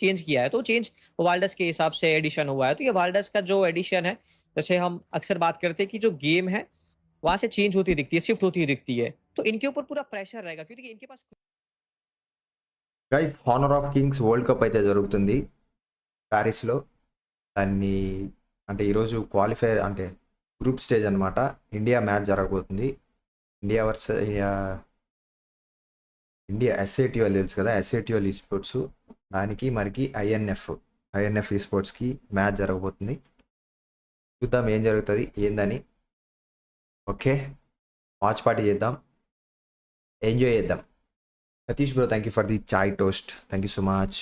Change किया है, तो चेंज वाल्डस के हिसाब से एडिशन हुआ है। तो ये वाल्डस का जो एडिशन है, जैसे हम अक्सर बात करते हैं कि जो गेम है, वहाँ से चेंज होती दिखती है, शिफ्ट होती दिखती है। तो इनके ऊपर पूरा प्रेशर रहेगा क्योंकि इनके पास guys Honor of Kings World Cup అయితే జరుగుతుంది ప్యారిస్లో. దాన్ని అంటే ఈరోజు క్వాలిఫైర్ అంటే గ్రూప్ స్టేజ్ అనమాట. ఇండియా మ్యాచ్ జరగబోతుంది. ఇండియా వర్సెస్ ఇండియా ఎస్ఏటిఎల్ తెలుసు కదా, ఎస్ఏటిఎల్ ఈ స్పోర్ట్స్. దానికి మనకి ఐఎన్ఎఫ్ ఈ స్పోర్ట్స్కి మ్యాచ్ జరగబోతుంది. చూద్దాం ఏం జరుగుతుంది ఏందని. ఓకే, వాచ్ పార్టీ చేద్దాం, ఎంజాయ్ చేద్దాం. Satish bro, thank you for the chai toast, thank you so much.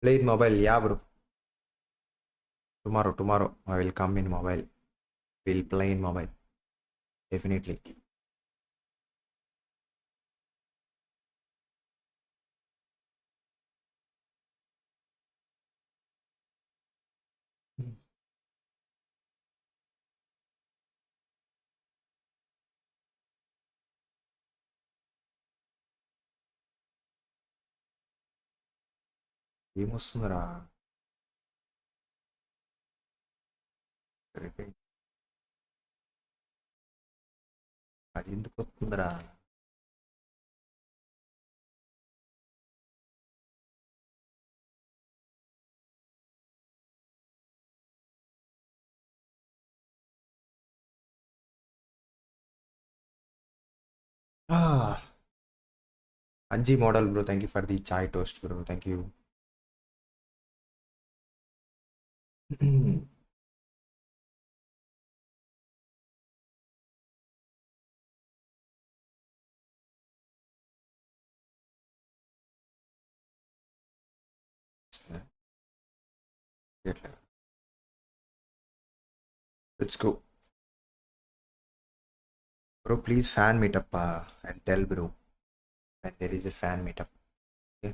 Play in mobile, yeah, bro. Tomorrow, I will come in mobile. We'll play in mobile, definitely. ఏమొస్తుందిరా? అది ఎందుకు వస్తుందిరా? Anji model bro, thank you for the chai toast bro, thank you. Let's go bro. Please fan meetup. I tell bro when there is a fan meetup. Okay.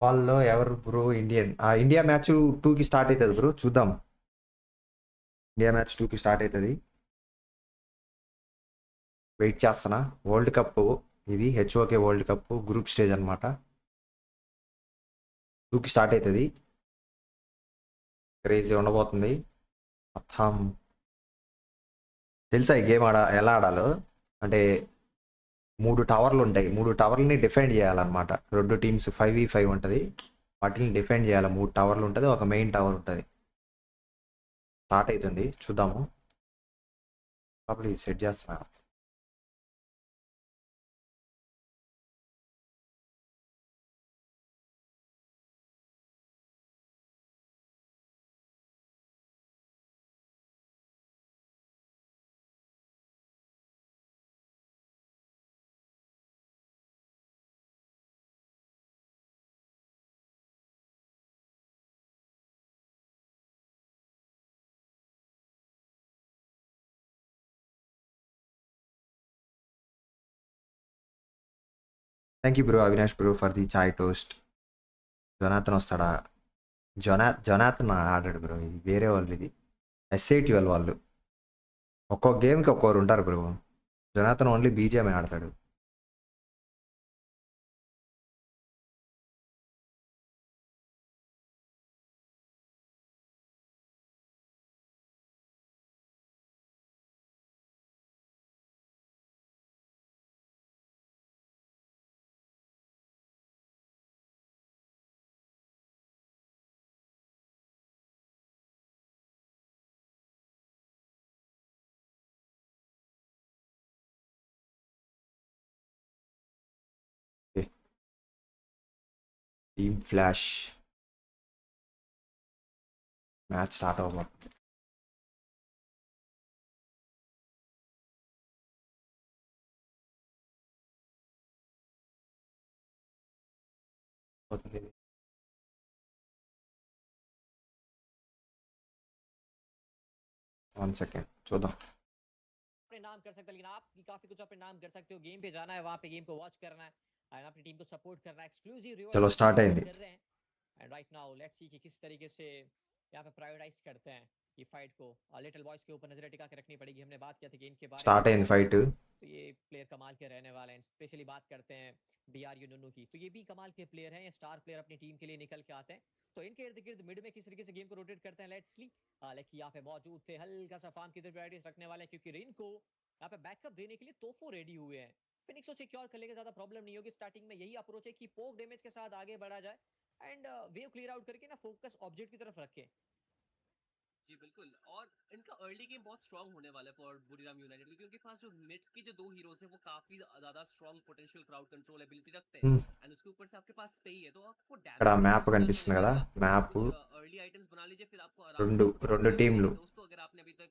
వాళ్ళలో ఎవరు bro Indian? India match 2కి start అవుతుంది bro, చూద్దాం. India match 2కి start అవుతుంది, wait చేస్తున్నా. World cup ఇది, హెచ్ఓకే world cup group stage అనమాట. 2కి స్టార్ట్ అవుతుంది, క్రేజీ ఉండబోతుంది మొత్తం. తెలుసా ఈ గేమ్ ఎలా ఆడాలో? అంటే 3 టవర్లు ఉంటాయి, 3 టవర్లని డిఫెండ్ చేయాలన్నమాట. 2 టీమ్స్ 5v5 ఉంటుంది, వాటిని డిఫెండ్ చేయాలి. 3 టవర్లు ఉంటుంది, ఒక మెయిన్ టవర్ ఉంటుంది. స్టార్ట్ అవుతుంది, చూద్దాము. అప్పుడు సెట్ చేస్తున్నా. Thank you bro, Avinash bro for the chai toast. Jonathan వస్తాడా? జొనాథన్ ఆడాడు బ్రో, ఇది వేరే వాళ్ళు, ఇది ఎస్ఐటిఎల్ వాళ్ళు. ఒక్కొక్క గేమ్కి ఒక్కొక్కరు ఉంటారు బ్రో. జొనాథన్ ఓన్లీ బీజేఎం ఆడతాడు. టీమ్ ఫ్లాష్ మ్యాచ్ స్టార్ట్ అవ్వబోతుంది. वन सेकेंड చూద్దాం. अपने नाम कर सकते हो, लेकिन आप काफी कुछ अपने नाम कर सकते हो। गेम पे जाना है, वहां पे गेम को वॉच करना है और अपनी टीम को सपोर्ट करना है। एक्सक्लूसिव रिवॉर्ड चलो स्टार्ट अయింది. कर रहे हैं and right now let's see कि किस तरीके से यहाँ पे प्रायोरिटाइज करते हैं कि फाइट को। लिटिल बॉयज के ऊपर नजर टिका के रखनी पड़ेगी। हमने बात किया था कि इनके बारे में స్టార్ట్ అయింది ఫైట్. तो ये प्लेयर कमाल के रहने वाले हैं। स्पेशली बात करते हैं BRU नुनू की, तो ये भी कमाल के प्लेयर हैं, ये स्टार प्लेयर अपनी टीम के लिए निकल के आते हैं। तो इनके इर्द गिर्द मिड में किस तरीके से गेम को रोटेट करते हैं लेट्स सी। लेकिन यहाँ पे मौजूद थे हल्का सा फार्म की तरफ प्रायोरिटीज रखने वाले हैं, क्योंकि रिन को यहाँ पे बैकअप देने के लिए तोफो रेडी हुए हैं। फिनिक्स को सिक्योर कर लेंगे, ज्यादा प्रॉब्लम नहीं होगी। स्टार्टिंग में यही अप्रोच है कि पोक डैमेज के साथ आगे बढ़ा जाए एंड वेव क्लियर आउट करके ना फोकस ऑब्जेक्ट की तरफ रखें। जी बिल्कुल, और इनका अर्ली गेम बहुत स्ट्रांग होने वाला है फॉर बुरीराम यूनाइटेड, क्योंकि उनके पास जो मिड के जो दो हीरोज हैं वो काफी ज्यादा strong potential crowd control ability रखते हैं। एंड उसके ऊपर से आपके पास स्पे ही है, तो आपको ఇక్కడ डैमेज మ్యాప్ बहुत जल्द కనిపిస్తుంది होने కదా, लगेगा। आप మ్యాప్ कुछ अर्ली आइटम्स बना लीजिए, फिर आपको आराम से రెండు ऊपर రెండు बढ़ना टींలు. है। दोस्तों अगर आपने अभी तक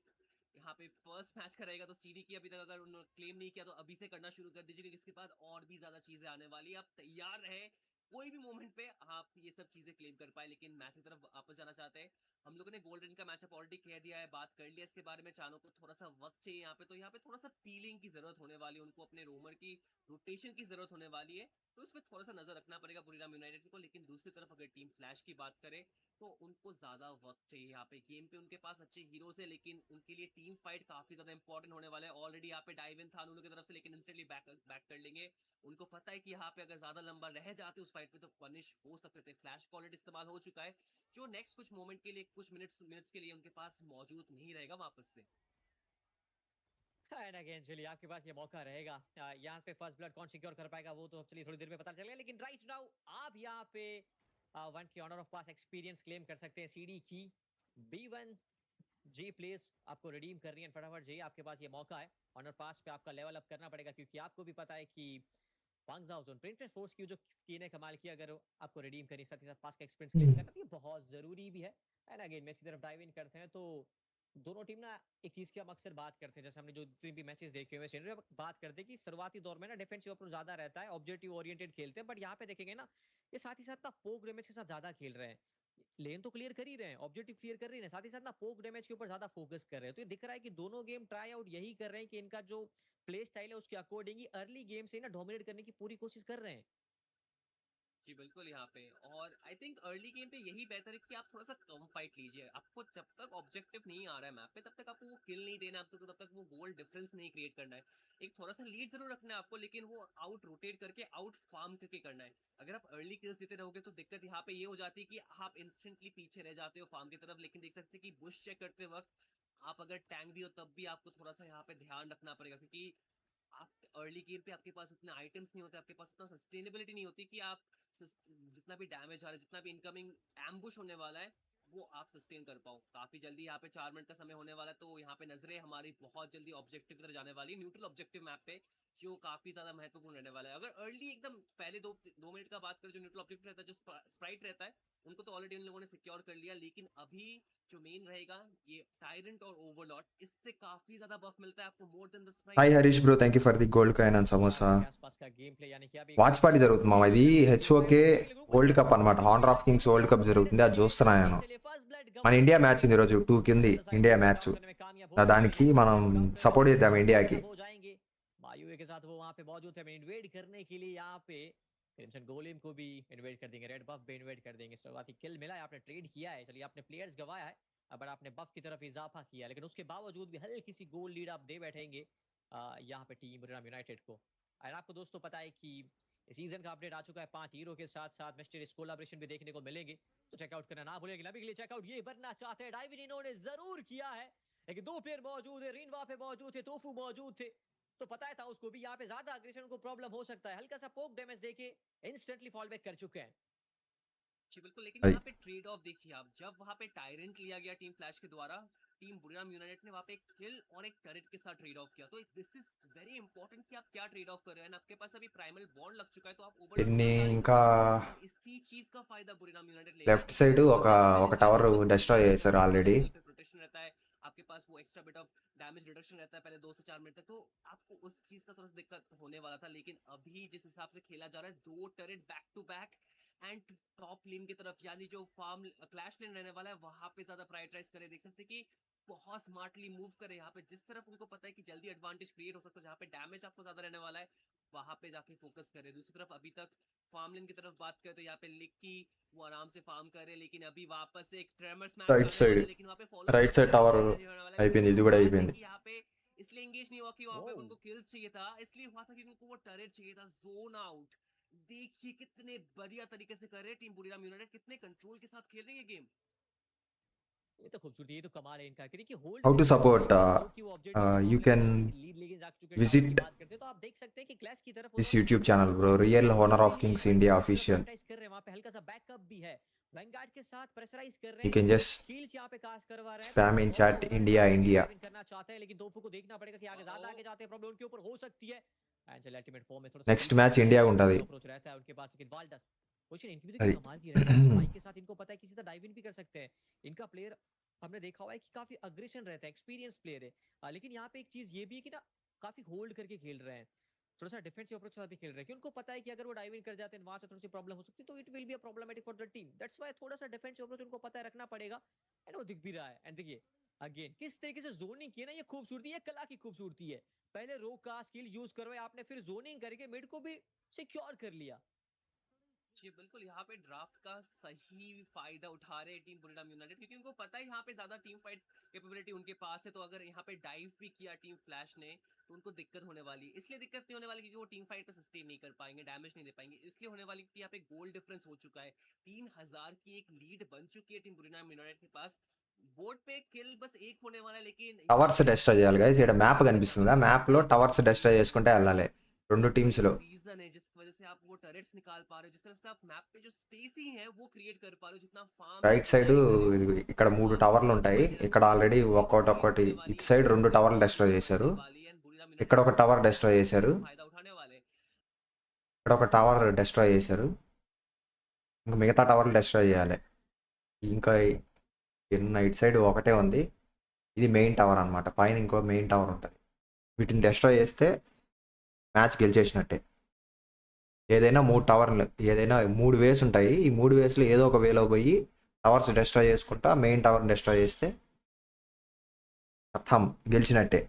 यहाँ पे फर्स्ट मैच का रहेगा तो सीडी की अभी तक अगर उन्होंने क्लेम नहीं किया तो अभी से करना शुरू कर दीजिए, क्योंकि इसके बाद और भी ज्यादा चीजें आने वाली है। आप तैयार रहे, कोई भी मोमेंट पे आप ये सब चीजें क्लेम कर पाए। लेकिन मैच की तरफ वापस जाना चाहते हैं हम लोगों ने। गोल्डन का मैचअप ऑलरेडी कह दिया है, बात कर लिया इसके बारे में। चानों को थोड़ा सा वक्त चाहिए यहाँ पे, तो यहाँ पे थोड़ा सा पीलिंग की जरूरत होने वाली है उनको, अपने रोमर की रोटेशन की जरूरत होने वाली है। तो इसमें थोड़ा सा नजर रखना पड़ेगा बुरीराम यूनाइटेड को। लेकिन दूसरी तरफ अगर टीम फ्लैश की बात करें तो उनको ज्यादा वक्त चाहिए यहाँ पे। गेम पे उनके पास अच्छे हीरोज है, लेकिन उनके लिए टीम फाइट काफी ज्यादा इंपॉर्टेंट होने वाला है। ऑलरेडी यहाँ पे डाइव इन था उन लोगों की तरफ से, लेकिन इंस्टेंटली बैक कर लेंगे। उनको पता है कि यहाँ पे अगर ज्यादा लंबा रह जाते उस फाइट में तो पनिश हो सकते थे। फ्लैश का ऑलरेडी इस्तेमाल हो चुका है, जो नेक्स्ट कुछ मोमेंट के लिए, कुछ मिनट्स के लिए उनके पास मौजूद नहीं रहेगा वापस से। एंड अगेन चलिए आपके पास ये मौका रहेगा। यहाँ पे फर्स्ट ब्लड कौन सिक्योर कर पाएगा वो तो अब चलिए थोड़ी देर में पता चलेगा। लेकिन राइट नाउ आप यहाँ पे वन की honour of pass experience claim कर सकते हैं। सीडी की B1 जी प्लीज आपको रिडीम करनी है फटाफट जी, आपके पास ये मौका है। ऑनर पास पे आपका लेवल अप करना पड़ेगा, क्योंकि आपको भी पता है कि प्रिंसेस फोर्स की जो स्किन है कमाल की, अगर आपको रिडीम करनी साथ ही साथ पास का एक्सपीरियंस क्लेम करना तो ये बहुत जरूरी भी है। एंड अगेन मैच की तरफ डाइव इन करते हैं तो दोनों टीम ना एक चीज की हम अक्सर बात करते हैं, जैसे हमने जो जितने भी मैचेस देखे हुए हैं बात करते हैं कि शुरुआती दौर में ना डिफेंसिव अप्रोच ज्यादा रहता है, ऑब्जेक्टिव ओरिएंटेड खेलते हैं। बट यहाँ पे देखेंगे ना ये साथ ही साथ ना पोक डैमेज के साथ ज्यादा खेल रहे हैं। लेन तो क्लियर कर ही रहे हैं, ऑब्जेक्टिव क्लियर कर रहे हैं, साथ ही साथ ना पोक डैमेज के ऊपर ज्यादा फोकस कर रहे हैं। तो ये दिख रहा है कि दोनों गेम ट्राई आउट यही कर रहे हैं कि इनका जो प्ले स्टाइल है उसके अकॉर्डिंग ही अर्ली गेम से ना डोमिनेट करने की पूरी कोशिश कर रहे हैं। जी बिल्कुल, यहाँ पे और आई थिंक अर्ली गेम पे यही बेहतर है कि आप थोड़ा सा कम फाइट लीजिए। आपको जब तक ऑब्जेक्टिव नहीं आ रहा है मैप पे तब तक आपको वो किल नहीं देना है, आपको तब तक वो गोल डिफरेंस नहीं क्रिएट करना है। एक थोड़ा सा लीड जरूर रखना है आपको, लेकिन वो आउट रोटेट करके आउट फार्म करके करना है। अगर आप अर्ली किल्स देते रहोगे तो दिक्कत यहाँ पे ये हो जाती है कि आप इंस्टेंटली पीछे रह जाते हो फार्म की तरफ। लेकिन देख सकते हैं कि बुश चेक करते वक्त आप अगर टैंक भी हो तब भी आपको थोड़ा सा यहाँ पे ध्यान रखना पड़ेगा, क्योंकि आप अर्ली गेम पे आपके पास उतने आइटम्स नहीं होते, आपके पास उतना सस्टेनेबिलिटी नहीं होती कि आप जितना भी डैमेज आ रहा है, जितना भी इनकमिंग एम्बुश होने वाला है वो आप सस्टेन कर पाओ। काफी जल्दी यहाँ पे 4 मिनट का समय होने वाला है, तो यहाँ पे नजरें हमारी बहुत जल्दी ऑब्जेक्टिव की तरफ जाने वाली, न्यूट्रल ऑब्जेक्टिव मैप पे, जो काफी ज्यादा महत्वपूर्ण रहने वाला है। अगर अर्ली एकदम पहले 2 मिनट का बात करें, जो न्यूट्रल ऑब्जेक्टिव रहता है, जो स्प्राइट रहता है, उनको तो ऑलरेडी उन लोगों ने सिक्योर कर लिया। लेकिन अभी जो मेन रहेगा ये टायरेंट और ओवरलॉर्ड, इससे काफी ज्यादा बफ मिलता है आपको, more than the hi Sprite. Harish bro, thank you for the gold coin and samosa. के आसपास का गेम प्ले यानी कि अभी వాచ్ పార్టీ జరుగుతుంది మామ. ఇది హెచ్ఓకే వరల్డ్ కప్ అనమాట. Honour of Kings World Cup జరుగుతుంది, అది చూస్తున్నా నేను. మన ఇండియా మ్యాచ్ ఉంది ఈరోజు 2కి ఉంది ఇండియా మ్యాచ్. దానికి మనం సపోర్ట్ చేద్దాం ఇండియాకి. मायूए के साथ वो वहां पे मौजूद है इन्वेड करने के लिए। यहाँ पे क्रिम्सन गोलेम को भी इन्वेड कर देंगे, रेड बफ भी इन्वेड कर देंगे। शुरुआती किल मिला है, आपने ट्रेड किया है, चलिए आपने प्लेयर्स गवाया है, अब आपने बफ की तरफ इजाफा किया, लेकिन उसके बावजूद भी हल्की सी गोल लीड आप दे बैठेंगे यहाँ पे टीम यूनाइटेड को। और आपको दोस्तों पता है कि इस सीजन का अपडेट आ चुका है, 5 हीरो के साथ साथ मिस्टीरियस कोलैबोरेशन भी देखने को मिलेंगे, तो चेकआउट करना ना भूलेंगे। अभी के लिए चेकआउट ये बनना चाहते हैं डाइविन, इन्होंने जरूर किया है, लेकिन 2 प्लेयर मौजूद है, रिन वहां पे मौजूद थे, तोफू मौजूद थे, तो पता है था उसको भी यहाँ पे ज्यादा अग्रेशन को प्रॉब्लम हो सकता है। हल्का सा पोक डैमेज देके इंस्टेंटली फॉल बैक कर चुके हैं। जी बिल्कुल, लेकिन అది यहाँ पे ट्रेड ऑफ देखिए आप, जब वहाँ पे टायरेंट लिया गया टीम फ्लैश के द्वारा, टीम बुरीराम यूनाइटेड ने वहाँ पे एक किल और एक टरेट के साथ ट्रेड ऑफ किया। तो दिस इज वेरी इंपॉर्टेंट कि आप क्या ट्रेड ऑफ कर रहे हैं। आपके पास अभी प्राइमल बॉन्ड लग चुका है, तो आप ओवरलॉर्ड దీన్ని को बचा नहीं ఇంకా सकते। हम इसी चीज का फायदा बुरीराम यूनाइटेड लेगा లెఫ్ట్ कि సైడ్ जब ఒక आपने पहले ఒక जाके టవర్ फॉर्म డిస్ట్రాయ్ बनाया చేశారు आपके ఆల్రెడీ. एंगल पे प्रोटेक्शन रहता है आपके पास वो extra bit of damage reduction रहता है पहले 2 से 4 मिनट तक तो आपको उस चीज का थोड़ा सा दिक्कत होने वाला था लेकिन अभी जिस हिसाब से खेला जा रहा है 2 turret back to back and top lane की तरफ यानी जो फार्म क्लैश लेन रहने वाला है वहां पे ज्यादा प्रायोरिटाइज करे देख सकते हैं कि बहुत स्मार्टली मूव करे यहाँ पे जिस तरफ उनको पता है कि जल्दी एडवांटेज क्रिएट हो सकता है जहाँ पे डैमेज आपको ज्यादा रहने वाला है वहां पे जाके फोकस करे दूसरी तरफ अभी तक फार्म लेन की तरफ बात करें तो यहाँ पे लिक्की वो आराम से फार्म कर रहे हैं लेकिन अभी वापस से एक ट्रेमर स्मैश రైట్ आने सైడ్ वाला है लेकिन वहाँ पे फॉलो రైట్ करना సైడ్ पड़ेगा టవర్ एंगेज होने वाला है लेकिन అయిపోయింది, ఇది కూడా बात है అయిపోయింది. कि यहाँ पे इसलिए एंगेज नहीं हुआ कि वहाँ पे ओह! उनको किल्स चाहिए था इसलिए हुआ था कि उनको वो टर्रेट चाहिए था जोन आउट देखिए कितने बढ़िया तरीके से कर रहे हैं टीम बुरीराम यूनाइटेड कितने कंट्रोल के साथ खेल रही है गेम ये तो खूबसूरती, ये तो कमाल है इनका कि देखिए होल्ड హౌ టు करके खेल रहे సపోర్ట్, हैं जो कि वो ऑब्जेक्टिव की యూ मामले में కెన్ हल्की सी लीड लेके जा चुके हैं टावर की विजिट बात करते हैं तो आप देख सकते हैं कि क्लैश की तरफ दिस उन्होंने यूट्यूब चैनल ब्रो, थोड़ी सी रियल स्लो हॉनर भी ऑफ ली किंग्स है इंडिया वैनगार्ड की तरफ ऑफिशियल. प्रायोरिटाइज कर रहे हैं वहां पे हल्का सा बैकअप भी है वैनगार्ड के साथ प्रेशराइज कर रहे यू हैं कैन जस्ट कील्स यहाँ पे कास्ट करवा रहे हैं तो स्पैम इन बहुत ही चैट ओवर इंडिया ड्राइव करके इंडिया. डाइव इन करना चाहते हैं लेकिन दोफू को देखना पड़ेगा कि आगे ज्यादा आगे जाते हैं प्रॉब्लम उनके ऊपर हो सकती है एंड चलिए अल्टीमेट फॉर्म में थोड़ा सा నెక్స్ట్ वीक మ్యాచ్ लग रहे हैं ఇండియా लेकिन ఉంటుంది. अच्छा अप्रोच रहता है उनके पास लेकिन वाल्डस क्वेश्चन इनकी भी देखिए అది कमाल की रहती है कि बाइक के साथ इनको पता है किसी से डाइव इन भी कर सकते हैं इनका प्लेयर हमने देखा हुआ है कि काफी अग्रेशन रहता है एक्सपीरियंस प्लेयर है लेकिन यहाँ पे एक चीज ये भी है कि ना काफी होल्ड करके खेल रहे हैं थोड़ा सा डिफेंसिव अप्रोच के साथ भी खेल रहे हैं कि उनको पता है कि अगर वो डाइव इन कर जाते हैं वहां से थोड़ी सी प्रॉब्लम हो सकती है तो it will be a problematic for the team that's why थोड़ा सा डिफेंसिव अप्रोच उनको पता है रखना पड़ेगा एंड वो दिख भी रहा है एंड देखिए अगेन किस तरीके से जोनिंग की है ना ये खूबसूरती है कला की खूबसूरती है पहले रो का स्किल यूज करवाए आपने फिर जोनिंग करके मिड को भी सिक्योर कर लिया जी बिल्कुल यहाँ पे ड्राफ्ट का सही फायदा उठा रहे हैं टीम बुरीराम यूनाइटेड क्योंकि उनको पता है यहाँ पे ज्यादा टीम फाइट कैपेबिलिटी उनके पास है तो अगर यहाँ पे डाइव भी किया टीम फ्लैश ने तो उनको दिक्कत होने वाली है इसलिए दिक्कत नहीं होने वाली क्योंकि वो टीम फाइट पे सस्टेन नहीं कर पाएंगे डैमेज नहीं दे पाएंगे इसलिए होने वाली कि यहाँ पे गोल डिफरेंस हो चुका है 3000 की एक लीड बन चुकी है टीम बुरीराम यूनाइटेड के पास बोर्ड पे किल बस एक होने वाला है लेकिन यहाँ టవర్స్ पे డెస్ట్రాయ్ చేయాలి గైస్. ఇక్కడ మ్యాప్ కనిపిస్తుంది ఆ మ్యాప్ లో టవర్స్ డెస్ట్రాయ్ చేసుకుంటే వెళ్ళాలి రెండు టీమ్స్ एक లో. रीजन है जिस वजह से आप वो टर्रेट्स निकाल पा रहे हो जिस तरह से आप मैप पे जो स्पेसिंग है वो क्रिएट कर पा रहे हो जितना फार्म రైట్ जितना సైడ్ डाई करे ఇక్కడ మూడు वहां पे టవర్లు बहुत ही ఉంటాయి. बढ़िया ఇక్కడ तरीके ఆల్రెడీ से इस गेम को ఒక్కొక్కటి क्रिएट होने ఇటు वाली है సైడ్ రెండు और టవర్లు बहुत డెస్ట్రాయ్ ही చేశారు. बनने वाली है बुरीराम ఇక్కడ यूनाइटेड ఒక इस టవర్ गेम డెస్ట్రాయ్ से చేశారు. फायदा उठाने वाले ఇక్కడ ఒక టవర్ డెస్ట్రాయ్ చేశారు. ఇంకా మిగతా టవర్లు డెస్ట్రాయ్ చేయాలి. ఇంకా ఎన్న ఇటు సైడ్ ఒకటే ఉంది. ఇది మెయిన్ టవర్ అనమాట. పైన ఇంకో మెయిన్ టవర్ ఉంటుంది. వీటిని డెస్ట్రాయ్ చేస్తే మ్యాచ్ గెలిచేసినట్టే. ఏదైనా మూడు టవర్లు ఏదైనా మూడు వేస్ ఉంటాయి. ఈ మూడు వేస్లో ఏదో ఒక వేలో పోయి టవర్స్ డెస్ట్రాయ్ చేసుకుంటా మెయిన్ టవర్ డెస్ట్రాయ్ చేస్తే అర్థం గెలిచినట్టే.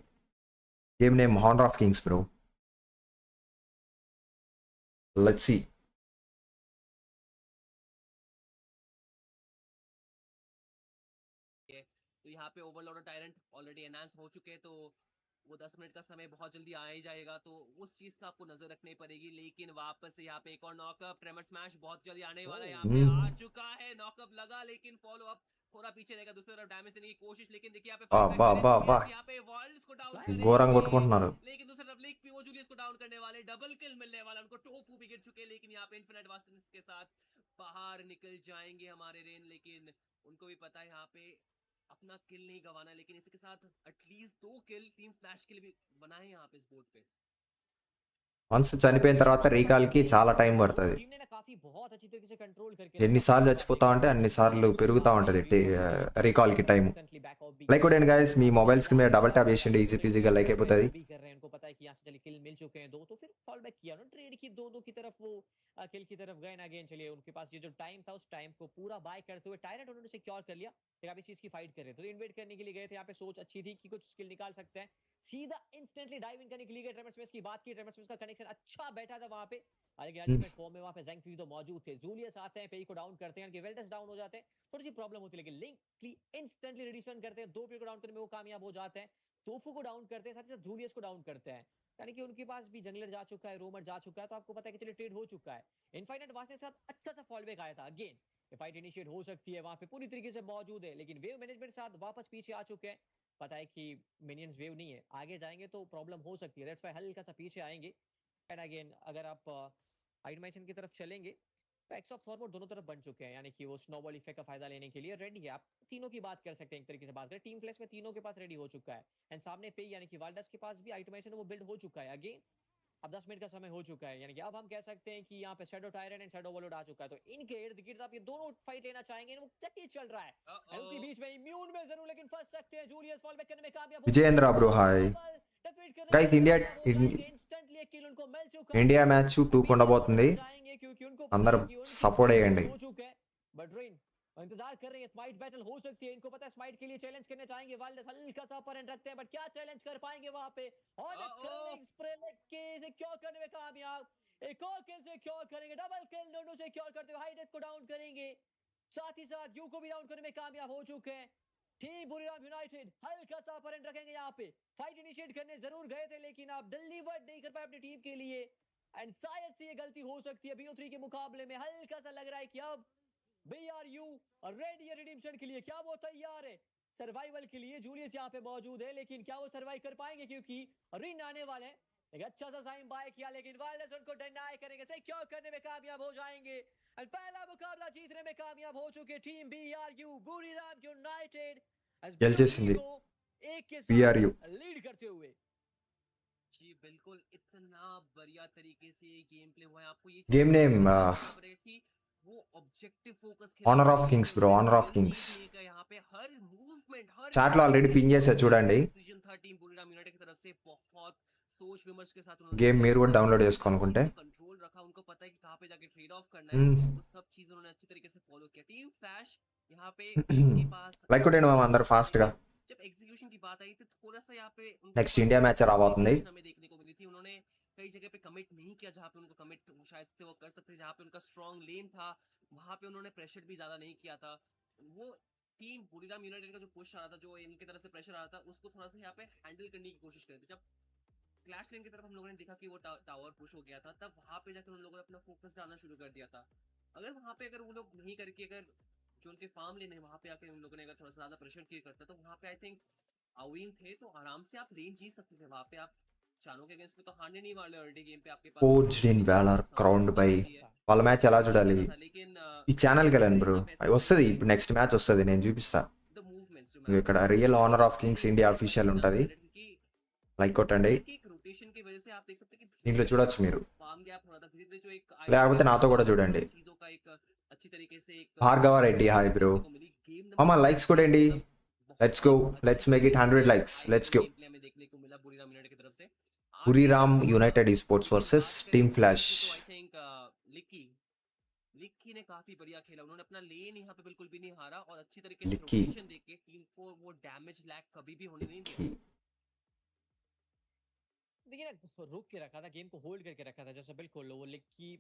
Game name Honor of Kings bro. Let's see. तो यहाँ पे ओवरलॉर्ड और टायरेंट ऑलरेडी एनहांस हो चुके हैं तो वो 10 मिनट का समय बहुत जल्दी आ ही जाएगा तो उस चीज का आपको नजर रखनी पड़ेगी लेकिन वापस से यहाँ पे एक और नॉकअप ट्रेमर स्मैश बहुत जल्दी आने वाला है यहाँ पे आ चुका है नॉकअप लगा लेकिन फॉलो अप थोड़ा पीछे रहेगा दूसरी तरफ डैमेज देने की कोशिश लेकिन देखिए यहाँ पे फाइट बैक బా करे బా బా जूलियस यहाँ पे वर्ल्ड्स को डाउन ఘోరంగా करेंगे కొట్టుకుంటున్నారు. लेकिन दूसरी तरफ लीग भी वो जूलियस को डाउन करने वाले डबल किल मिलने वाला उनको टोफू भी गिर चुके लेकिन यहाँ पे इन्फिनिट वास्टनेस के साथ बाहर निकल जाएंगे हमारे रेन लेकिन उनको भी पता है यहाँ पे अपना किल नहीं गंवाना लेकिन इसके साथ एटलीस्ट 2 किल टीम फ्लैश के लिए भी बनाए यहाँ पे इस बोर्ड पे వన్స్ చనిపోయిన తర్వాత రీకాల్కి చాలా టైం పడుతుంది. टीम ने ना काफी बहुत अच्छी तरीके से कंट्रोल करके रखा ఎన్నిసార్లు पहले చచ్చిపోతా ఉంటే అన్నిసార్లు పెరుగుతూ ఉంటుంది రీకాల్కి इंस्टेंटली టైం. बैक ऑफ भी లైక్ किया కొట్టండి గైస్. మీ మొబైల్ స్క్రీన్ మీద డబల్ ట్యాప్ और చేసిండి ఈజీ थोड़े పీజీగా లైక్ అయిపోతుంది. भी कर रहे हैं उनको पता है कि यहाँ से चलिए किल मिल चुके हैं दो तो फिर फॉल बैक किया ना ट्रेड की दो दो की तरफ वो किल की तरफ गए ना अगेन चलिए उनके पास ये जो टाइम था उस टाइम को पूरा बाय करते हुए टायरेंट उन्होंने सिक्योर कर लिया फिर आप इस चीज की फाइट कर रहे थे तो इन्वेट करने के लिए गए थे यहाँ पे सोच अच्छी थी कि कुछ स्किल निकाल सकते हैं सीधा इंस्टेंटली डाइव इन करने के लिए गए ट्रेमर स्मिथ की बात की ट्रेमर स्मिथ का कनेक्शन अच्छा बैठा था वहां पे हालांकि अल्टीमेट फॉर्म में वहां पे जैंग फ्री तो मौजूद थे जूलियस आते हैं पेई को डाउन करते हैं वेल्टस डाउन हो जाते हैं थोड़ी सी प्रॉब्लम होती है लेकिन लिंक इंस्टेंटली रिडिस्पन करते हैं 2 प्लेयर को डाउन करने में वो कामयाब हो जाते हैं तोफू को डाउन करते हैं साथ ही साथ जूलियस को डाउन करते हैं यानी कि उनके पास भी जंगलर जा चुका है रोमर जा चुका है तो आपको पता है कि चलिए ट्रेड हो चुका है इनफाइनाइट वास्ट के साथ अच्छा सा फॉल बैक आया था अगेन ये फाइट इनिशिएट हो सकती है वहां पे पूरी तरीके से मौजूद है लेकिन वेव मैनेजमेंट साथ वापस पीछे आ चुके हैं पता है कि मिनियंस वेव नहीं है आगे जाएंगे तो प्रॉब्लम हो सकती है दैट्स व्हाई हल्का सा पीछे आएंगे एंड अगेन अगर आप आइटमाइजेशन की तरफ चलेंगे तो एक्स ऑफ थॉर्मोड दोनों तरफ बन चुके हैं यानी कि वो स्नोबॉल इफेक्ट का फायदा लेने के लिए रेडी है आप तीनों की बात कर सकते हैं एक तरीके से बात करें टीम फ्लैश में तीनों के पास रेडी हो चुका है एंड सामने पे यानी कि वाल्डस के पास भी आइटमाइजेशन वो बिल्ड हो चुका है अगेन अब 10 मिनट का समय हो चुका है, यानी कि अब हम कह सकते हैं कि यहाँ पे शैडो टायरन एंड शैडो वॉलोड आ चुका है, तो इनके इर्द गिर्द आप ये दोनों फाइट लेना चाहेंगे, वो क्या चल रहा है। एंड उसी बीच में इम्यून में जरूर लेकिन फंस सकते हैं, जूलियस फॉल बैक करने में कामयाब हो जाएंगे, विजयेंद्र ब्रो हाय डिफीट करने में गाइस. इंडिया कामयाब हो जाएंगे, इंस्टेंटली एक किल उनको मिल चुका है। इंडिया మ్యాచ్ 2 पीछे जरूर కొండబోతుంది. हट जाएंगे क्योंकि उनको पता అందరూ है कि उनकी सपोर्ट स्माइट చేయండి. बैटल हो चुका है, बट रेन इंतजार कर रहे हैं, स्माइट बैटल हो सकती है, इनको पता है स्माइट के लिए चैलेंज करने चाहेंगे, वाइल्डर्स हल्का सा अपर एंड रखते हैं, बट क्या चैलेंज कर पाएंगे वहां पे, और किलिंग स्प्रे के सिक्योर करने में कामयाब, एक और किल सिक्योर करेंगे, डबल किल दोनों सिक्योर करते हुए हाइडेथ को डाउन करेंगे, साथ ही साथ यू को भी डाउन करने में कामयाब हो चुके हैं। टीम बुरीराम यूनाइटेड हल्का सा अपर एंड रखेंगे, यहाँ पे फाइट इनिशिएट करने जरूर गए थे लेकिन आप डिलीवर्ड नहीं कर पाए अपनी टीम के लिए, एंड शायद से ये गलती हो सकती है BO3 के मुकाबले में, हल्का सा लग रहा है कि अब BRU रेडी है रिडीम्पशन के लिए, क्या वो तैयार है सर्वाइवल के लिए। जूलियस यहाँ पे मौजूद है लेकिन क्या वो सर्वाइव कर पाएंगे, क्योंकि रिन आने वाले हैं। एक अच्छा सा साइन बाय किया लेकिन वाइल्डर्स उनको डिनाई करेंगे, सिक्योर करने में कामयाब हो जाएंगे, एंड पहला मुकाबला जीतने में कामयाब हो चुके team BRU Buriram United, as BRU గెలిచేసింది को एक के BRU. साथ लीड करते हुए। जी बिल्कुल, इतना बढ़िया तरीके से गेम प्ले हुआ है, आपको ये गेम चीज नेम देखना पड़ेगा कि वो ऑब्जेक्टिव फोकस खेला ऑनर पूरी ऑफ गेम किंग्स पे, ब्रो, उन्होंने ऑनर ऑफ विल किंग्स. चीज नहीं किया, यहाँ पे हर मूवमेंट हर చాట్ లో एक ఆల్రెడీ పింగ్ చేశా చూడండి. डिसीजन था टीम बुरीराम यूनाइटेड की तरफ से, बहुत सोच विमर्श के साथ उन्होंने गेम लिया, మీరు కూడా हर డౌన్లోడ్ एक చేసుకోవాలనుకుంటే चीज को कंट्रोल रखा, उनको पता है कि कहाँ पे जाके ट्रेड ऑफ करना है, वो सब चीज उन्होंने अच्छी तरीके से फॉलो किया। टीम फ्लैश यहाँ पे उनके पास లైక్ కొట్టండి మామ అందరు ఫాస్ట్ గా. जब एग्जीक्यूशन की बात आई थी थोड़ा सा यहाँ पे उनके నెక్స్ట్ पास ఇండియా మ్యాచ్ రాబోతుంది. limitation हमें देखने को मिली थी, उन्होंने कई जगह पे कमिट नहीं किया जहाँ पे उनको कमिट शायद से वो कर सकते थे, जहाँ पे उनका स्ट्रॉन्ग लेन था वहां पे उन्होंने प्रेशर भी ज्यादा नहीं किया था। वो टीम बुरीराम यूनाइटेड का जो पुश आ रहा था, जो इनकी तरफ से प्रेशर आ रहा था, उसको थोड़ा सा यहाँ पे हैंडल करने की कोशिश करी थी। जब क्लैश लेन की तरफ हम लोगों ने देखा कि वो टावर पुश हो गया था, तब वहां पे जाकर उन लोगों ने अपना फोकस डालना शुरू कर दिया था। अगर वहां पे अगर वो लोग नहीं करके, अगर जो उनके फार्म लेने वहां पे आकर उन लोगों ने अगर थोड़ा सा ज्यादा प्रेशर क्रिएट करता, तो वहां पे आई थिंक अविन थे तो आराम से आप लेन जीत सकते थे। वहां पे आप चानों के अगेंस्ट में तो हारने नहीं वाले, अर्ली गेम पे आपके पास coached in valour crowned by వాళ్ళ మ్యాచ్ ఎలా చూడాలి लेकिन ఈ ఛానల్కి వెళ్ళండి బ్రో, వస్తుంది ఇప్పుడు నెక్స్ట్ మ్యాచ్ వస్తుంది, నేను చూపిస్తా. द मूवमेंट्स जो ఇగో ఇక్కడ real honour of Kings India official ఉంటుంది, లైక్ కొట్టండి. एक रोटेशन की वजह से आप देख सकते हैं कि దీంట్లో చూడొచ్చు మీరు, फार्म गैप हो रहा था धीरे धीरे, जो एक లేకపోతే నాతో కూడా చూడండి. चीजों का एक अच्छी तरीके से एक Bhargava Reddy hi bro. Game మామ లైక్స్ కొట్టండి, let's go, let's make it 100 likes, let's go. हमें देखने को मिला बुरीराम यूनाइटेड की तरफ से। Buriram United sports versus team flash. I think Likki Likki ने काफी बढ़िया खेला, उन्होंने अपना लेन यहाँ पे बिल्कुल भी नहीं हारा, और अच्छी तरीके से लिक्की. रोटेशन देके टीम को वो डैमेज लैग कभी भी होने नहीं दिया। देखिए ना, रोक के रखा था गेम को, होल्ड करके रखा था, जैसे बिल्कुल वो लिख की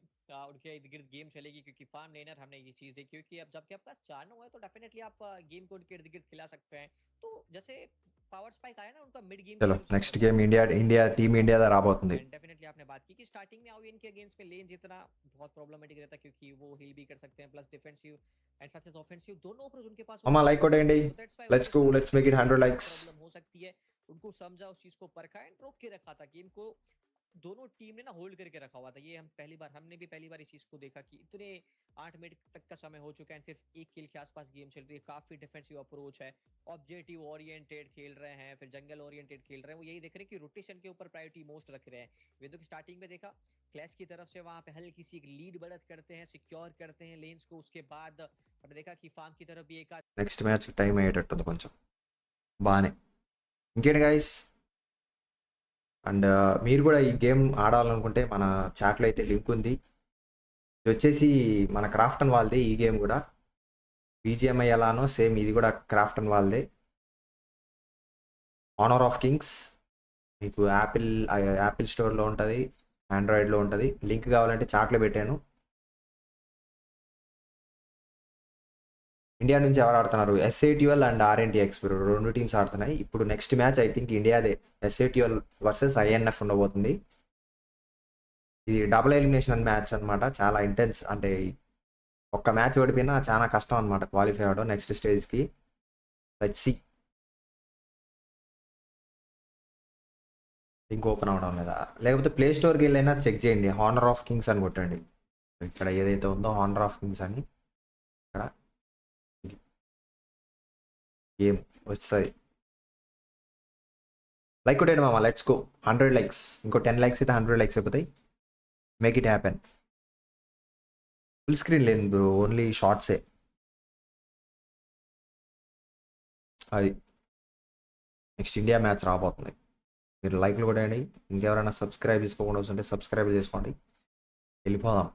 उनके इर्द गिर्द गेम चलेगी, क्योंकि फार्म लेनर हमने ये चीज देखी, क्योंकि अब जबकि आपके पास 4 नो है तो डेफिनेटली आप गेम को उनके इर्द गिर्द खिला सकते हैं। तो जैसे पावर स्पाइक आया ना उनका मिड गेम, चलो next game India team India दा राबोతుంది. डेफिनेटली आपने बात की कि स्टार्टिंग में आविन के अगेंस्ट में लेन जितना बहुत प्रॉब्लमेटिक रहता है, क्योंकि वो हील भी कर सकते हैं, प्लस डिफेंसिव एंड साथ साथ ऑफेंसिव दोनों अप्रोच उनके पास मामा लाइक కొట్టండి, let's go, let's make it 100 likes. Problem हो सकती है, उनको समझा, उस चीज को परखा एंड रोक के रखा था गेम को, दोनों टीम ने ना होल्ड करके रखा हुआ था। ये हमने भी पहली बार इस चीज को देखा कि इतने 8 मिनट तक का समय हो चुका है, सिर्फ एक किल के आसपास गेम चल रही है, काफी डिफेंसिव अप्रोच है, ऑब्जेक्टिव ओरिएंटेड खेल रहे हैं, फिर जंगल ओरिएंटेड खेल रहे हैं, वो यही देख रहे हैं कि रोटेशन के ऊपर प्रायोरिटी मोस्ट रख रहे हैं। वेदो की स्टार्टिंग में देखा क्लैश की तरफ से वहां पे हल्की सी एक लीड बढ़त करते हैं, सिक्योर करते हैं लेन्स को, उसके बाद हमने देखा कि फार्म की तरफ भी एक నెక్స్ట్ మ్యాచ్ టైం అయ్యేటట్టుంది కొంచెం బానే. ఇంకేంటి గైస్, అండ్ మీరు కూడా ఈ గేమ్ ఆడాలనుకుంటే మన చాట్లో అయితే లింక్ ఉంది. ఇది వచ్చేసి మన క్రాఫ్టన్ వాళ్ళదే ఈ గేమ్ కూడా, బీజిఎంఐ ఎలానో సేమ్ ఇది కూడా క్రాఫ్టన్ వాళ్ళదే. ఆనర్ ఆఫ్ కింగ్స్ మీకు యాపిల్ స్టోర్లో ఉంటుంది, ఆండ్రాయిడ్లో ఉంటుంది. లింక్ కావాలంటే చాట్లో పెట్టాను. ఇండియా నుంచి ఎవరు ఆడుతున్నారు, SATL అండ్ RNTX రెండు టీమ్స్ ఆడుతున్నాయి. ఇప్పుడు నెక్స్ట్ మ్యాచ్ ఐ థింక్ ఇండియాదే, SATL వర్సెస్ INF ఉండబోతుంది. ఇది డబుల్ ఎలిమినేషన్ మ్యాచ్ అనమాట, చాలా ఇంటెన్స్, అంటే ఒక్క మ్యాచ్ ఓడిపోయినా చాలా కష్టం అనమాట క్వాలిఫై అవ్వడం నెక్స్ట్ స్టేజ్కి. Let's see. లింక్ ఓపెన్ అవ్వడం లేదా, లేకపోతే ప్లే స్టోర్కి వెళ్ళైనా చెక్ చేయండి, హానర్ ఆఫ్ కింగ్స్ అని కొట్టండి. ఇక్కడ ఏదైతే ఉందో హానర్ ఆఫ్ కింగ్స్ అని ఇక్కడ గేమ్ వస్తుంది. లైక్ కొట్టండి మామ, లెట్స్ గో. 100 లైక్స్, ఇంకో 10 లైక్స్ అయితే 100 లైక్స్ అయిపోతాయి. Make it happen. Full screen లేదు బ్రో, ఓన్లీ షార్ట్సే. అది నెక్స్ట్ ఇండియా మ్యాచ్ రాబోతుంది. మీరు లైక్లు కొట్టండి. ఇంకెవరైనా సబ్స్క్రైబ్ చేసుకోకుండా వస్తుంటే సబ్స్క్రైబ్ చేసుకోండి. వెళ్ళిపోదాం.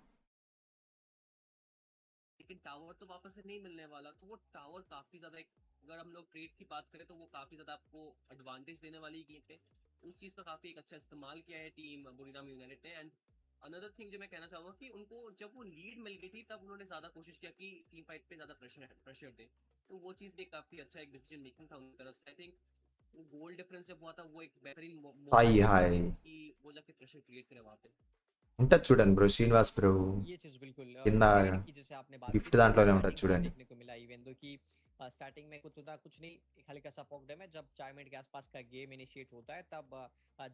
लेकिन टावर तो वापस से नहीं मिलने वाला, तो वो टावर काफी ज्यादा अगर हम लोग ट्रेड की बात करें तो वो काफी ज्यादा आपको एडवांटेज देने वाली गेम पे उस चीज का काफी एक अच्छा इस्तेमाल किया है टीम बुरीराम यूनाइटेड ने। एंड अनदर थिंग जो मैं कहना चाहूंगा कि उनको जब वो लीड मिल गई थी तब उन्होंने ज्यादा कोशिश किया कि टीम फाइट पे ज्यादा प्रेशर दे, तो वो चीज भी काफी अच्छा एक डिसीजन मेकिंग था उनकी तरफ से। आई थिंक वो गोल डिफरेंस जब हुआ था वो एक बेहतरीन मौका హాయ్ था उनके హాయ్ लिए कि वो जाके प्रेशर क्रिएट करे वहां पे। ఉంటుంది చూడండి బ్రో, శ్రీనివాస్ బ్రో ये चीज़ बिल्कुल కింద ट्रेड की जैसे आपने बात की गिफ्ट तो దాంట్లోనే ఉంటుంది स्टार्टिंग से ही చూడండి. देखने को मिला इवन दो कि स्टार्टिंग में कुछ नहीं, एक हल्का सा पॉकडम है जब 4 मिनट के आसपास का गेम इनिशिएट होता है तब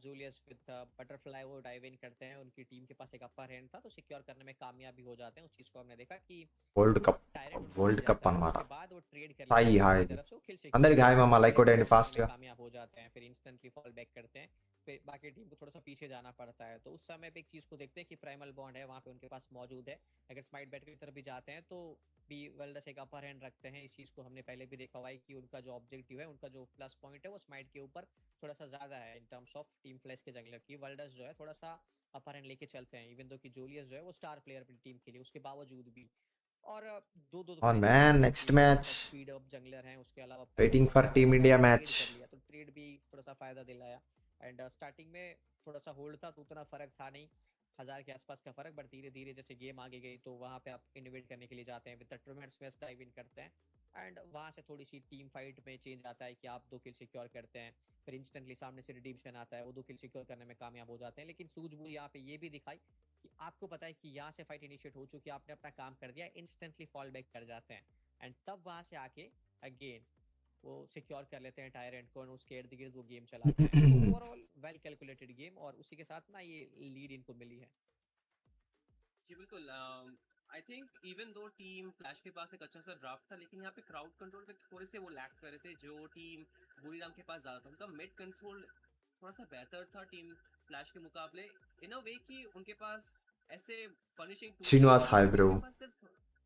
जूलियस विद बटरफ्लाई वो डाइव इन करते हैं, उनकी टीम के पास एक अपर हैंड था तो सिक्योर करने में कामयाबी हो जाते हैं। उस चीज़ को हमने देखा कि వరల్డ్ वो కప్, टायरेंट उनको मिल వరల్డ్ कप जाता है, అన్నమాట. उसके बाद वो ट्रेड कर लेते హాయ్ हैं హాయ్ अपनी तरफ से, वो किल सिक्योर అందరికి హాయ్ करते हैं, మామ, లైక్ टायरेंट కొట్టండి को रोकने में ఫాస్ట్గా. कामयाब हो जाते हैं, फिर इंस्टेंटली फॉल बैक करते हैं, फिर बाकी टीम को थोड़ा सा पीछे जाना पड़ता है। तो उस समय पे एक चीज़ को देखते हैं कि प्राइमल बॉन्ड है वहाँ पे उनके पास मौजूद है, अगर स्माइट बैट की तरफ भी जाते हैं तो भी वेल्डस एक अपर हैंड रखते हैं। इस चीज़ को हमने पहले भी देखा हुआ है कि उनका जो ऑब्जेक्टिव है, उनका जो प्लस पॉइंट है वो स्माइट के ऊपर थोड़ा सा ज़्यादा है in terms of team flash के जंगलर की। वेल्डस जो है थोड़ा सा अपर हैंड लेके चलते हैं, इवन दो कि जूलियस जो है वो स्टार प्लेयर अपनी टीम के लिए उसके बावजूद भी। और दो दो ऑन फायदे थे मैन, जैसे नेक्स्ट कि थोड़ा मैच, सा स्पीड अप जंगलर हैं, उसके अलावा प्राइमल वेटिंग बॉन्ड फॉर है, और टीम उन्होंने इंडिया आके मैच. ट्रेड कर लिया तो ट्रेड भी थोड़ा सा फायदा दिलाया। एंड स्टार्टिंग में थोड़ा सा होल्ड था तो उतना फर्क था नहीं, 1000 के आसपास का फर्क, बट धीरे धीरे जैसे गेम आगे गई तो वहाँ पे आप इनोवेट करने के लिए जाते हैं, with the teammates west dive in करते हैं, एंड वहाँ से थोड़ी सी टीम फाइट में चेंज आता है कि आप 2 किल सिक्योर करते हैं, फिर इंस्टेंटली सामने से रिडीम्शन आता है, वो 2 किल सिक्योर करने में कामयाब हो जाते हैं। लेकिन सूझबूझ यहाँ पे ये भी दिखाई कि आपको पता है कि यहाँ से फाइट इनिशिएट हो चुकी है, आपने अपना काम कर दिया, इंस्टेंटली फॉल बैक कर जाते हैं, एंड तब वहाँ से आके अगेन वो सिक्योर कर लेते हैं टायरेंट को और उसके इर्द गिर्द वो गेम चलाते हैं। तो ओवरऑल वेल कैलकुलेटेड गेम, और उसी के साथ ना ये लीड इनको मिली है। जी बिल्कुल। I think even though team flash के पास एक अच्छा सा ड्राफ्ट था लेकिन यहाँ पे क्राउड कंट्रोल पे थोड़े से वो लैक कर रहे थे जो टीम बुरीराम के पास ज़्यादा था। उनका मिड कंट्रोल थोड़ा सा बेहतर था टीम फ्लैश के मुकाबले, इन अ वे कि उनके पास ऐसे पनिशिंग टूल्स नहीं శ్రీనివాస్ थे హాయ్ लेकिन ब्रो. उनके पास सिर्फ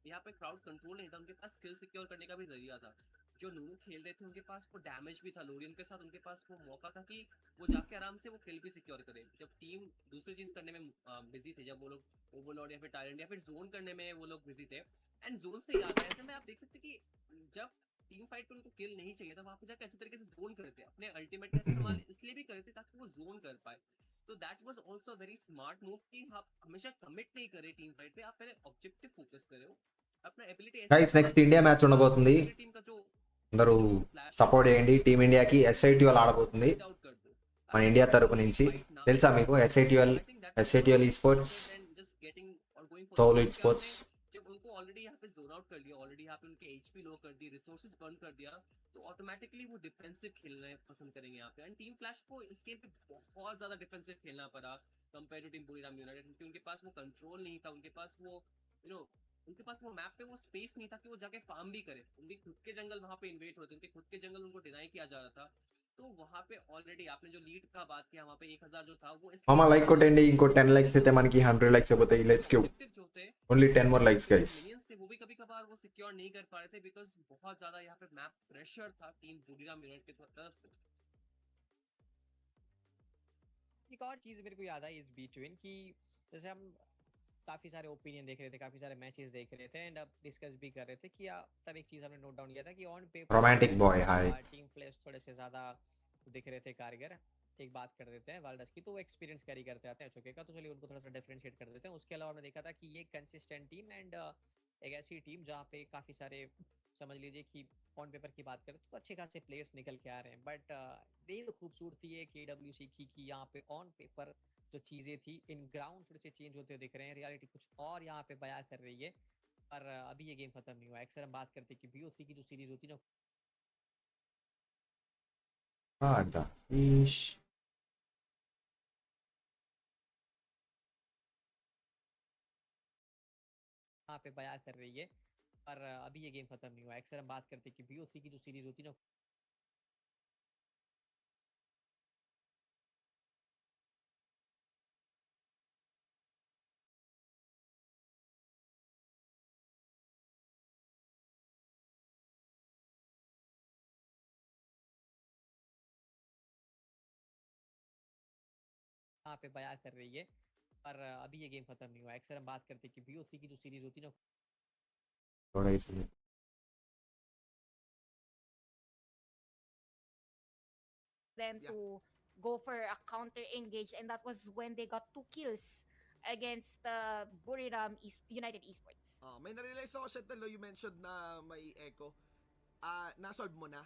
यहाँ पे क्राउड कंट्रोल नहीं था, उनके पास स्किल सिक्योर करने का भी जरिया था। जो नूनू खेल रहे थे उनके पास वो डैमेज भी था लोरियन के साथ, उनके पास वो मौका था कि वो जाके आराम से वो किल भी सिक्योर करे जब टीम दूसरी चीज करने में बिजी थे, जब वो लोग ओवरलॉर्ड या फिर टायरेंट या फिर जोन करने में वो लोग बिजी थे। एंड जोन से याद है, ऐसे में आप देख सकते कि जब टीम फाइट पे उनको किल नहीं चाहिए था वहां पे जाके अच्छे तरीके से जोन करे थे, अपने अल्टीमेट का इस्तेमाल इसलिए भी करे थे ताकि वो जोन कर पाए। तो that was also very smart move कि आप हमेशा कमिट नहीं करें टीम फाइट पे, आप पहले ऑब्जेक्टिव फोकस करो, अपना एबिलिटी ऐसे గైస్ इस्तेमाल నెక్స్ట్ करो ఇండియా कि మ్యాచ్ ఉండబోతుంది, दूसरी टीम का जो అందరూ फ्लैश है సపోర్ట్ చేయండి. టీమిండియాకి ఎస్ఐటిఎల్ ఆడబోతుంది बीट आउट कर दो। మన अगर इंडिया वो तरफ पूरी నుంచి. फाइट ना తెలుసా भी మీకు जीते ఎస్ఐటిఎల్? तो I think that was SITL much sports, better than just getting और going for the kill, solid क्योंकि स्पोर्ट्स. आपने जब उनको ऑलरेडी यहाँ पे जोन आउट कर लिया, ऑलरेडी यहाँ पे उनके एचपी लो कर दी, रिसोर्सेज बर्न कर दिया, तो ऑटोमेटिकली वो डिफेंसिव खेलना पसंद करेंगे यहाँ पे। एंड टीम फ्लैश को इस गेम पे बहुत ज्यादा डिफेंसिव खेलना पड़ा compare to team Buriram United, क्योंकि उनके पास वो कंट्रोल नहीं था, उनके पास वो यू नो उनके पास वो मैप पे वो स्पेस नहीं था कि वो जाके फार्म भी करे, उनके खुद के जंगल वहां पे इन्वेट होते, उनके खुद के जंगल उनको डिनाई किया जा रहा था। तो वहां पे ऑलरेडी आपने जो लीड का बात किया वहां पे 1000 जो था वो మామ इसलिए లైక్ मिला था కొట్టండి, ఇంకో 10 क्योंकि లైక్స్ అయితే మనకి 100 లైక్స్ అయిపోతాయి. अपने లెట్స్ క్యూ, ऑब्जेक्टिव जो थे ఓన్లీ 10 मोर और लाइक्स उनके जो गाइस. मिनियंस थे वो भी कभी कभार वो सिक्योर नहीं कर पा रहे थे बिकॉज बहुत ज्यादा यहाँ पे मैप प्रेशर था टीम बुरीराम यूनाइटेड की तरफ से। एक और चीज़ मेरे को याद आई इस बिटवीन कि जैसे हम काफ़ी सारे ओपिनियन देख रहे थे, काफ़ी सारे मैचेस देख रहे थे, एंड अब डिस्कस भी कर रहे थे कि तब एक चीज़ हमने नोट डाउन किया था कि ऑन पेपर जो रोमांटिक है बॉय हाय. टीम फ्लैश थोड़े से ज़्यादा दिख रहे थे कारगर। एक बात कर देते हैं वाल्डस की, तो वो एक्सपीरियंस कैरी करते आते हैं HOK का, तो चलिए उनको थोड़ा सा डिफरेंशिएट कर देते हैं। उसके अलावा हमने देखा था कि ये कंसिस्टेंट टीम, एंड एक ऐसी टीम जहाँ पे काफ़ी सारे समझ लीजिए कि ऑन पेपर की बात करें तो अच्छे खासे प्लेयर्स निकल के आ रहे हैं, बट यही तो खूबसूरती है KWC की कि यहाँ पे ऑन पेपर जो चीज़ें थी इन ग्राउंड थोड़े से चेंज होते हुए दिख रहे हैं, रियलिटी कुछ और यहाँ पे बयां कर रही है। पर अभी ये गेम खत्म नहीं हुआ। अक्सर हम बात करते हैं कि BO3 की जो सीरीज होती है ना, God, ish. यहाँ पे बयां कर रही है, पर अभी ये गेम खत्म नहीं हुआ। अक्सर हम बात करते हैं कि BO3 की जो सीरीज होती है ना, यहाँ पे बयां कर रही है, पर अभी ये गेम खत्म नहीं हुआ है। अक्सर हम बात करते हैं कि BO3 की जो सीरीज होती है ना, them Yeah. to go for a counter engage, and that was when they got 2 kills against Buriram United Esports. May na-realize ako, Shetalo, you mentioned na may echo. Na-solve mo na?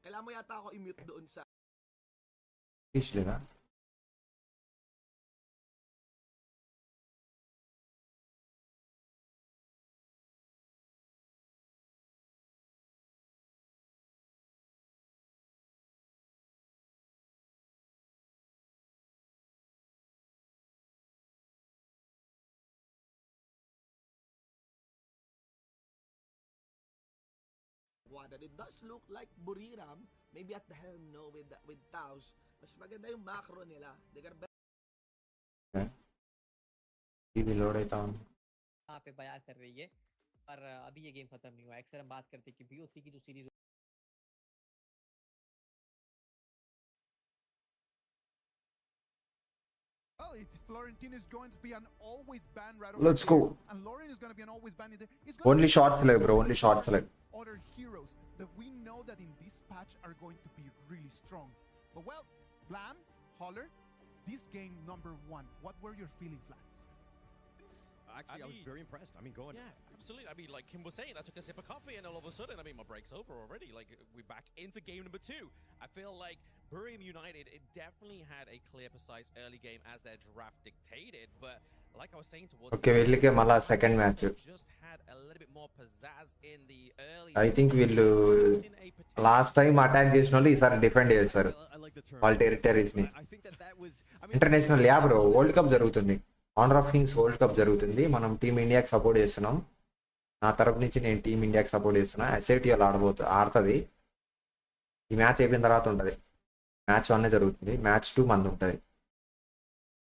Kailangan mo yata ako i-mute doon sa... తీసలేదా That it does look like Buriram, maybe at the helm, no, with Taos. Mas maganda yung macro nila. They got TV load అవుతా ఉంది यहाँ पे बयां कर रही है, पर अभी ये गेम खत्म नहीं हुआ है। अक्सर हम बात करते हैं कि BO3 की जो series Well, Florentine is going to be an always ban right Let's over go. here, and Lauren is going to be an always ban in there. He's gonna only be shorts లేవు bro only shorts లేవు other heroes that we know that in this patch are going to be really strong. But well, Blam, Holler, this game number 1, what were your feelings, lads? Actually, I was very impressed. I mean, going. Yeah, absolutely. I mean, like Kim was saying, I took a sip of coffee and all of a sudden, I mean, my break's over already. Like, we're back into game number 2. I feel like Buriram United, it definitely had a clear, precise early game as their draft dictated. But like I was saying towards okay వీళ్ళకి మళ్ళా second match just had a little bit more pizzazz in the early. I think వీళ్ళు in a potential- last time attack చేసిన వాళ్ళు ఈసారి defend చేస్తారు I like the term. వాళ్ళ territories ని I think that was. I mean, international yeah bro World Cup జరుగుతుంది Honor of Kings World Cup జరుగుతుంది మనం టీమ్ ఇండియాకి సపోర్ట్ చేస్తున్నాం నా తరపు నుంచి నేను టీమ్ ఇండియాకి సపోర్ట్ చేస్తున్నా SATL ఆడుతుంది ఈ మ్యాచ్ అయిపోయిన తర్వాత ఉంటుంది మ్యాచ్ 1 జరుగుతుంది మ్యాచ్ 2 మంది ఉంటుంది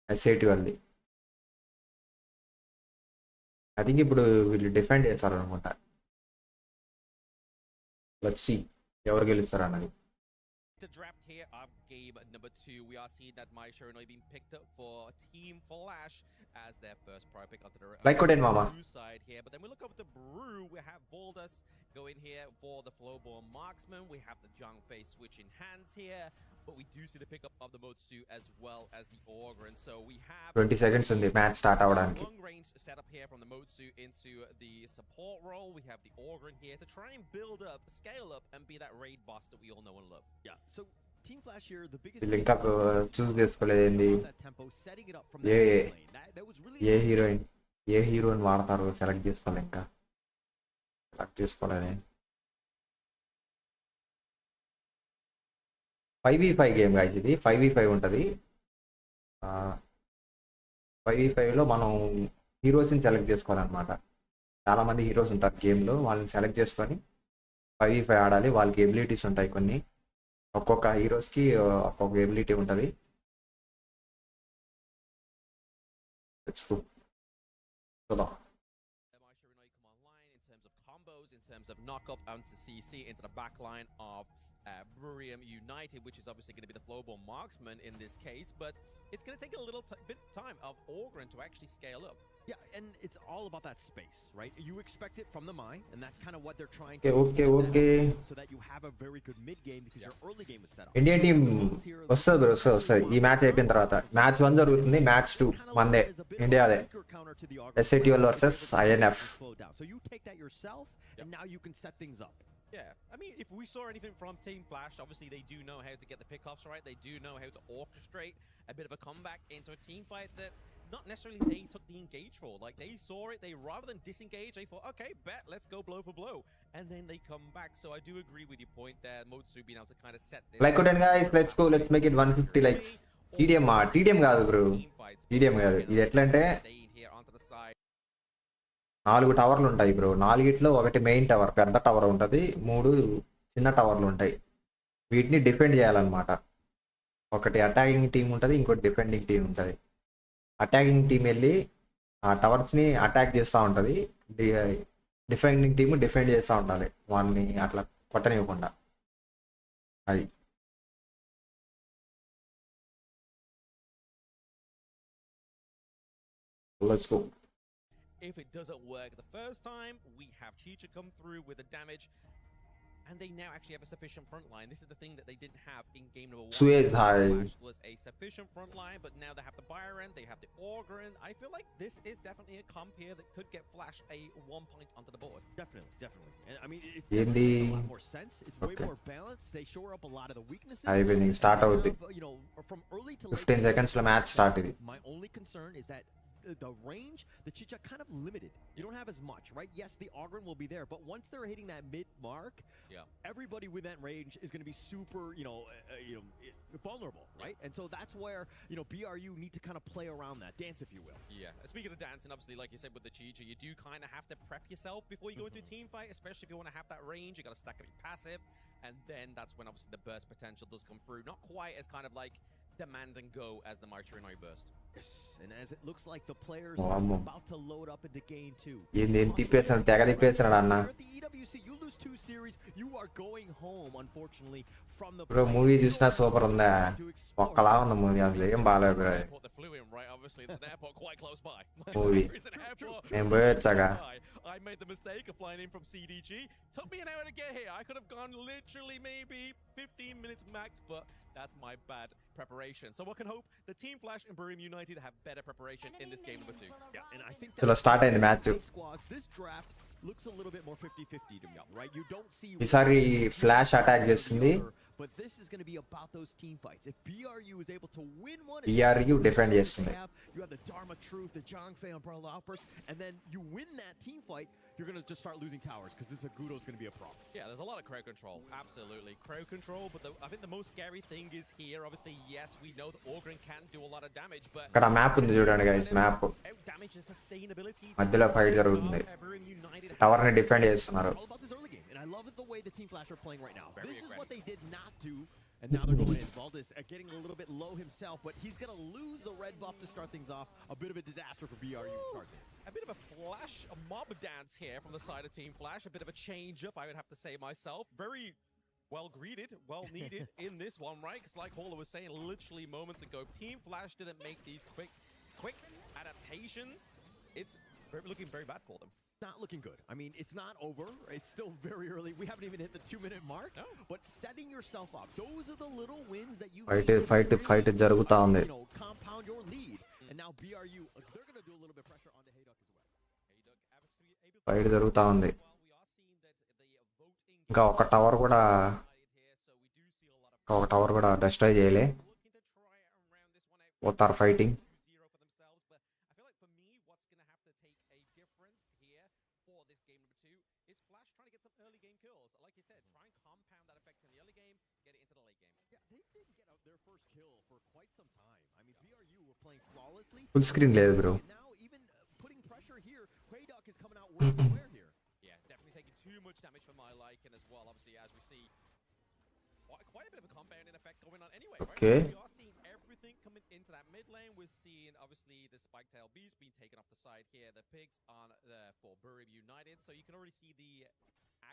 SATL ఐ థింక్ ఇప్పుడు వీళ్ళు డిఫెండ్ చేస్తారు అనమాట లెట్స్ సీ ఎవరు గెలుస్తారు అన్నది The draft here of game number 2, we are seeing that Maishono being picked up for Team Flash as their first pro pick onto the Like Koden Mama. blue side here. But then we look over to Brew, we have Voldus going here for the Flowborn Marksman. We have the Zhang Fei switching hands here. But we do see the pickup of the Motsu as well as the Orgren. So we have 20 seconds ఉంది match start అవడానికి long range setup here from the Motsu into the support role. We have the Orgren here to try and build up, scale up, and be that raid boss that we all know and love. yeah. So Team Flash here, the biggest. వీళ్ళు ఇంకా చూస్ చేసుకోలేదు ఏంది that tempo, setting it up from a the lane. That was really. ఏ heroine వాడతారో select చేసుకోవాలి ఇంకా select చేసుకోవాలి 5v5 game guys ఇది 5v5 ఉంటుంది 5v5లో మనం హీరోస్ని సెలెక్ట్ చేసుకోవాలన్నమాట చాలామంది హీరోస్ ఉంటారు గేమ్లో వాళ్ళని సెలెక్ట్ చేసుకొని 5v5 ఆడాలి వాళ్ళకి ఎబిలిటీస్ ఉంటాయి కొన్ని ఒక్కొక్క హీరోస్కి ఒక్కొక్క ఎబిలిటీ ఉంటుంది చూద్దాం Maishono come online in terms of combos, in terms of knock up onto CC into the back line of Buriram United, which is obviously going to be the Flowborn Marksman in this case, but it's going to take a little bit of time of Orgren to actually scale up. Yeah, and it's all about that space, right? You expect it from the mine, and that's kind of what they're trying Okay, to okay, set that okay. up so that you have a very good mid game because your early game was set up. Indian team వస్తుంది bro వస్తుంది ఈ match అయిపోయిన తర్వాత match 1 జరుగుతుంది match 2 మందే ఇండియాదే SATL versus INF Slow down. So you take that yourself, and now you can set things up. Yeah, I mean, if we saw anything from Team Flash, obviously they do know how to get the pickoffs right. They do know how to orchestrate a bit of a comeback into a team fight that not necessarily they took the engage for. Like, they saw it, they rather than disengage, they thought, okay, bet, let's go blow for blow. And then they come back. So I do agree with your point there, Motsu being able to kind of set this. Like కొట్టండి guys let's go let's make it 150 likes TDM కాదు bro TDM కాదు ఇది ఎట్లా అంటే Staying here onto the side. 4 టవర్లు ఉంటాయి bro 4గిట్లో ఒకటి main tower పెద్ద టవర్ ఉంటుంది 3 చిన్న టవర్లు ఉంటాయి వీటిని డిఫెండ్ చేయాలన్నమాట ఒకటి అటాకింగ్ టీం ఉంటుంది ఇంకోటి డిఫెండింగ్ టీం ఉంటుంది అటాకింగ్ టీం వెళ్ళి ఆ టవర్స్ని అటాక్ చేస్తూ ఉంటుంది డిఫెండింగ్ టీము డిఫెండ్ చేస్తూ ఉండాలి వాళ్ళని అట్లా కొట్టనివ్వకుండా అది Let's go. If it doesn't work the first time, we have Chicha come through with the damage, and they now actually have a sufficient front line. This is the thing that they didn't have in game number 1. Suez High. Flash was a sufficient front line, but now they have the Byron, they have the Orgrin. I feel like this is definitely a comp here that could get Flash a 1 point onto the board. Definitely, definitely. And I mean, it definitely makes a lot more sense. It's way Okay. more balanced. They shore up a lot of the weaknesses. High winning start They out. have, you know, from early to late 15 seconds lo match start idi. My only concern is that the range, the Chicha kind of limited. You don't have as much, right? Yes, the Ogren will be there, but once they're hitting that mid mark, everybody with that range is going to be super, vulnerable, right? And so that's where, BRU need to kind of play around that, dance if you will. Yeah, speaking of dancing, obviously, like you said with the Chicha, you do kind of have to prep yourself before you go into a team fight, especially if you want to have that range. You got to stack up your passive, and then that's when obviously the burst potential does come through. Not quite as kind of like demand and go as the Machirinoi burst. Yes, and as it looks like the players Oh, are ammo. about to load up into game 2. ఏంది తిప్పేసాడు తెగ తిప్పేసాడు అన్న. You're at the EWC, you lose 2 series, you are going home, unfortunately, from the bro movie చూసినా super ఉందా? ఒక్కలా ఉంది movie, అసలు ఏం బాగాలేదు bro. Airport they flew in, right? Obviously, there's an airport quite close by. Movie. There is an airport నేను quite పోయొచ్చాగా. close by. I made the mistake of flying in from CDG. Took me an hour to get here. I could have gone literally maybe 15 minutes max, but that's my bad preparation. So one can hope the Team Flash and Buriram United have better preparation in this game number 2. Yeah, and I think చలో start అయింది match. these squads, this draft looks a little bit more 50-50 to me, right? You don't see ఈసారి flash attack one or the చేస్తుంది. other, but this is going to be about those team fights. If BRU is able to win one, BRU especially with the defend setup చేస్తుంది. they have, you have the Dharma Truth, the Zhangfei Umbrella Outburst, and then you win that team fight, you're going to just start losing towers because this Agudo is going to be a problem. Yeah, there's a lot of crowd control. Absolutely. Crowd control, but I think the most scary thing is here. Obviously, yes, we know that Orgrin can do a lot of damage, but ఇక్కడ map ఉంది చూడండి guys, map out damage and sustainability. మధ్యలో fight జరుగుతుంది. Tower ని defend చేస్తున్నారు. It's all about this early game, and I love it the way the Team Flash are playing right now. Very This is what they aggressive. did not do, and now they're going in. Valdez getting a little bit low himself, but he's going to lose the red buff to start things off. A bit of a disaster for BRU to start this. A bit of a flash, a mob dance here from the side of Team Flash. A bit of a change up, I would have to say myself. Very well greeted, well needed in this one, right? Because like Halla was saying literally moments ago, Team Flash didn't make these quick adaptations. It's looking very bad for them. Not looking good. I mean, it's not over. It's still very early. We haven't even hit the 2-minute mark. No. But setting yourself up, those are the little wins that you Fight, need to fight, really, fight జరుగుతా ఉంది. compound your lead. And now BRU, they're going to do a little bit of pressure onto HOK as well. HOK actually able to fight జరుగుతా ఉంది. well, we are seeing that the voting ఇంకా ఒక tower కూడా here, so we do see a lot of ఒక tower కూడా destroy చేయలే. looking to try and round this one out. పోతారు fighting. 2-0 for themselves, but I feel like for me, what's going to have to take a difference here for this game number 2 is Flash trying to get some early game kills. Like you said, try and compound that effect in the early game, get it into the late game. Yeah, they didn't get out their first kill for quite some time. I mean, BRU were playing flawlessly. Full screen లేదు bro. And now even putting pressure here, Huydok is coming out worse than where here. Yeah, definitely taking too much damage for my liking as well. Obviously, as we see, quite a bit of a compounding effect going on anyway, Okay. right? We are seeing everything coming into that mid lane. We're seeing, obviously, the Spike-tail Beast being taken off the side here. The pigs on the for Buriram United. So you can already see the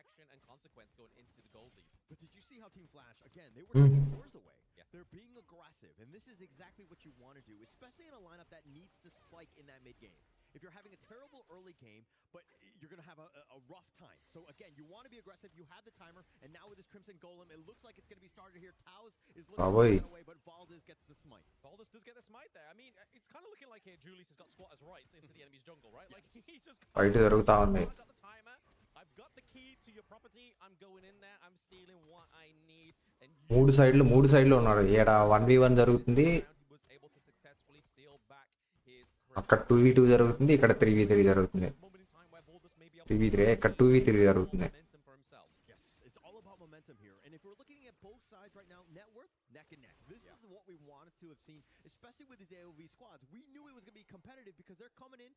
action and consequence going into the gold lead. But did you see how Team Flash, again, they were taking doors away. Yes. They're being aggressive, and this is exactly what you want to do, especially in a lineup that needs to spike in that mid game. If you're having a terrible early game, but you're going to have a rough time. So again, you want to be aggressive. You had the timer, and now with this Crimson Golem, it looks like it's going to be started here. Taos is looking to get away, but Valdez gets the smite. Baldus does get the smite there. I mean, it's kind of looking like here Julius has got squatters' rights into the enemy's jungle, right? Like, he's just... fight జరుగుతా ఉంది. I've got the timer. I've got the key to your property. I'm going in there. I'm stealing what I need. And మూడు సైడ్లు ఉన్నారు. ఏడ 1v1 జరుగుతుంది, he was able to successfully steal back his అక్కడ 2v2 జరుగుతుంది, ఇక్కడ 3v3 జరుగుతుంది. moment in time where Baldus may be able 3v3 ఇక్కడ 2v3 జరుగుతుంది. momentum for himself. Yes, it's all about momentum here. And if we're looking at both sides right now, net worth, neck and neck. This is what we wanted to have seen, especially with these AOV squads. We knew it was going to be competitive because they're coming in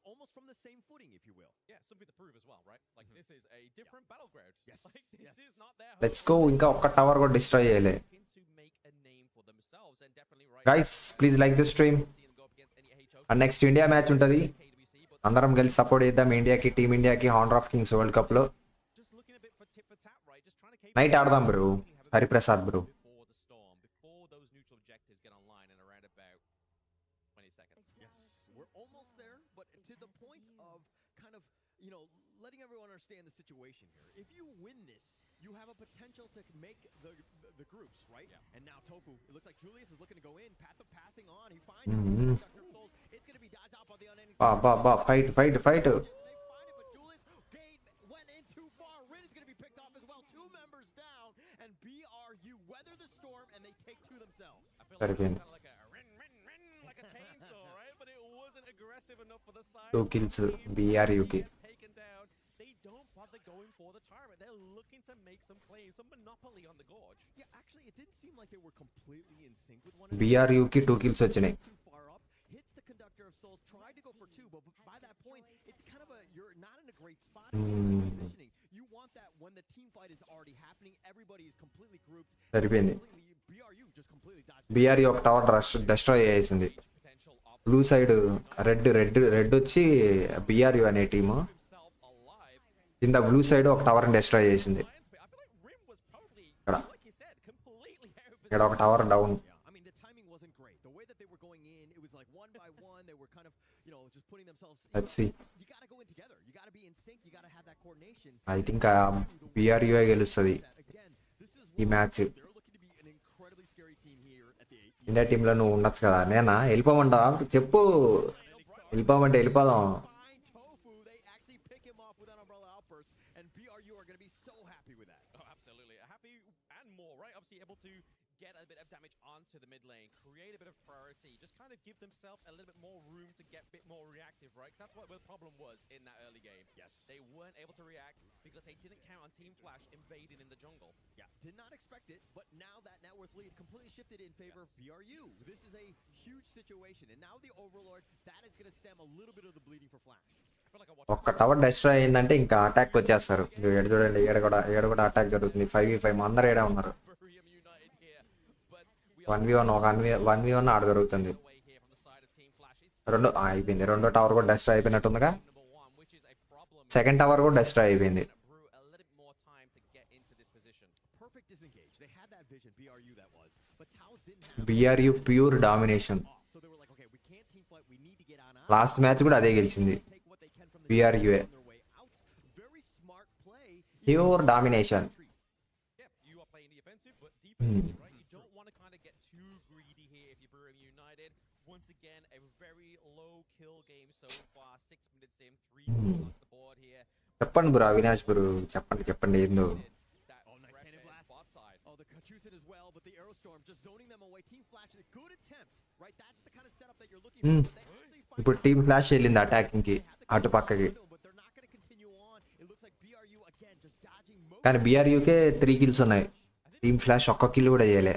almost from the same footing, if you will. Yeah, something to prove as well, right? Like, this is a different battleground. Yes, Like, this yes. is not their let's go. ఇంకా ఒక్క tower కూడా destroy చేయలే. looking to make a name for themselves and definitely right guys please like this stream. see them go up against any HOK and next India match ఉంటుంది. KWC, but అందరం కలిసి support చేద్దాం ఇండియాకి, team ఇండియాకి honour of Kings World cup లో. just looking a bit for tit for tat, right? Just trying to keep night ఆడదాం bro. Hariprasad bro. before the storm, before those neutral objectives get online in around about 20 seconds. Yes, we're almost there. letting everyone understand the situation here. If you win this, you have a potential to make the groups, right? Yeah. And now Tofu, it looks like Julius is looking to go in. Path of passing on. He finds Conductor of Souls. It's going to be dodged out by the unending. Fight. They find it, but Julius Gate went in too far. Rin is going to be picked off as well. 2 members down, and BRU weather the storm, and they take 2 themselves. I feel like it was kind of like a rin, like a chainsaw, right? But it wasn't aggressive enough for the side. 2 kills BRUకి. Taken down. They don't bother going for the tyrant. They're looking to make some claims, some monopoly on the gorge. Yeah, actually, it didn't seem like they were completely in sync with one another. BRUకి 2 kills వచ్చినాయి. Too far up, hits the Conductor of Souls, tried to go for 2, but by that point, it's kind of you're not in a great spot in positioning. You want that when the team fight is already happening, everybody is completely grouped. సరిపోయింది. BRU just completely dodged. BRU ఒక tower destroy చేసింది. Blue side red వచ్చి BRU అనే team కింద blue side ఒక tower destroy చేసింది. ఇక్కడ ఒక tower down. Let's see. I think BRU గెలుస్తుంది ఈ మ్యాచ్. ఇండియా టీంలో నువ్వు ఉండొచ్చు కదా. నేనా వెళ్ళిపోమంటా చెప్పు. వెళ్ళిపోమంటే వెళ్ళిపోదాం. Get a bit of damage onto the mid lane, create a bit of priority, just kind of give themselves a little bit more room to get a bit more reactive, right? Because that's what the problem was in that early game. Yes. They weren't able to react because they didn't count on Team Flash invading in the jungle. Yeah, did not expect it, but now that net worth lead completely shifted in favor of BRU. This is a huge situation, and now the Overlord, that is going to stem a little bit of the bleeding for Flash. ఒక్క tower destroy అయిందంటే ఇంకా attack వచ్చేస్తారు. ఏడు చూడండి, ఏడు కూడా attack జరుగుతుంది. 5v5 అందరు ఏడే ఉన్నారు. 1v1 ఆడ జరుగుతుంది. అయిపోయింది. రెండో టవర్ కూడా డెస్ట్రాయ్ అయిపోయినట్టుందిగా. సెకండ్ టవర్ కూడా డెస్ట్రాయ్ అయిపోయింది. BRU pure domination. Last match కూడా అదే గెలిచింది. BRU pure domination. Once again, a very low kill game so far. 6 minutes in, 3 kills off the board here. చెప్పండి బ్రో, అవినాష్ బ్రో, చెప్పండి ఏందో. The Kachusin as well, but the Aerostorm just zoning them away. Team Flash, a good attempt, right? That's the kind of setup that you're looking for. ఇప్పుడు team flash వెళ్ళింది attacking కి అటు పక్కకి. కానీ BRUకే 3 kills ఉన్నాయి. Team flash ఒక్క kill కూడా చేయలే.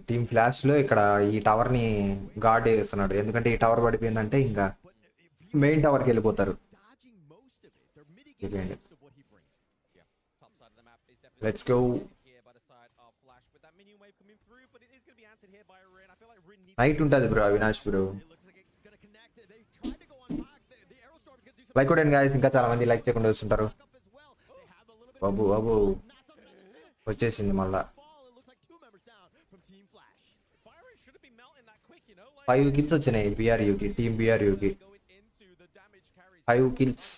టీమ్ ఫ్లాష్ లో ఇక్కడ ఈ టవర్ ని గార్డ్ చేస్తున్నాడు. ఎందుకంటే ఈ టవర్ పడిపోయిందంటే ఇంకా మెయిన్ టవర్కి వెళ్ళిపోతారు. Let's go. నైట్ ఉంటుంది బ్రో అవినాష్ బ్రో. లైక్ కొట్టండి గాయ్స్, ఇంకా చాలా మంది లైక్ చేయకుండా వస్తుంటారు. బాబు వచ్చేసింది మళ్ళా. 5 కిల్స్ వచ్చినాయి BRUకి, టీమ్ BRUకి 5 kills.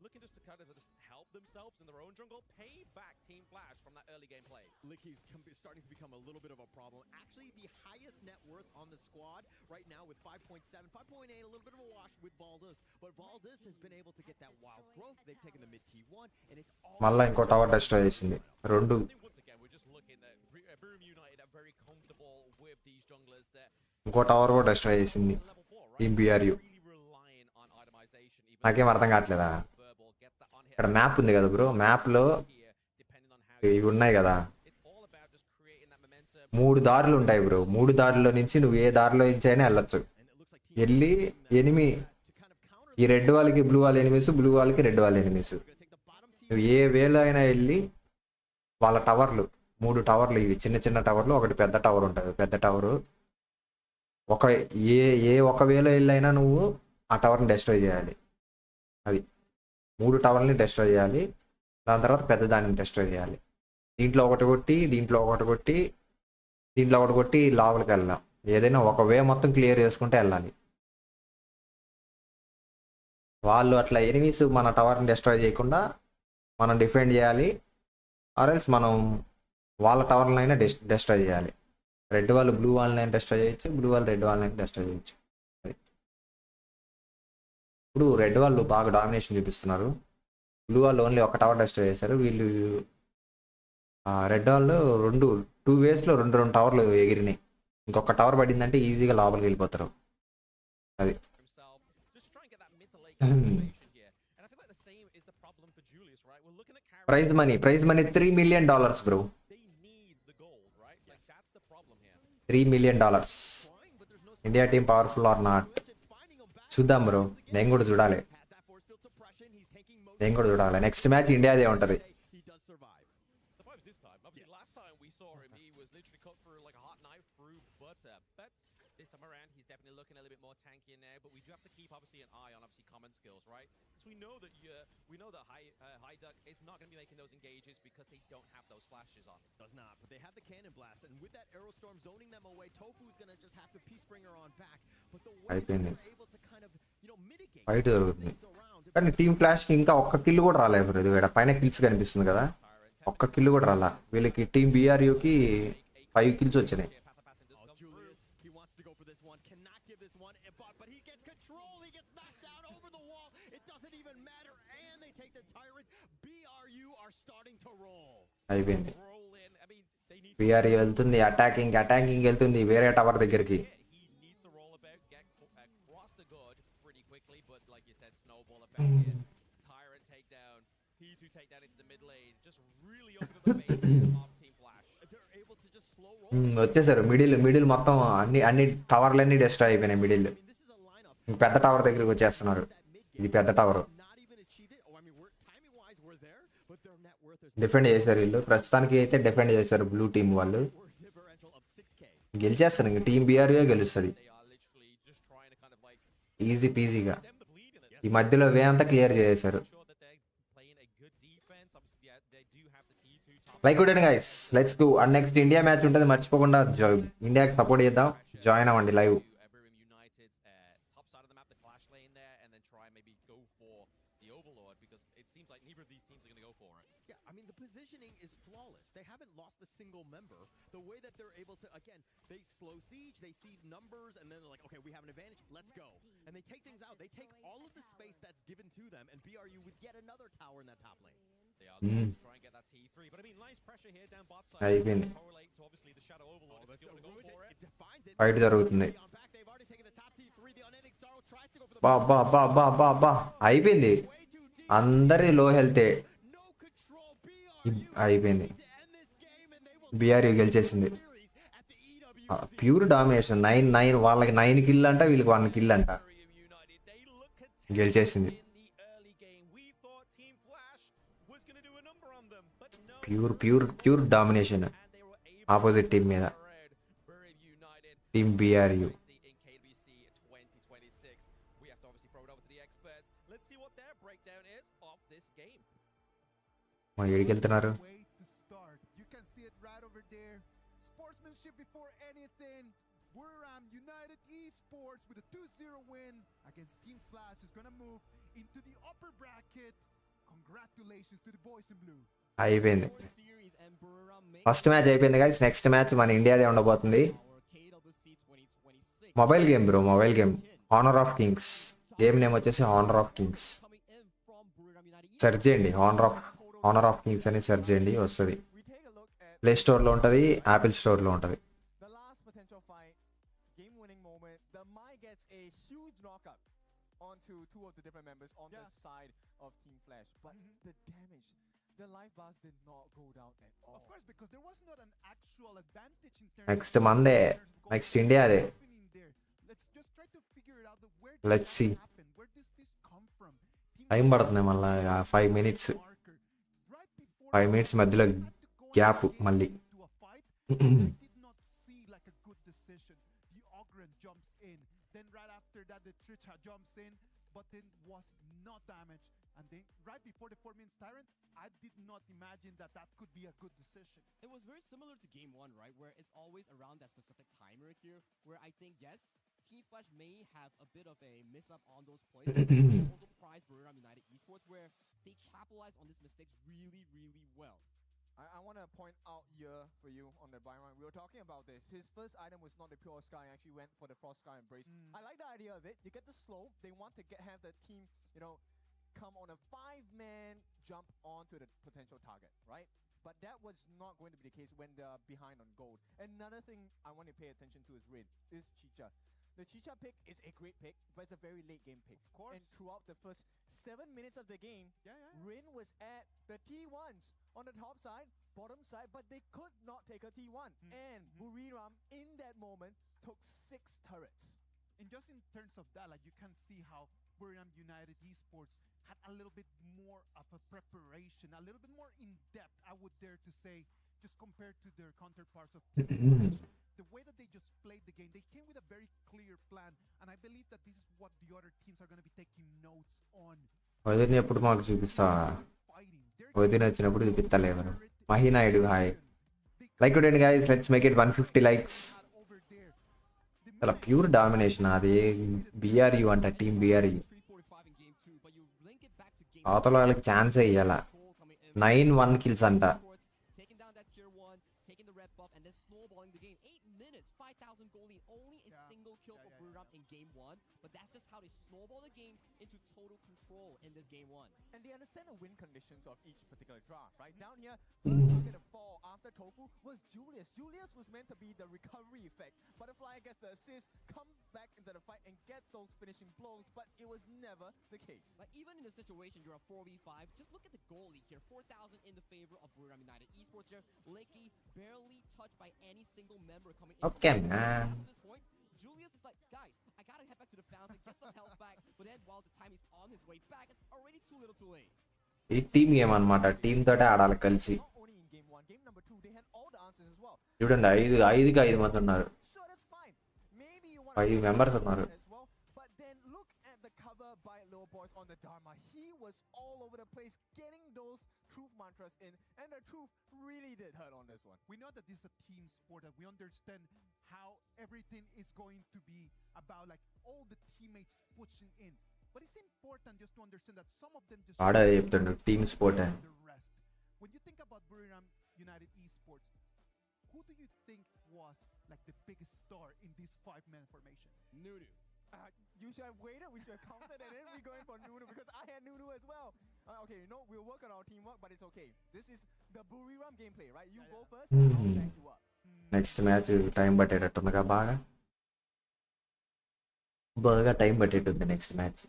Looking just to kind of just help themselves in their own jungle, pay back Team Flash from that early game play. Licky's starting to become a little bit of a problem. Actually, the highest net worth on the squad right now with 5.7, 5.8, a little bit of a wash with Valdez. But Valdez has been able to get that wild growth. They've taken the mid T1, and it's all... మళ్ళా ఇంకో tower destroy చేసింది. రెండు. ఇంకో tower కూడా destroy చేసింది team BRU. నాకేం అర్థం కావట్లేదా. ఇక్కడ మ్యాప్ ఉంది కదా బ్రో, మ్యాప్లో ఇవి ఉన్నాయి కదా, 3 దారులు ఉంటాయి బ్రో. 3 దారుల్లో నుంచి నువ్వు ఏ దారిలో నుంచి అయినా వెళ్ళొచ్చు. వెళ్ళి ఈ రెడ్ వాళ్ళకి బ్లూ వాళ్ళ ఎనిమిస్, బ్లూ వాళ్ళకి రెడ్ వాళ్ళ ఎనిమిస్, నువ్వు ఏ వేలో అయినా వెళ్ళి వాళ్ళ టవర్లు 3 టవర్లు, ఇవి చిన్న చిన్న టవర్లు, ఒకటి పెద్ద టవర్ ఉంటుంది. పెద్ద టవరు ఒక వేలో వెళ్ళైనా నువ్వు ఆ టవర్ని డెస్ట్రాయ్ చేయాలి. అది 3 టవర్ని డెస్ట్రాయ్ చేయాలి. దాని తర్వాత పెద్ద దాన్ని డెస్ట్రాయ్ చేయాలి. దీంట్లో ఒకటి కొట్టి దీంట్లో ఒకటి కొట్టి దీంట్లో ఒకటి కొట్టి లోపలికి వెళ్ళాం. ఏదైనా ఒక వే మొత్తం క్లియర్ చేసుకుంటే వెళ్ళాలి. వాళ్ళు అట్లా ఎనిమీస్ మన టవర్ని డెస్ట్రాయ్ చేయకుండా మనం డిఫెండ్ చేయాలి. ఆర్ఎల్స్ మనం వాళ్ళ టవర్లనైనా డెస్ట్రాయ్ చేయాలి. రెడ్ వాళ్ళు బ్లూ వాళ్ళనైనా డెస్ట్రాయ్ చేయొచ్చు, బ్లూ వాళ్ళు రెడ్ వాళ్ళనైనా డెస్ట్రాయ్ చేయొచ్చు. ఇప్పుడు రెడ్ వాళ్ళు బాగా డామినేషన్ చూపిస్తున్నారు. బ్లూ వాళ్ళు ఓన్లీ ఒక టవర్ డెస్ట్రాయ్ చేశారు. వీళ్ళు రెడ్ వాళ్ళు 2 వేస్లో 2 టవర్లు ఎగిరినాయి. ఇంకొక టవర్ పడిందంటే ఈజీగా లోపలికి వెళ్ళిపోతారు. అది himself, just to try and get that mid to late game motivation here. And I feel like the same is the problem for Julius, right? We're looking at prize money $3 million bro. they need the gold, right? Like that's the problem here. $3 million. India team powerful or not చూద్దాం bro. నేను కూడా చూడాలి. Next match ఇండియాదే ఉంటుంది. The vibes this time. Obviously, last time we saw him, he was literally cut through like a hot knife through butter. But this time around, he's definitely looking a little bit more tanky now. But we do have to keep obviously an eye on obviously common skills, right? Because we know that High Duck is not going to be making those engages because they don't have those flashes on. Does not, but they have the cannon blast, and with that arrow storm zoning them away, Tofu's gonna just have to Peacebringer on back. But the way that అయిపోయింది. they're able to kind of, mitigate fight జరుగుతుంది. things around. కానీ team ఫ్లాష్కి ఇంకా ఒక్క kill కూడా రాలేదు bro. ఇది పైన kills కనిపిస్తుంది కదా, ఒక్క కిల్ కూడా రాలా. వీళ్ళకి టీం BRUకి 5 kills వచ్చినాయి. Julius, he wants to go for this one, cannot give this one, but he gets control, he gets knocked down over the wall, it doesn't even matter, and they take the tyrant. BRU are starting to roll. అయిపోయింది. Roll in. I mean, they need BRU వెళ్తుంది, attacking వెళ్తుంది వేరే tower దగ్గరికి. he needs to roll about, get across the gorge pretty quickly, but like you said, snowball effect here. Tyrant takedown, T2 takedown into the mid lane, just really open up the base of Team Flash. They're able to just slow roll. వచ్చేసారు. Middle మొత్తం అన్ని టవర్లన్నీ destroy అయిపోయినాయి. Middle This is a lineup పెద్ద tower దగ్గరికి వచ్చేస్తున్నారు. ఇది పెద్ద tower. not even achieved it. Oh, I mean, timing wise we're there, but their net worth is defend చేశారు వీళ్ళు. ప్రస్తుతానికి అయితే డిఫెండ్ చేశారు బ్లూ టీం వాళ్ళు. worth differential of 6K. గెలిచేస్తారు. ఇంక టీం BRU గెలుస్తుంది They are literally just trying to kind of like easy పీజీగా. stem the bleed in it. ఈ మధ్యలో వే అంతా క్లియర్ చేశారు. Sure that they're playing a good defense. Obviously, they do have the T2 top. Like good guys, let's go. And next India match ఉంటుంది, మర్చిపోకుండా ఇండియాకి support చేద్దాం. Join అవ్వండి live. Buriram United's top side of the map, the Clash lane there, and then try and maybe go for the Overlord because it seems like neither of these teams are going to go for it. Yeah, I mean, the positioning is flawless. They haven't lost a single member. The way that they're able to, again, they slow siege, they see numbers, and then they're like, okay, we have an advantage, let's go. And they take things out. They take all of the space that's given to them, and BRU would get another tower in that top lane. They are looking to try and get that T3, but I mean, nice pressure here down bot side. అయిపోయింది. Correlate to obviously the Shadow Overlord if you want to go for it. It defines it. Fight జరుగుతుంది. On back, they've already taken the top T3. The unending sorrow tries to go for the బా అయిపోయింది. way too deep. అందరి లో హెల్తే. No control. BRU అయిపోయింది. to end this game, and they will BRU గెలిచేసింది. series at the EWC. Pure domination. 9 వాళ్ళకి 9 kill అంట, వీళ్ళకి 1 kill అంట. Buriram United, they look at గెలిచేసింది. in the early game. We thought Team Flash was going to do a number on them, but no. Pure domination And they were able opposite team మీద. Buriram United team BRU. in KWC 2026. We have to obviously throw it over to the experts. Let's see what their breakdown is of this game. మా ఎడికి వెళ్తున్నారు. Way to start. You can see it right over there. Sportsmanship before anything. Buriram United Esports with a 2-0 win against Team Flash is going to move into the upper bracket. Congratulations to the boys in blue. అయిపోయింది. First match అయిపోయింది guys. Next match మన ఇండియాదే ఉండబోతుంది. Mobile game bro, mobile game. Honor of Kings. Game name వచ్చేసి honour of Kings. Search చేయండి, honour of Kings అని search చేయండి, వస్తుంది. We take a look at play స్టోర్లో ఉంటుంది, యాపిల్ స్టోర్లో ఉంటుంది. the last potential fight, game-winning moment. The Mai gets a huge knockup onto two of the different members on the side of Team Flash, but the damage, the life bars did not go down at all. Of course, because there was not an actual advantage in terms next of మందే, players next going ఇండియాదే. happening there. Let's just try to figure it out. Where did Let's that see. happen? Where does this come from? Team time పడుతుంది మళ్ళీ 5 minutes. marker. Right before 5 the minutes fight, మధ్యలో they decide to go gap engage మళ్ళీ. into a fight, and I did not see like a good decision. The Ogren jumps in. Then right after that, the Tricha jumps in, but then was not damaged. And And then right before the 4 minutes tyrant, I did not imagine that that could be a good decision. It was very similar to game one, right? Where it's always around that specific timer here, where I think, yes, Team Flash may have a bit of a miss up on those plays, but they also prize Buriram United Esports, where they capitalize on these mistakes really, really well. I want to point out here for you on the Byron. We were talking about this. His first item was not the Pure Sky. Actually went for the Frost Sky Embrace. I like the idea of it. You get the slow. They want to have the team, come on a 5-man jump onto the potential target, right? But that was not going to be the case when they're behind on gold. Another thing I want to pay attention to is Rin, is Chicha. The Chicha pick is a great pick, but it's a very late game pick. Of course. And throughout the first 7 minutes of the game, Rin was at the T1s on the top side, bottom side, but they could not take a T1. And Buriram, in that moment, took 6 turrets. And just in terms of that, like you can see how Buriram United Esports had a little bit more of a preparation, a little bit more in depth, I would dare to say, just compared to their counterparts of Team Flash. The way that they just played the game, they came with a very clear plan, and I believe that this is what the other teams are going to be taking notes on. వదిన ఎప్పుడు మాకు చూపిస్తావా వదిన వచ్చినప్పుడు చూపిస్తలేవు మహినాయుడు hi like కొట్టండి guys let's make it 150 likes చాలా pure domination అది బిఆర్యు అంట టీం బిఆర్యు అవతల వాళ్ళకి ఛాన్సే ఇవ్వాల 9-1 కిల్స్ అంట Taking down that tier 1, taking the red buff, and then snowballing the game. 8 minutes, 5,000 gold lead. Only a single kill for Buriram in game 1, but that's just how they snowball the game into total control in this game 1. And they understand the win conditions of each particular draft, right? Down here, first target to fall after Tofu was Julius. Julius was meant to be the recovery effect. Butterfly gets the assist, come back into the fight and get those finishing blows, but it was never the case. Like, even in a situation you're a 4v5, just look at the goal lead here. 4,000 in the favor of Buriram United Esports here. Licky barely touched by any single member coming in. Okay, man. At this point, Julius is like, guys, I gotta head back to the fountain, get some health back. But then while the time is on his way back, it's already too little too late. ఈ team game అనమాట team తోటే ఆడాలి కలిసి Not only in game 1, game number 2, they had all the answers as well. చూడండి 5 మంది ఉన్నారు Sure, that's fine. Maybe you want 5 members ఉన్నారు as well. But then look at the cover by Little Boys on the Dharma. He was all over the place getting those truth mantras in, and the truth really did hurt on this one. We know that this is a team sport, that we understand how everything is going to be about, like all the teammates pushing in. But it's important just to understand that some of them just ఆడే చెప్తుండు team sport అని the rest. When you think about Buriram United Esports, who do you think was like the biggest star in this 5-man formation? Nunu. You should have waited, we should have counted, and then we're going for Nunu because I had Nunu as well. Okay, we'll work on our teamwork, but it's okay. This is the Buriram gameplay, right? You go first, and I'll back you up. Next match time పట్టేటట్టుందిగా బాగా time పట్టేటుంది next match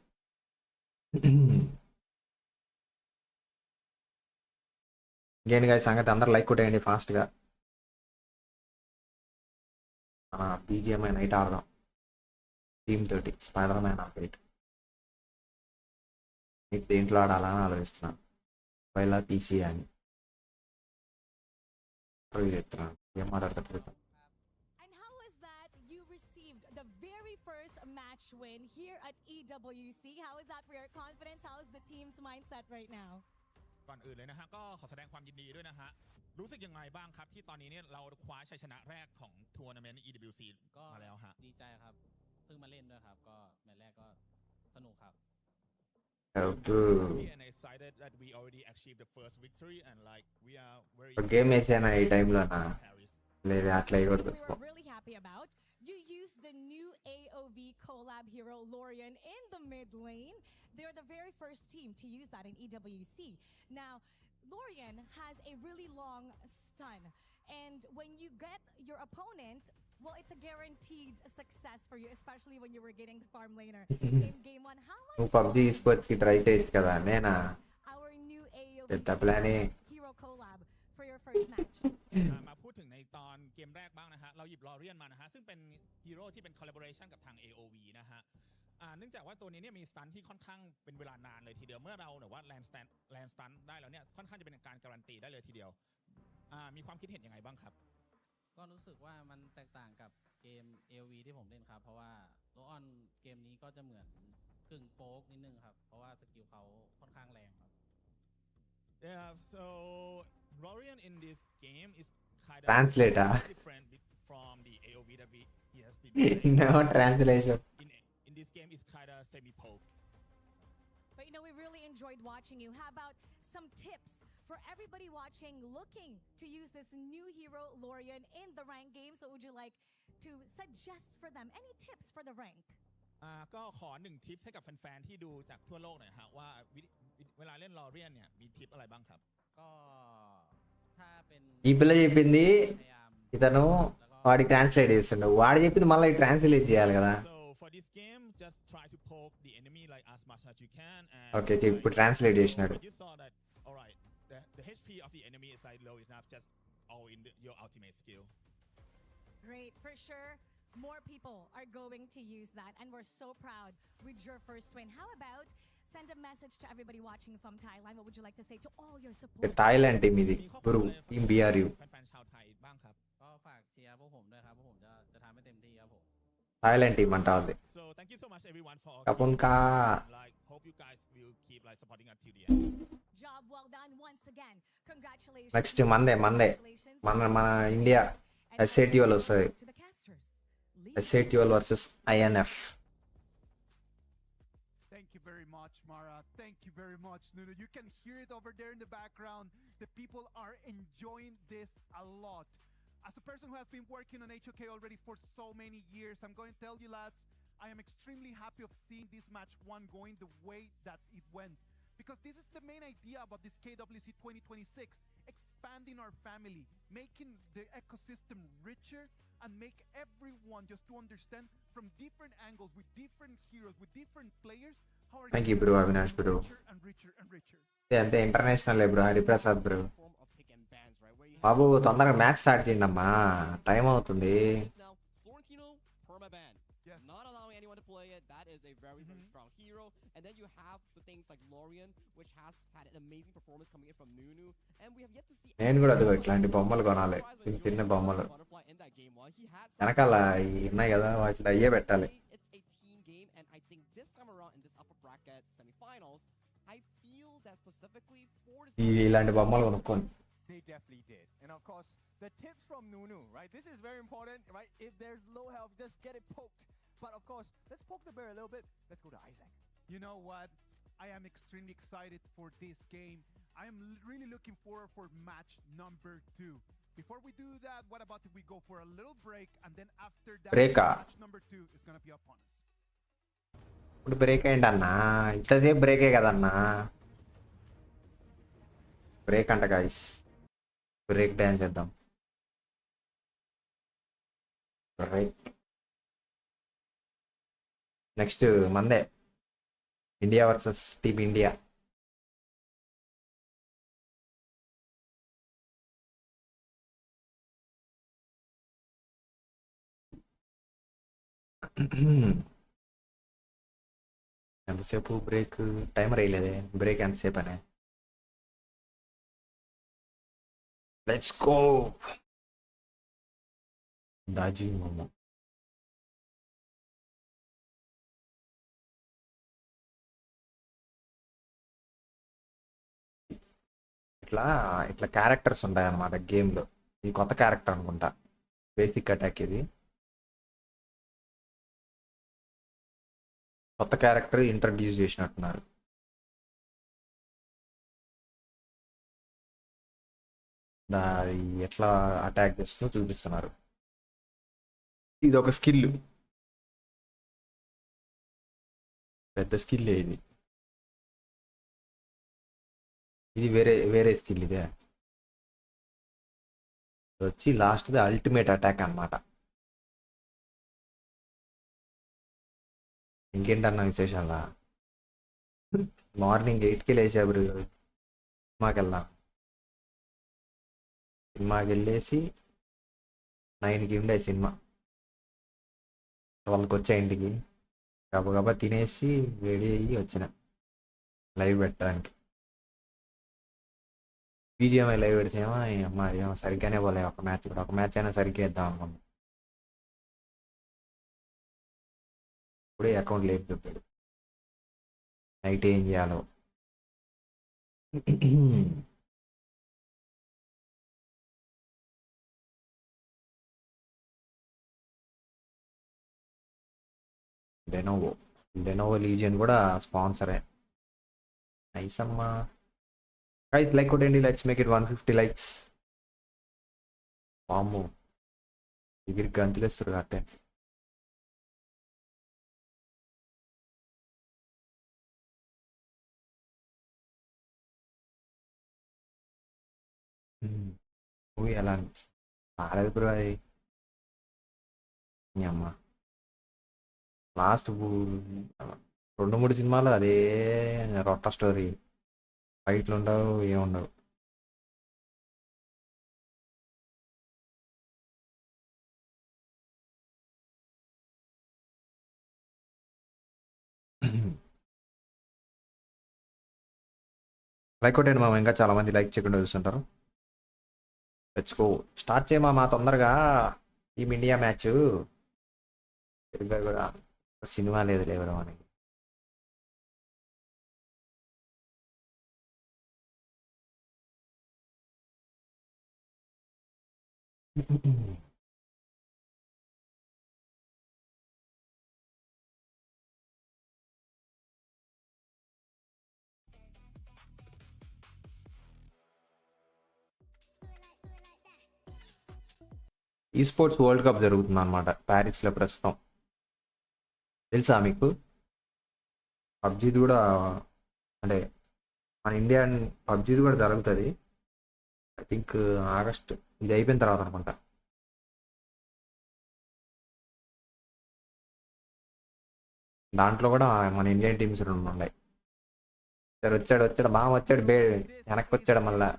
ఇంకేంటి గాయ సంగతి అందరు like కొట్టేయండి ఫాస్ట్గా BGMI night ఆడదాం team తోటి స్పైడర్ మ్యాన్ అప్డేట్ నీకు దేంట్లో ఆడాలని ఆలోచిస్తున్నాను మొబైల్ పీసీ అని చెప్తున్నాను ఏం మాట్లాడతాడు And how is that you received the very first match win here at EWC? How is that for your confidence? How is the team's mindset right now? ก่อนอื่นเลยนะฮะก็ขอแสดงความยินดีด้วยนะฮะรู้สึกยังไงบ้างครับที่ตอนนี้เนี่ยเราคว้าชัยชนะแรกของทัวร์นาเมนต์ EWC มาแล้วฮะดีใจครับเพิ่งมาเล่นด้วยครับก็แมตช์แรกก็สนุกครับ and excited that we already achieved the first victory and like we are very game వేసానా ఈ టైంలోనా లేదు అట్లా ఇవ్వకూడదు We were really happy about. You used the new AOV collab hero Lorian in the mid lane. They're the very first team to use that in EWC. Now, Lorian has a really long stun, and when you get your opponent, well, it's a guaranteed success for you, especially when you were getting the farm laner in game 1. How much నువ్వు PUBG sports కి try చేయొచ్చు కదా నేనా our new AOV పెద్ద ప్లానే hero collab for your first match? มาพูดถึงในตอนเกมแรกบ้างนะฮะเราหยิบลอเรียนมานะฮะซึ่งเป็นฮีโร่ที่เป็น collaboration กับทาง AOV นะฮะเนื่องจากว่าตัวนี้เนี่ยมีสตันที่ค่อนข้างเป็นเวลานานเลยทีเดียวเมื่อเราเนี่ยว่าแลนสตันได้แล้วเนี่ยค่อนข้างจะเป็นการการันตีได้เลยทีเดียวมีความคิดเห็นยังไงบ้างครับก็รู้สึกว่ามันแตกต่างกับเกม LV ที่ผมเล่นครับเพราะว่าโลออนเกมนี้ก็จะเหมือน กึ่งโป๊กนิดนึงครับเพราะว่าสกิลเขาค่อนข้างแรงครับ Yeah, so Lorian in this game is kind of Translate, different from the AoV that he has been playing. No translation. In this game, it's kind of semi-poke. But we really enjoyed watching you. How about some tips for everybody watching looking to use this new hero, Lorian, in the rank games? What would you like to suggest for them? Any tips for the rank? ก็ขอ1 ทิปให้กับแฟนๆที่ดูจากทั่วโลกหน่อยฮะว่าเวลาเล่นลอเรียนเนี่ยมีทิปอะไรบ้างครับก็ถ้าเป็น ఈ పిల్ల చెప్పింది ఇతను వాడికి translate చేస్తుండు వాడు చెప్పింది మళ్ళీ translate చేయాలి కదా So for this game, just try to poke the enemy like as much as you can. And okay ఇప్పుడు ట్రాన్స్లేట్ చేసినాడు you saw that, all right, the HP of the enemy is like low enough, just all in your ultimate skill. Great, for sure. More people are going to use that, and we're so proud with your first win. How about send a message to everybody watching from Thailand? What would you like to say to all your supporters? ไทยแลนด์ทีมఇది గురుทีม BRU แฟนๆชาวไทยบ้างครับ ก็ฝากเชียร์พวกผมด้วยครับพวกผมจะทำให้เต็มที่ครับผม ไทยแลนด์ทีมఅంటా ఉంది So thank you so much everyone for ขอบคุณค่ะ like hope you guys will keep like supporting us till the end. Job well done once again. Congratulations. Next మందే మన India SAT వాళ్ళు వస్తుంది To the casters. SAT వాళ్ళు versus INF Thank you very much, Mara. Thank you very much, Nuno. You can hear it over there in the background. The people are enjoying this a lot. As a person who has been working on HOK already for so many years, I'm going to tell you, lads, I am extremely happy of seeing this match 1 going the way that it went. Because this is the main idea about this KWC 2026, expanding our family, making the ecosystem richer, and make everyone just to understand from different angles, with different heroes, with different players, how our Thank game you, bro. is Avinash, bro. richer and richer and richer. అంతే international bro Hariprasad bro Form of pick and bans, right? Where you బాబు తొందరగా match start చేయండి అమ్మా time అవుతుంది now Florentino permaban. Yes. Not allowing anyone to play it. That is a very strong hero. And then you have the things like Lorian, which has had an amazing performance coming in from Nunu. And we have yet to see. నేను కూడా అదిగో ఇట్లాంటి బొమ్మలు కొనాలి చిన్న చిన్న బొమ్మలు Butterfly in that game one. He had వెనకాల ఇవి ఉన్నాయి కదా వాటిలో అయ్యే పెట్టాలి it's a team game, and I think this time around in this upper bracket semifinals, I feel that specifically for ఇలాంటి బొమ్మలు కొనుక్కోండి They definitely did. And of course, the tips from Nunu, right? This is very important, right? If there's low health, just get it poked. But of course, let's poke the bear a little bit. Let's go to Isaac. You know what? I am extremely excited for this game. I am really looking forward for match number 2. Before we do that, what about if we go for a little break, and then after that, Break ah. match number 2 is going to be upon us. ఇప్పుడు break అయ్యండి అన్నా ఇంతసేపు బ్రేకే కదన్నా break అంట guys break dance చేద్దాం break next మందే India versus team India ఎంతసేపు break timer వేయలేదే break ఎంతసేపు అనే లెట్స్ గో దాజీ మోమో ఇట్లా ఇట్లా క్యారెక్టర్స్ ఉంటాయి అన్నమాట గేమ్లో ఇది కొత్త క్యారెక్టర్ అనుకుంటా బేసిక్ అటాక్ ఇది కొత్త క్యారెక్టర్ ఇంట్రడ్యూస్ చేసినట్టున్నారు దాని ఎట్లా అటాక్ చేస్తుందో చూపిస్తున్నారు ఇది ఒక స్కిల్ పెద్ద స్కిల్ ఇది ఇది వేరే స్కిల్ ఇదే వచ్చి లాస్ట్ది అల్టిమేట్ అటాక్ అన్నమాట ఇంకేంటన్నా విశేషాలా మార్నింగ్ 8కి లేచా బ్రో సినిమాకి వెళ్దాం సినిమాకి వెళ్ళేసి 9కి ఉండే సినిమా 12కి వచ్చా ఇంటికి గబగబా తినేసి రెడీ అయ్యి వచ్చిన లైవ్ పెట్టడానికి బీజిఎంఐ లైవ్ పెడితేమో అమ్మా ఏమో సరిగ్గానే పోలే ఒక మ్యాచ్ అయినా సరిగ్గా వేద్దాం అనుకున్నాం ఇప్పుడే అకౌంట్ లేదు చెప్పాడు నైట్ ఏం చేయాలో. లెనోవో లీజియన్ కూడా స్పాన్సరే. నైస్ అమ్మా. గైస్ లైక్ కొట్టండి, లెట్స్ మేక్ ఇట్ 150 లైక్స్. వామ్మో దగ్గర గంతులేస్తారు కట్టే. మూవీ ఎలా అనిపిస్తుంది? బాగాలేదు బ్రో అది. మీ అమ్మ లాస్ట్ 2-3 సినిమాలు అదే రొట్ట స్టోరీ. ఫైట్లు ఉండవు, ఏముండవు. లైక్ కొట్టండి మామ, ఇంకా చాలా మంది లైక్ చేయకుండా చూస్తుంటారు. లెట్స్ గో, స్టార్ట్ చేయమా మా తొందరగా. టీమ్ ఇండియా మ్యాచ్ తెలుగులో కూడా సినిమా లేదు లేవడం అని. ఈ స్పోర్ట్స్ వరల్డ్ కప్ జరుగుతుంది అనమాట ప్యారిస్లో ప్రస్తుతం. తెలుసా మీకు? పబ్జీది కూడా, అంటే మన ఇండియన్ పబ్జీది కూడా జరుగుతుంది. ఐ థింక్ ఆగస్ట్ ఇది అయిపోయిన తర్వాత అనుకుంటా. దాంట్లో కూడా మన ఇండియన్ టీమ్స్ 2 ఉన్నాయి. వచ్చాడు బాగా వచ్చాడు, వెనక్కి వచ్చాడు మళ్ళా.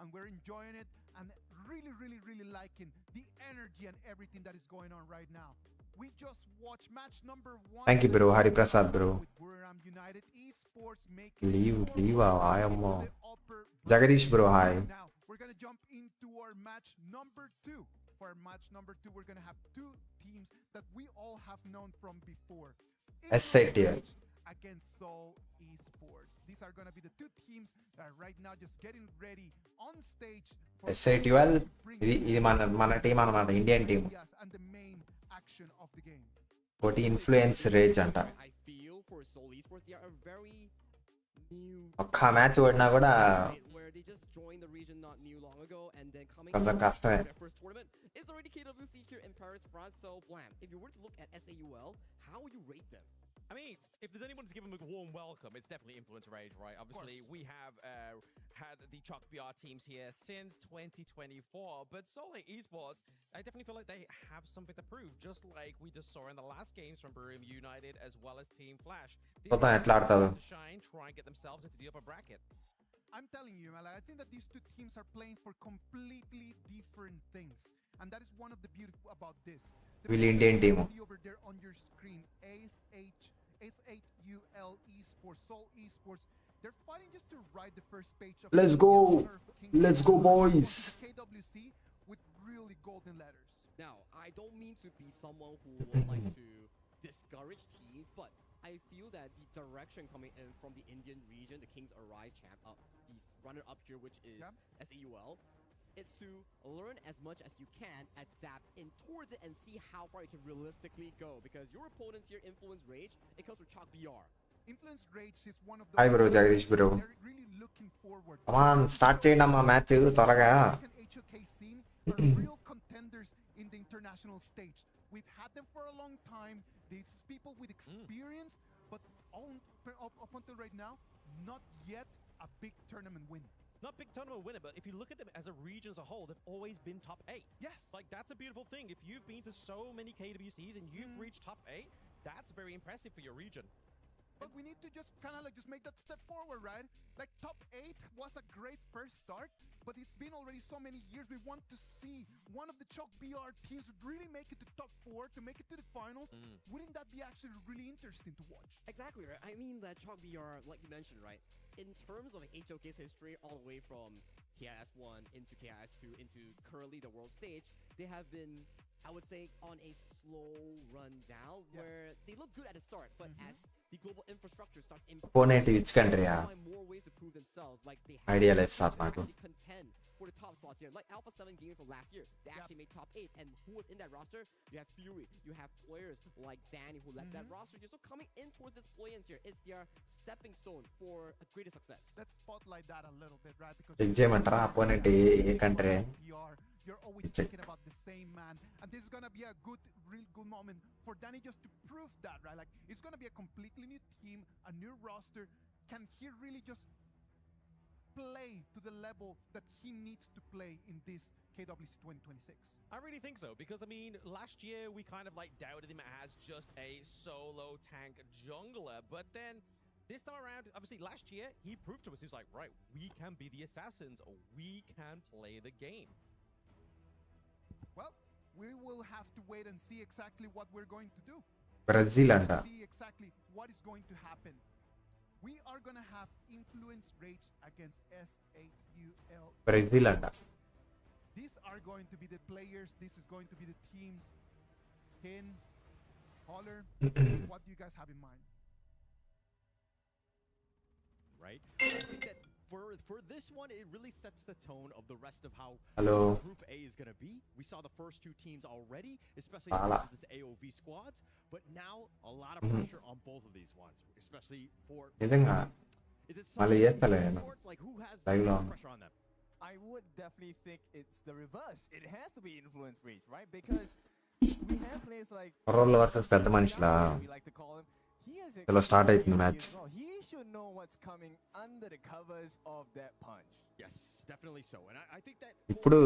And we're enjoying it and really liking the energy and everything that is going on right now. We just watched match number 1. Thank you bro, Hari Prasad bro. United Esports making leave ayammo. Jagadish bro, hi. Now we're going to jump into our match number 2. For match number 2 we're going to have 2 teams that we all have known from before. SATL against Seoul Esports. These are going to be the 2 teams that are right now just getting ready on stage. SATL ఇది మన team అన్నమాట, Indian team. And the main action of the game. ఒకటి influence raise అంట. ఒక్క match ఓడినా కూడా కొంచెం కష్టమే. It's already KWC here in Paris, France. So, Blam, if you were to look at SAUL, how would you rate them? I mean, if there's anyone to give them a warm welcome, it's definitely Influence Rage, right? Obviously, we have had the HOK BR teams here since 2024, but Seoul Esports, I definitely feel like they have something to prove, just like we just saw in the last games from Burim United as well as Team Flash. These guys to shine, try and get themselves into the upper bracket. I'm telling you, Mala, I think that these 2 teams are playing for completely different things. And that is one of the beautiful about this. Will Indian team see over there on your screen, SAUL Esports, Seoul Esports. They're fighting just to ride the first page of Let's go boys. KWC with really golden letters. Now, I don't mean to be someone who would like to discourage teams, but I feel that the direction coming in from the Indian region, the Kings Arise champ, the runner-up here, which is SAUL, it's to learn as much as you can, adapt in towards it, and see how far you can realistically go. Because your opponents here, Influence Rage, it comes with HOK BR. Influence Rage is one of those. Hi bro, Jagdish bro. They're really looking forward. Come on, start చేయండి అమ్మా match త్వరగా. HOK scene are real contenders in the international stage. We've had them for a long time. These people with experience, but up until right now, not yet a big tournament win. Not big tournament winner, but if you look at them as a region as a whole, they've always been top 8. Yes. Like, that's a beautiful thing. If you've been to so many KWCs and you've reached top 8, that's very impressive for your region. But we need to just kind of like just make that step forward, right? Like top 8 was a great first start, but it's been already so many years. We want to see one of the HOK BR teams really make it to top 4, to make it to the finals. Wouldn't that be actually really interesting to watch? Exactly, right? I mean that HOK BR, like you mentioned, right? In terms of HOK's history, all the way from KIS 1 into KIS 2 into currently the world stage, they have been I would say, on a slow run down where they look good at the start, but as the global infrastructure starts Opponent improving, which country? they find more ways to prove themselves. Like they have Idea to let's start matter. contend for the top spots here. Like Alpha 7 Gaming from last year, they actually made top 8. And who was in that roster? You have Fury, you have players like Danny who led that roster here. So coming in towards this play-ins here, it's their stepping stone for a greater success. Let's spotlight that a little bit, right? Because చేయమంటారా opponent A country? You're always thinking about the same man, and this is gonna be a real good moment for Danny just to prove that, right? Like it's gonna be a completely new team, a new roster. Can he really just play to the level that he needs to play in this KWC 2026? I really think so, because I mean, last year we kind of like doubted him as just a solo tank jungler, but then this time around, obviously last year he proved to us, he was like, right, we can be the assassins, we can play the game. Well, we will have to wait and see exactly what we're going to do. Brazil And anta. see exactly what is going to happen. We are going to have Influence Rage against S8UL. Brazil anta. These are going to be the players. This is going to be the teams. Hin, Holler, what do you guys have in mind? Right? I think that for this one, it really sets the tone of the rest of how Hello. Group A is going to be. We saw the first two teams already, especially in Pala. terms of this AOV squads, but now a lot of pressure on both of these ones, especially for... నిజంగా Is it మళ్ళీ Sony చేస్తలే నేను Esports? Like, who has Live more long. pressure on them? I would definitely think it's the reverse. It has to be influence rage, right? Because we have players like కుర్రోళ్ళు versus పెద్ద మనుషులా we like to call him. He has ఇలా start a అవుతుంది match. He should know what's coming under the covers of that punch. Yes, definitely so. And I think that ఇప్పుడు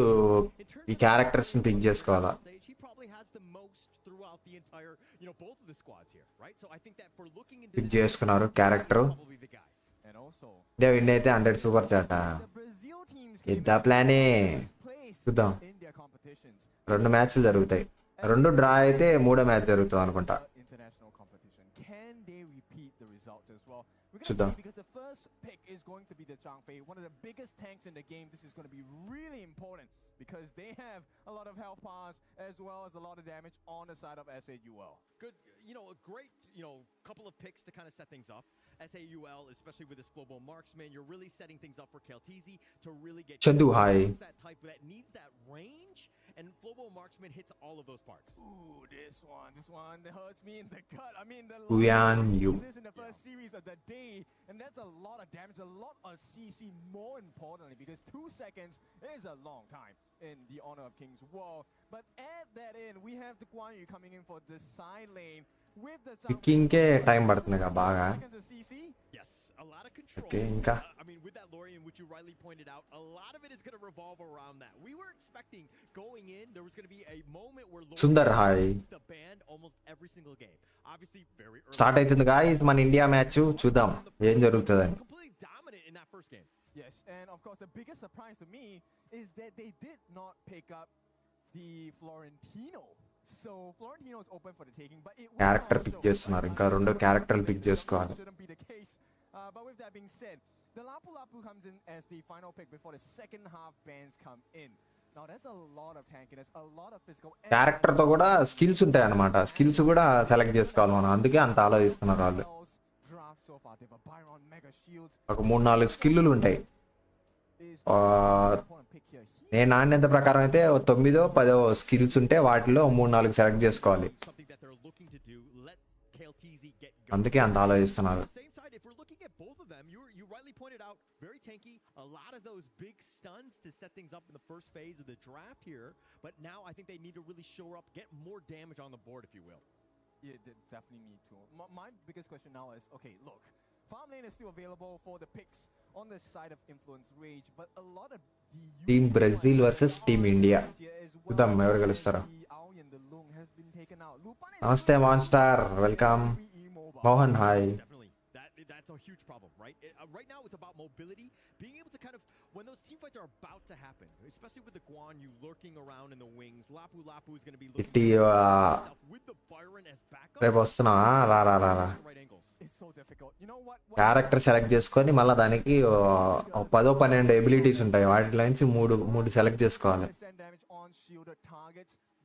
ఈ characters ని pick చేసుకోవాలా? he probably has the most throughout the entire, both of the squads here, right? So I think that for looking into pick చేసుకున్నారు character. probably the guy. And also India win అయితే 100 super చాట. the Brazil teams ఇద్దా ప్లానే. చూద్దాం. in their competitions. 2 మ్యాచ్లు జరుగుతాయి. 2 draw అయితే 3వ match జరుగుతుంది అనుకుంటా. International competition. Can they repeat the results as well? We're Should gonna they? see, because the first pick is going to be the Zhangfei, one of the biggest tanks in the game. This is going to be really important because they have a lot of health bars as well as a lot of damage on the side of SAUL. Good, a great, couple of picks to kind of set things up. SAUL, especially with this Flobo Marksman, you're really setting things up for Keltizi to really get Chandu, hi. that type that needs that range, and Flobo Marksman hits all of those parts. Ooh, this one that hurts me in the gut. I mean, the Uyan, we've you. seen this in the first series of the day, and that's a lot of damage, a lot of CC, more importantly, because 2 seconds is a long time in the Honor of King's Wall. But add that in, we have the Guan Yu coming in for the side lane with the picking K time పడుతుంది కదా బాగా. seconds of CC. Yes, a lot of control. Okay, ఇంకా I mean, with that Lorian, which you rightly pointed out, a lot of it is going to revolve around that. We were expecting going in, there was going to be a moment where Lorian Sundar, hi. wins the band almost every single game. Obviously, very early. Start అవుతుంది guys మన India match. చూద్దాం ఏం జరుగుతుందని. Completely dominant in that first game. Yes, and of course, the biggest surprise to me is that they did not pick up the Florentino. So Florentino is open for the taking, but it will character not pick show. చేస్తున్నారు. ఇంకా 2 క్యారెక్టర్లు pick చేసుకోవాలి. Shouldn't be the case. But with that being said, the Lapu Lapu comes in as the final pick before the second half bans come in. Now that's a lot of tankiness, a lot of physical. Character తో కూడా skills ఉంటాయి అన్నమాట. Skills కూడా select చేసుకోవాలి మనం. అందుకే అంత ఆలోచిస్తున్నారు వాళ్ళు. Draft so far, they have a Byron Mega Shields. ఒక 3-4 స్కిల్లు ఉంటాయి. నేను నాణ్యత ప్రకారం అయితే 9-10 స్కిల్స్ ఉంటే వాటిలో 3-4 సెలెక్ట్ చేసుకోవాలి. అందుకే అంత ఆలోచిస్తున్నారు. Same side, if we're looking at both of them, you rightly pointed out, very tanky, a lot of those big stuns to set things up in the first phase of the draft here, but now I think they need to really shore up, get more damage on the board, if you will. Yeah, they definitely need to. My biggest question now is, okay, look, farm lane is still available for the picks on the side of Influence Rage, but a lot of the team Brazil versus team India. చూద్దాం ఎవరు గెలుస్తారో. నమస్తే మాన్స్టార్, welcome. Mohan hi. That's a huge problem, right? Right now it's about mobility, being able to kind of, when those team fights are about to happen, especially with the Guan Yu lurking around in the wings, Lapu Lapu is going to be looking with the Byron as backup. రేపు వస్తున్నా రా రా రా రా. Character select చేసుకొని మళ్ళీ దానికి 10-12 abilities ఉంటాయి. వాటిలో నుంచి 3 సెలెక్ట్ చేసుకోవాలి.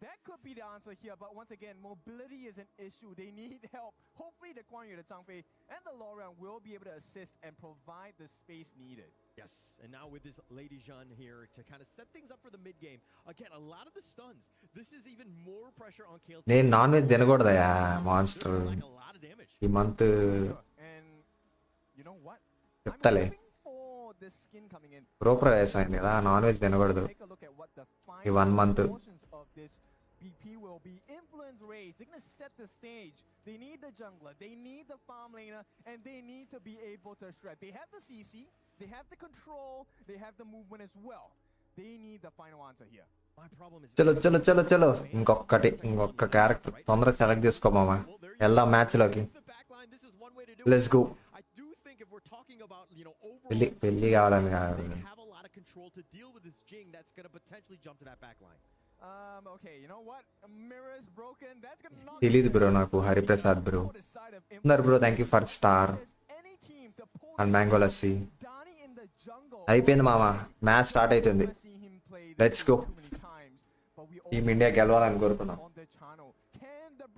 that could be the answer here, but once again, mobility is an issue. They need help. Hopefully the Guan Yu, the Changfei, and the Lorian will be able to assist and provide the space needed. Yes, and now with this Lady Jean here to kind of set things up for the mid game. Again, a lot of the stuns. This is even more pressure on KLT. నేను non veg తినకూడదయా monster ఈ month And you know what? చెప్తాలే This skin coming in. గృహప్రవేశం అయింది కదా non veg తినకూడదు Take a look at what the ఈ 1 month portions of this BP will be. Influence raised. They're gonna set the stage. They need the jungler. They need the farm laner, and they need to be able to shred. They have the CC. They have the control. They have the movement as well. They need the final answer here. చలో ఇంకొక character తొందరగా select చేసుకో మామా వెళ్దాం match లోకి let's go పెళ్లి కావాలని కాదు Okay, you know what? Mirror's broken. That's gonna knock తెలీదు బ్రో నాకు Hariprasad bro bro thank you for star and mango lassi అయిపోయింది మామ మ్యాచ్ స్టార్ట్ అవుతుంది లెట్స్ గో టీమ్ ఇండియా గెలవాలని కోరుకున్నాం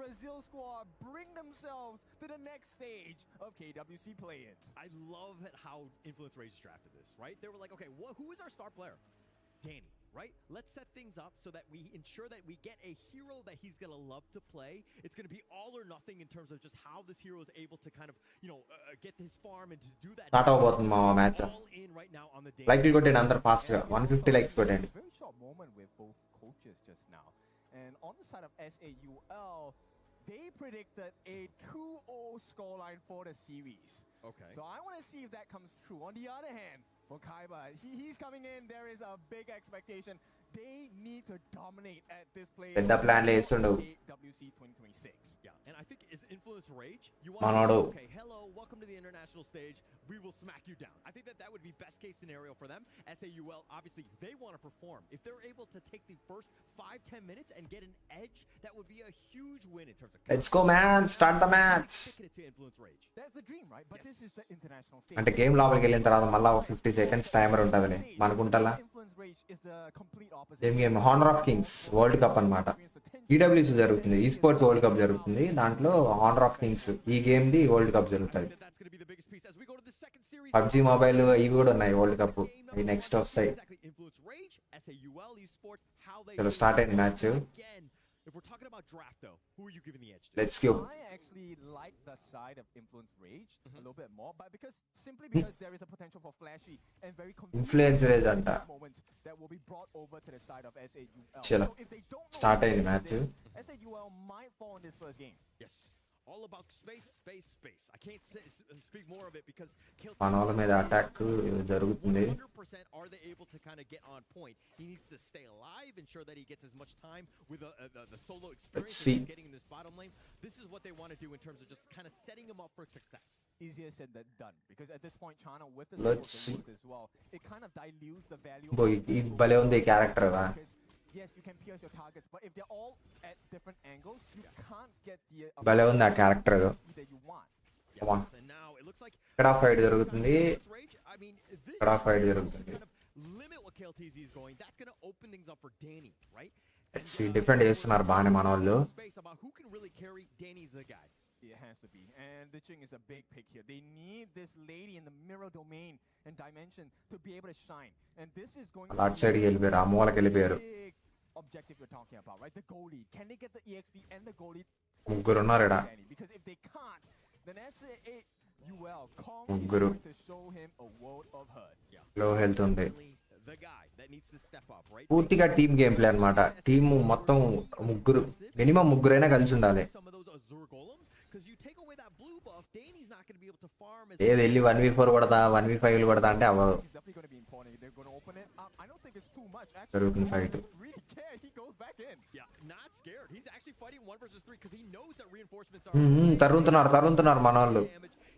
Brazil squad bring themselves to the next stage of KWC play-ins. I love how Influence Rage drafted this, right? They were like, okay, who is our star player? Danny, right? Let's set things up so that we ensure that we get a hero that he's going to love to play. It's going to be all or nothing in terms of just how this hero is able to kind of, get his farm and to do that. Start అవబోతుంది మా match like కొట్టండి అందరు fast గా 150 likes కొట్టండి. Very short moment with both coaches just now. And on the side of SAUL, they predicted a 2-0 scoreline for the series. Okay. So I want to see if that comes true. On the other hand, for Kaiba, he's coming in. There is a big expectation. They need to dominate at this play. పెద్ద plan లేస్తుండు WC 2026. Yeah, and I think is Influence Rage. You మనోడు okay, hello, welcome to the international stage. We will smack you down. I think that would be best case scenario for them. SAUL, obviously, they want to perform. If they're able to take the first 5-10 minutes and get an edge, that would be a huge win in terms of. Let's go man, start the match. That's the dream, right? But this is the international stage. అంటే game లోపలికి వెళ్ళిన తర్వాత మళ్ళీ 50 seconds timer ఉంటుందిలే మనకుంటలా game Honor of Kings World Cup అన్నమాట EWC జరుగుతుంది esports World Cup జరుగుతుంది దాంట్లో హానర్ ఆఫ్ కింగ్స్ ఈ గేమ్ ది వరల్డ్ కప్ జరుగుతుంది పబ్జి మొబైల్ ఇవి కూడా ఉన్నాయి వరల్డ్ కప్ ఇవి నెక్స్ట్ వస్తాయి చలో స్టార్ట్ అయింది match If we're talking about draft, though, who are you giving the edge to? Let's go. I actually like the side of Influence Rage a little bit more, but simply because there is a potential for flashy and very Influence Rage anta moments that will be brought over to the side of SAUL. Chalo So if they don't start ayindi match SAUL might fall in this first game. Yes. All about space. I can't speak more of it because మనోళ్ళ మీద attack జరుగుతుంది 100% are they able to kind of get on point. He needs to stay alive, ensure that he gets as much time with the solo experience that he's getting in this bottom lane. This is what they want to do in terms of just kind of setting him up for success. Easier said than done because at this point Chana with the Let's see. as well, it kind of dilutes the value బో ఈ భలే ఉంది character రా yes, you can pierce your targets, but if they're all at different angles, you can't get the భలే ఉంది ఆ character that you want. And now it looks like ఇక్కడ fight జరుగుతుంది ఇక్కడ ఫైట్ జరుగుతుంది limit what KLTZ is going. That's going to open things up for Danny, right? Different చేస్తున్నారు బాగానే మన వాళ్ళు Space about who can really carry Danny's the guy. It has to be, and the Ching is a big pick here. They need this lady in the mirror domain and dimension to be able to shine, and this is going to అటు సైడ్కి వెళ్ళిపోయారు ఆ మూలకి వెళ్ళిపోయారు big objective you're talking about, right? The goalie, can they get the EXP and the goalie? ముగ్గురు ఉన్నారు ఇక్కడ Because if they can't, then SAUL Kong is ముగ్గురు going to show him a world of hurt. లో health ఉంది The guy that needs to step up, right? పూర్తిగా team game play అన్నమాట team మొత్తం ముగ్గురు మినిమం ముగ్గురైనా కలిసి ఉండాలి Because you take away that blue buff, Danny's not going to be able to farm as ఏది వెళ్ళి 1v4 కొడతా 1v5 కొడతా అంటే అవ్వదు He's definitely going to be important. They're going to open it. I don't think it's too much. జరుగుతుంది Actually, fight doesn't really care. He goes back in. Yeah, not scared. He's actually fighting 1 versus 3 because he knows that reinforcements are తరుముతున్నారు మన వాళ్ళు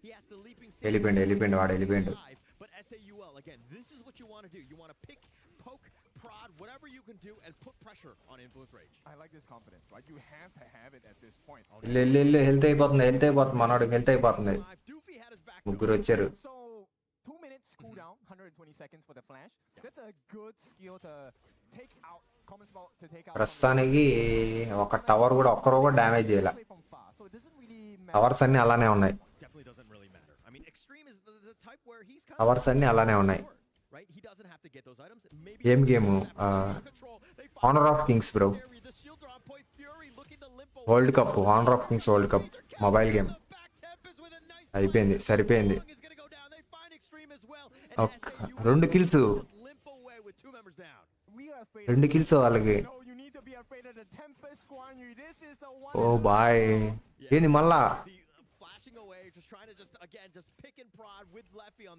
He has to leaping వెళ్ళిపోయిండు వాడు వెళ్ళిపోయిండు But SAUL, again, this is what you want to do. You want to pick, poke, prod, whatever you can do and put pressure on Influence Rage. I like this confidence, right? You have to have it at this point. వెళ్ళు health అయిపోతుంది మనోడికి health అయిపోతుంది ముగ్గురు వచ్చారు So, 2 minutes cooldown, 120 seconds for the flash. That's a good skill to take out common spell to take out. ప్రస్తుతానికి ఒక tower కూడా ఒక్కరో కూడా డ్యామేజ్ చేయాల. టవర్స్ అన్ని అలానే ఉన్నాయి. టవర్స్ అన్ని అలానే ఉన్నాయి. ఏం game? Honor of Kings bro. World cup, honour of Kings World cup mobile game. అయిపోయింది, సరిపోయింది. 2 కిల్స్, 2 కిల్స్ వాళ్ళకి. ఓ బాయ్, ఏంది మళ్ళా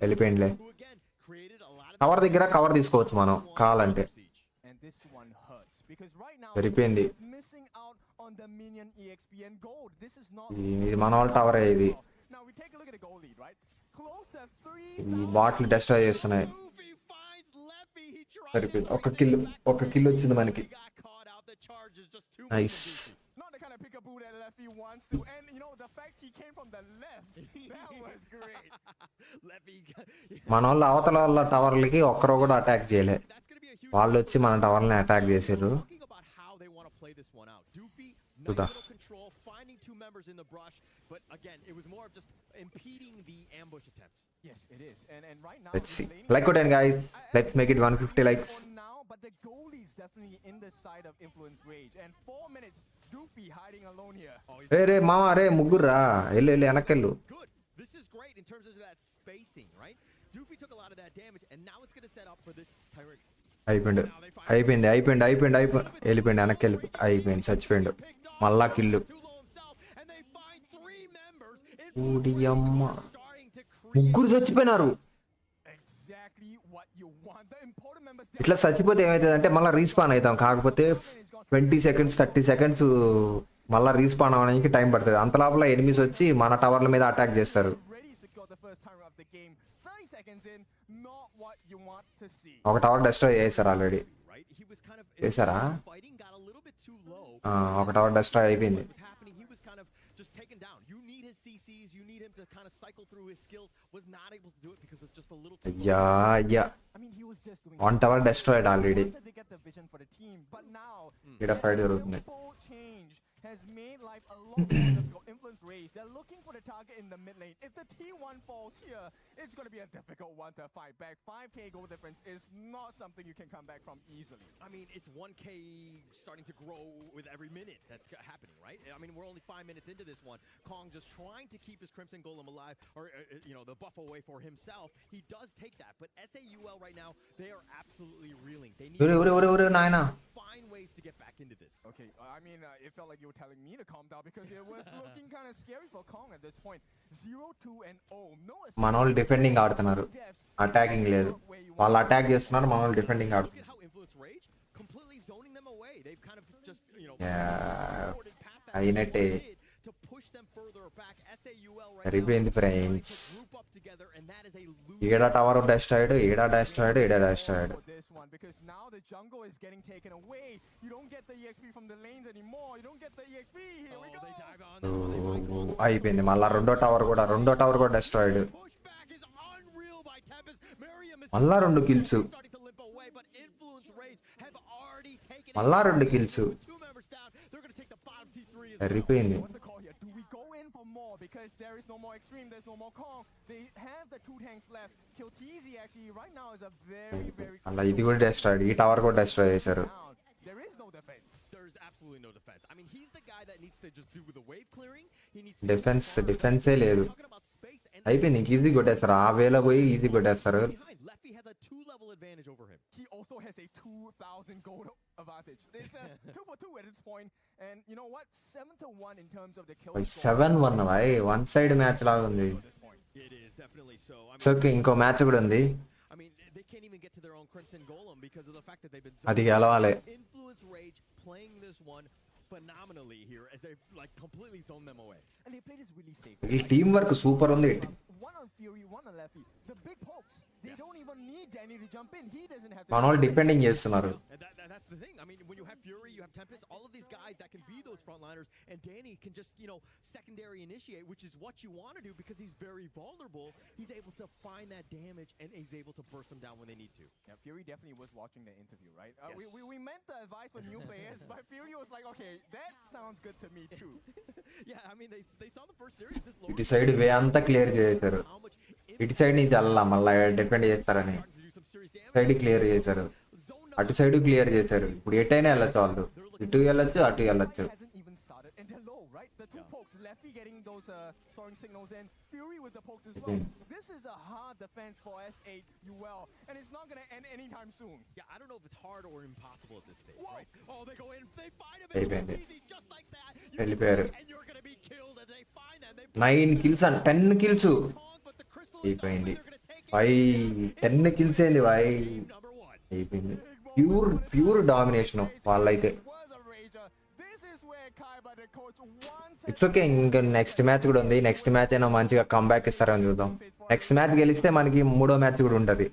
వెళ్ళిపోయిందిలే. కవర్ దగ్గర కవర్ తీసుకోవచ్చు మనం కావాలంటే. సరిపోయింది. ఇది మన వాళ్ళ టవరే. ఇది ఈ బాట్లు డెస్ట్రాయ్ చేస్తున్నాయి. సరిపోయింది. ఒక కిల్ వచ్చింది మనకి. నైస్. మన వాళ్ళు అవతల వాళ్ళ టవర్లకి ఒక్కరో కూడా అటాక్ చేయలే. వాళ్ళు వచ్చి మన టవర్ని అటాక్ చేసారు. చూద్దా. Let's see. Like it and guys, let's make it 150 likes. But the goalie is definitely in the side of influence rage, and 4 minutes Doofy hiding alone here. రే మామ, రే ముగ్గురా, వెళ్ళు వెనకెళ్ళు. This is great in terms of that spacing, right? Doofy took a lot of that damage, and now it's going to set up for this Tyrant. అయిపోయింది. వెళ్ళిపోయింది వెనక్కి. అయిపోయింది, చచ్చిపోయిండు. మళ్ళా kill. ఊడియమ్మ, ముగ్గురు చచ్చిపోయినారు. ఇట్లా చచ్చిపోతే ఏమవుతుంది అంటే మళ్ళీ రీస్పాన్ అవుతాం. కాకపోతే 20 seconds 30 seconds మళ్ళీ రీస్పాన్ అవ్వడానికి టైం పడుతుంది. అంత లోపల ఎనిమిస్ వచ్చి మన టవర్ల మీద అటాక్ చేస్తారు. ఒక టవర్ డెస్ట్రాయ్ చేశారు ఆల్రెడీ. చేశారా? ఒక టవర్ డెస్ట్రాయ్ అయిపోయింది. అయ్యా 1 tower destroyed already. ఇక్కడ ఫైట్ జరుగుతుంది. has made life a lot more difficult. Influence rage. They're looking for the target in the mid lane. If the T1 falls here, it's going to be a difficult one to fight back. 5k goal difference is not something you can come back from easily. I mean, it's 1k starting to grow with every minute that's happening, right? I mean, we're only 5 minutes into this one. Kong just trying to keep his Crimson Golem alive, or the buff away for himself. He does take that, but SAUL right now, they are absolutely reeling. They need to find ways to get back into this. Okay, I mean, it felt like you were telling me to calm down because it was looking kind of scary for Kong at this point. 0-2-0. No assist. మన వాళ్ళు defending ఆడుతున్నారు, attacking లేదు. వాళ్ళు attack చేస్తున్నారు, మన వాళ్ళు defending ఆడుతున్నారు. అయినట్టే సరిపోయింది ఫ్రెండ్స్. ఏడా టవర్ డెస్ట్రాయిడ్, ఏడా destroyed. Because now the jungle is getting taken away. You don't get the EXP from the lanes anymore. You don't get the EXP. Here we go. అయిపోయింది. మళ్ళా రెండో టవర్ కూడా destroyed. మళ్ళా 2 kills. మళ్ళా 2 kills. సరిపోయింది. Because there is no more extreme, there's no more Kong. They have the 2 tanks left. Kilteezy actually right now is a very అలా ఇది కూడా డెస్ట్రాయిడ్. ఈ టవర్ కూడా డెస్ట్రాయ్ చేశారు. There is no defense. There is absolutely no defense. I mean, he's the guy that needs to just do with the wave clearing. He needs డిఫెన్సే లేదు. అయిపోయింది. ఇంక easy కొట్టేస్తారు. ఆ వేలో పోయి ఈజీ కొట్టేస్తారు. Leffy has a 2-level advantage over him. He also has a 2,000 gold advantage. This is 2 for 2 at this point. And you know what? 7-1 in terms of the kill. 7-1 भाई, one side match లాగా ఉంది. It is definitely so. I mean, so ఇంకో match కూడా ఉంది. I mean, they can't even get to their own Crimson Golem because of the fact that they've been అది గెలవాలి. Influence Rage playing this one phenomenally here as they've like completely zoned them away. And they play this really safe. ఈ team work super ఉంది. One on Fury, one on Leffy. The big pokes. They don't even need Danny to jump in. He doesn't have to. మన వాళ్ళు defending చేస్తున్నారు. that's the thing. I mean, when you have Fury, you have Tempest, all of these guys that can be those frontliners, and Danny can just, secondary initiate, which is what you want to do because he's very vulnerable. He's able to find that damage, and he's able to burst them down when they need to. Yeah, Fury definitely was watching the interview, right? Yes. We meant the advice for new players, but Fury was like, okay, that sounds good to me too. Yeah, I mean, they saw the first series. This ఇటు side వే అంతా clear చేశారు. ఇటు side నుంచి వెళ్ళాలి మళ్ళీ defend చేస్తారని side clear చేశారు. అటు సైడ్ క్లియర్ చేశారు. ఇప్పుడు ఎటైనా వెళ్ళొచ్చు వాళ్ళు. ఇటు వెళ్ళొచ్చు అటు వెళ్ళొచ్చు. And they're low, right? The two pokes, Leffy getting those soaring signals and Fury with the pokes as well. This is a hard defense for S8 UL, and it's not going to end anytime soon. Yeah, I don't know if it's hard or impossible at this stage, right? Oh, they go in, they find him, It's easy, just like that. వెళ్ళిపోయారు. And you're going to be killed, and they find them. 9 kills and 10 kills. అయిపోయింది. 10 kills ఏంది bye. అయిపోయింది. Pure domination వాళ్ళైతే. It's okay. ఇంకా next match కూడా ఉంది. Next match అయినా మంచిగా కంబ్యాక్ ఇస్తారని చూద్దాం. నెక్స్ట్ మ్యాచ్ గెలిస్తే మనకి 3వ మ్యాచ్ కూడా ఉంటుంది.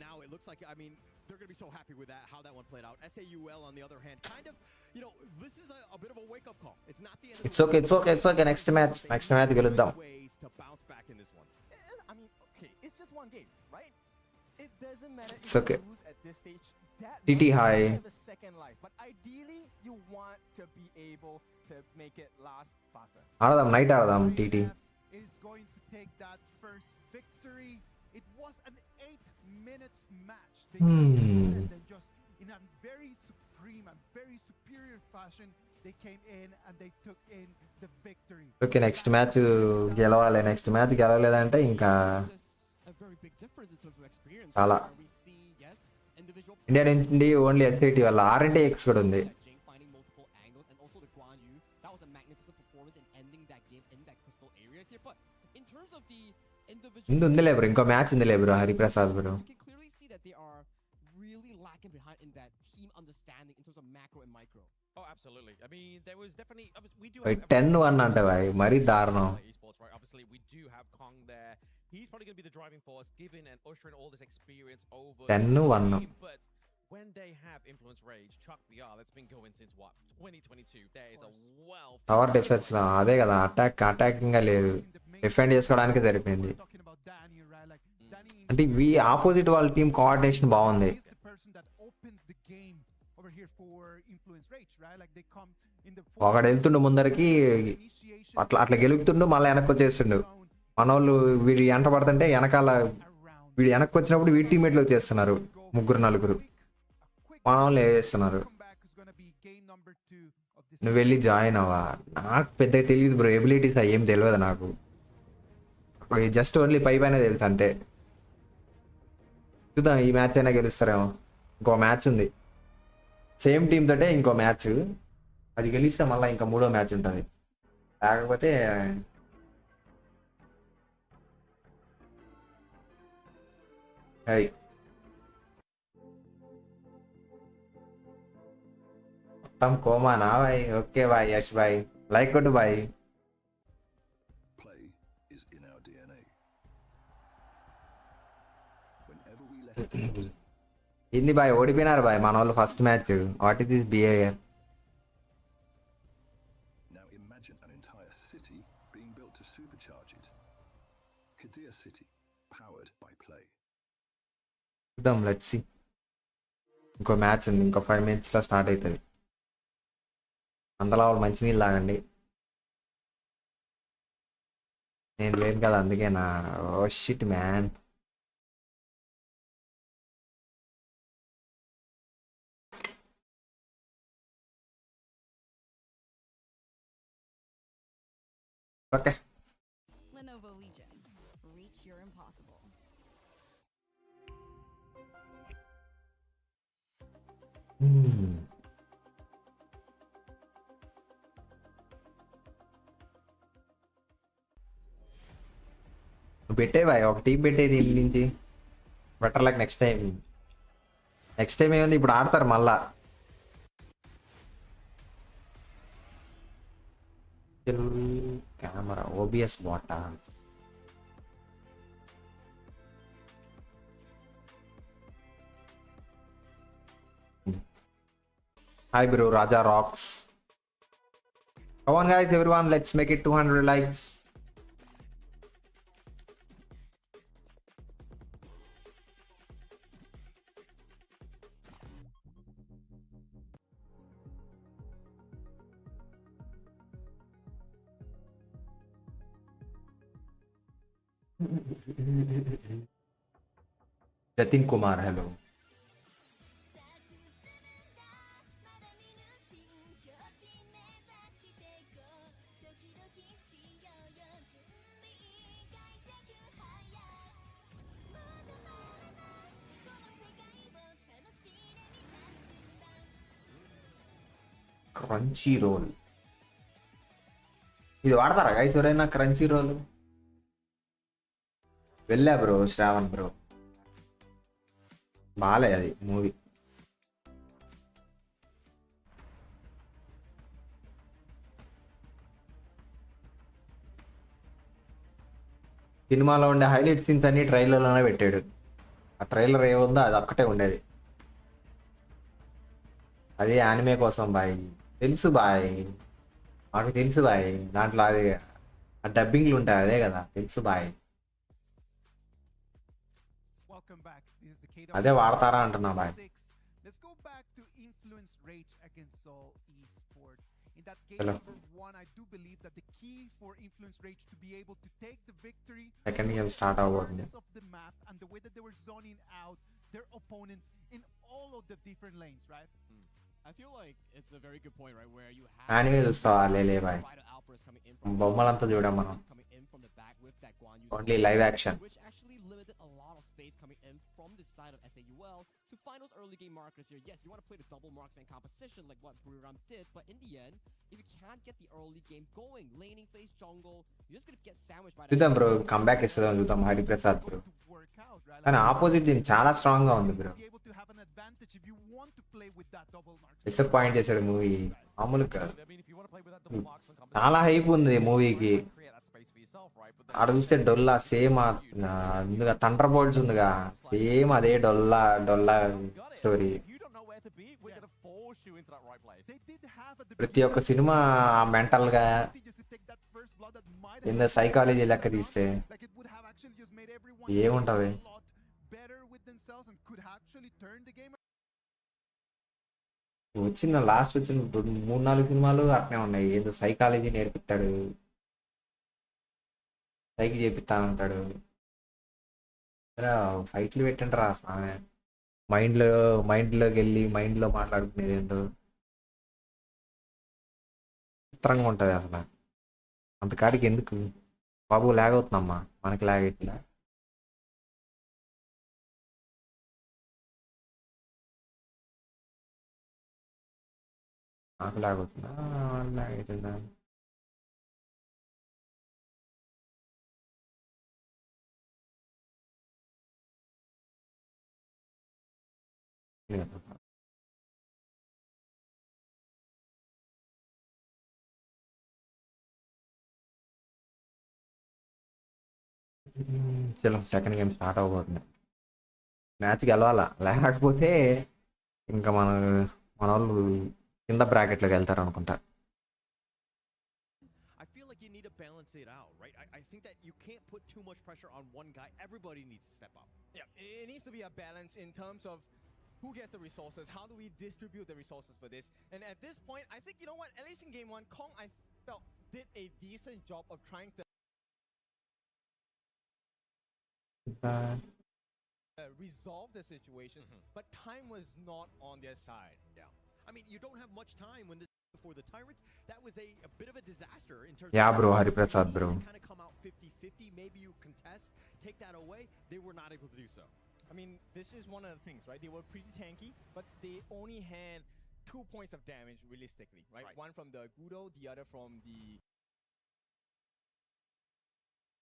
It's okay. నెక్స్ట్ మ్యాచ్ గెలుద్దాం. It's okay. TT high. ఆడదాం నైట్ ఆడదాం TT. Is going to take that first victory. It was an 8 minutes match. They and then just in a very supreme and very superior fashion they came in and they took in the victory. Okay next match గెలవాలి. Next match గెలవలేదంటే ఇంకా చాలా. India నుండి only S8 వల్ల R&X కూడా ఉంది. ఉందిలే bro. ఇంకో match ఉందిలే బ్రో. హరిప్రసాద్ బ్రో. 10-1 అంటే భాయ్ మరీ దారుణం. He's probably going to be the driving force, giving and ushering all this experience over. 10-1. But when they have influence rage, Chuck VR, that's been going since what 2022. There is a wealth. Tower defence లో అదే కదా. Attacking లేదు. Defend చేసుకోవడానికి సరిపోయింది. అంటే opposite వాళ్ళ team coordination బాగుంది. ఒకడు వెళ్తుండు ముందరికి అట్లా గెలుపుతుండు మళ్ళీ వెనక్కి వచ్చేస్తుండు. మన వాళ్ళు వీడి వెంట పడుతుంటే వెనకాల వీడు వెనక్కి వచ్చినప్పుడు వీడి టీమేట్లు వచ్చేస్తున్నారు 3-4. మన వాళ్ళు వేస్తున్నారు. నువ్వు వెళ్ళి జాయిన్ అవ్వా. నాకు పెద్దగా తెలియదు బ్రో. ఎబిలిటీస్ ఏం తెలియదు నాకు. జస్ట్ ఓన్లీ పైన తెలుసు అంతే. చూద్దాం ఈ మ్యాచ్ అయినా గెలుస్తారేమో. ఇంకో మ్యాచ్ ఉంది సేమ్ టీమ్ తోటే. ఇంకో మ్యాచ్ అది గెలిస్తే మళ్ళీ ఇంకా 3వ మ్యాచ్ ఉంటుంది. లేకపోతే మొత్తం కోమానా బాయ్. ఓకే బాయ్ యష్ బాయ్ లైక్ కొట్టు బాయ్. ఇంది బాయ్ ఓడిపోయినారు బాయ్ మన వాళ్ళు first match. What is this behaviour? చూద్దాం లెట్స్ సీ. ఇంకో మ్యాచ్ ఉంది. ఇంకో 5 minutes లో స్టార్ట్ అవుతుంది. అందులో వాళ్ళు మంచినీళ్ళు తాగండి. నేను లేను కదా అందుకే నా. Oh shit man. Okay Lenovo Legion. Reach your impossible. పెట్టే బాయ్ ఒక టీం పెట్టే దీని నుంచి బెటర్ లైక్ నెక్స్ట్ టైం ఏముంది ఇప్పుడు ఆడతారు మళ్ళా. Camera OBS Bata. Hi bro, Raja rocks. Come on guys, everyone, let's make it 200 likes. Jatin Kumar, hello. Crunchyroll ఇది వాడతారా గైస్ ఎవరైనా క్రంచీ రోల్? వెళ్ళా బ్రో శ్రావణ్ బ్రో, బాలే అది మూవీ. సినిమాలో ఉండే హైలైట్ సీన్స్ అన్ని ట్రైలర్లోనే పెట్టాడు. ఆ ట్రైలర్ ఏముందో అది ఒక్కటే ఉండేది. అదే యానిమే కోసం బాయ్, తెలుసు బాయ్, మాకు తెలుసు బాయ్. దాంట్లో అది ఆ డబ్బింగ్లు ఉంటాయి అదే కదా, తెలుసు బాయ్. Welcome back. This is the అదే KW వాడతారా అంటున్నా బాయ్. 6. Let's go back to influence rage against Seoul Esports. In that game Hello. number 1, I do believe that the key for influence rage to be able to take the victory second game start అవ్వబోతుంది. awareness of the map and the way that they were zoning out their opponents in all of the different lanes, right? I feel like it's a very good point, right? Where you have anime చూస్తావా? లేలే బాయ్, Vital outbursts coming in from బొమ్మలంతా చూడం మనం, coming in from the back with that Guan Yu only live action. which actually limited a lot of space coming in from the side of SAUL to find those early game markers here. Yes, you want to play the double marksman composition like what Buriram did, but in the end, if you can't get the early game going, laning phase jungle, you're just gonna get sandwiched by చూద్దాం bro, comeback ఇస్తుందాం చూద్దాం Hariprasad bro. కానీ opposite team చాలా strong గా ఉంది bro. Be able to have an advantage if you want to play with that double mark. Disappoint చేశాడు movie, మామూలు కాదు. చాలా హైప్ ఉంది మూవీకి. ఆడ చూస్తే డొల్లా సేమ్ ముందుగా థండర్ బోల్ట్స్ ఉందిగా, సేమ్ అదే డొల్లా డొల్లా స్టోరీ. ప్రతి ఒక్క సినిమా మెంటల్ గా ఏందో సైకాలజీ లెక్క తీస్తే ఏముంటది. Better with themselves and could actually turn the game. వచ్చిన లాస్ట్ వచ్చిన 3-4 సినిమాలు అట్నే ఉన్నాయి. ఏదో సైకాలజీ నేర్పిస్తాడు, సైకి చేపిస్తానంటాడు. ఫైట్లు పెట్టండి రా సామె, మైండ్లోకి వెళ్ళి మైండ్లో మాట్లాడుకునేది ఏందో చిత్రంగా ఉంటుంది అసలు. అంతకాడికి ఎందుకు బాబు లాగ్ అవుతుందమ్మా, మనకి లాగ్ అవుతుందా? నాకు లాగ్ అవుతుందా? లాగ్ అవుతుందా? చలో సెకండ్ గేమ్ స్టార్ట్ అవ్వబోతుంది. మ్యాచ్ గెలవాలా, లేకపోతే ఇంకా మన వాళ్ళు కింద బ్రాకెట్లోకి వెళ్తారు అనుకుంటా. I feel like you need to balance it out, right? I think that you can't put too much pressure on one guy. Everybody needs to step up. Yeah, it needs to be a balance in terms of who gets the resources, how do we distribute the resources for this. And at this point, I think, you know what, at least in game 1, Kong, I felt, did a decent job of trying to resolve the situation, but time was not on their side. Yeah. I mean, you don't have much time when this before the Tyrants. That was a bit of a disaster in terms Yeah, of bro, Hariprasad, bro. kind of come out 50-50. Maybe you contest, take that away. They were not able to do so. I mean, this is one of the things, right? They were pretty tanky, but they only had 2 points of damage realistically, right? One from the Gudo, the other from the...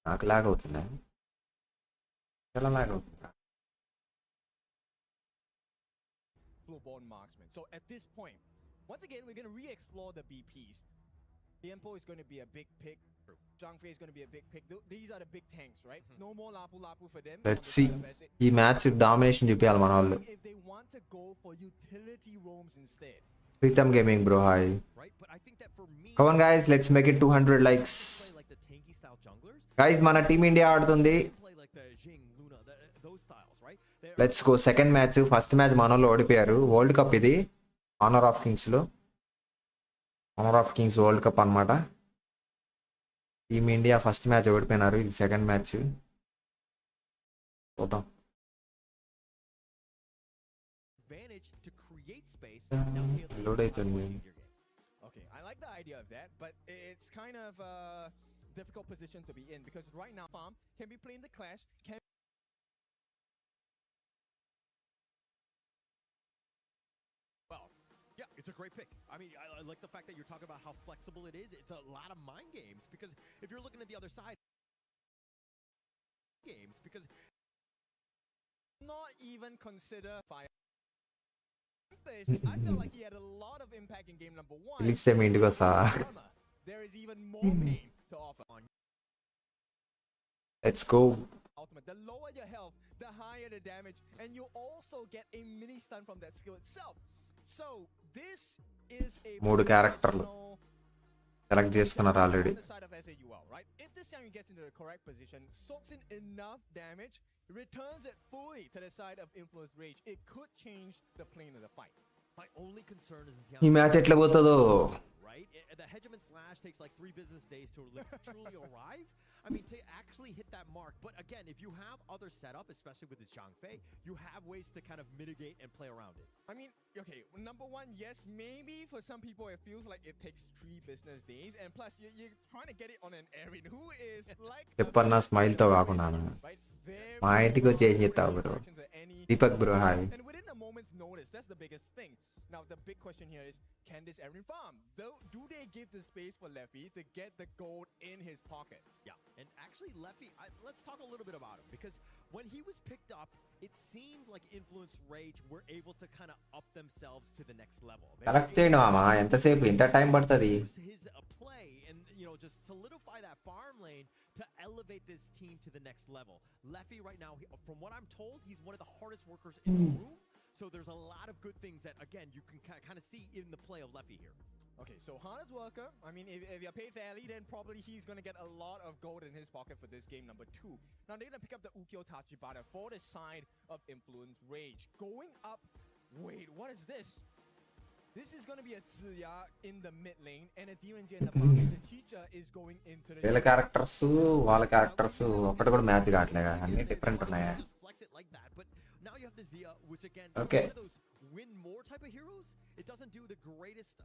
నాకు log అవుతుందా? చాలా log అవుతుందా? Flowborn marksman. So at this point, once again, we're going to re-explore the BPs. Liempo is going to be a big pick. Zhangfei is going to be a big pick. These are the big tanks, right? No more Lapu Lapu for them. Let's see, ఈ match domination చూపించాలి మన వాళ్ళు. If they want to go for utility roams instead. Pritam Gaming, bro, hi. Come on guys, let's make it 200 likes. Guys, mana Team India ఆడుతుంది. Let's go. Second match, first match మనోళ్ళు ఓడిపోయారు. World cup ఇది, honour of Kings లో, honour of Kings World Cup అన్నమాట. Team India first match ఓడిపోయినారు, ఇది second match. చూద్దాం. Load అవుతుంది. Okay, I like the idea of that, but it's kind of a difficult position to be in because right now Farm can be playing the Clash, can Yeah, it's a great pick. I mean, I like the fact that you're talking about how flexible it is. It's a lot of mind games because if you're looking at the other side, not even consider fire. I feel like he had a lot of impact in game number 1. Release them into There is even more pain to offer. Let's go. Ultimate. The lower your health, the higher the damage, and you also get a mini stun from that skill itself. So this is a మూడు క్యారెక్టర్లు select చేసుకున్నారు already. right? If this champion gets into the correct position, soaks in enough damage, returns it fully to the side of Influence Rage, it could change the plane of the fight. My only concern is ఈ match ఎట్లా పోతుందో. Right? The Hegemon Slash takes like 3 business days to truly arrive. I mean, to actually hit that mark. But again, if you have other setup, especially with this Zhang Fei, you have ways to kind of mitigate and play around it. I mean, okay, number 1, yes, maybe for some people it feels like it takes 3 business days, and plus you're trying to get it on an Erin who is like చెప్పన్నా smile తో కాకుండా మా ఇంటికి వచ్చి ఏం చేస్తావు bro. Deepak bro hi. And within a moment's notice, that's the biggest thing. Now the big question here is, can this Erin farm? Do they give the space for Leffy to get the gold in his pocket? Yeah, and actually Leffy, let's talk a little bit about him because when he was picked up, it seemed like Influence Rage were able to kind of up themselves to the next level. Correct చేయండి మామా, ఎంతసేపు ఇంత time పడుతుంది. His play and just solidify that farm lane to elevate this team to the next level. Leffy right now, from what I'm told, he's one of the hardest workers in the room. So there's a lot of good things that, again, you can kind of see in the play of Leffy here. Okay, so hardest worker, I mean, if you're paid fairly, then probably he's going to get a lot of gold in his pocket for this game number 2. Now they're going to pick up the Ukyo Tachibana for the side of Influence Rage. Going up, wait, what is this? This is going to be a Ziya in the mid lane and a Demon J in the farm, and the Chicha is going into the... వీళ్ళ characters వాళ్ళ characters ఒక్కటి కూడా match కావట్లేదు, అన్ని different ఉన్నాయి. Now you have the Zia, which again is Okay. one of those win more type of heroes. It doesn't do the greatest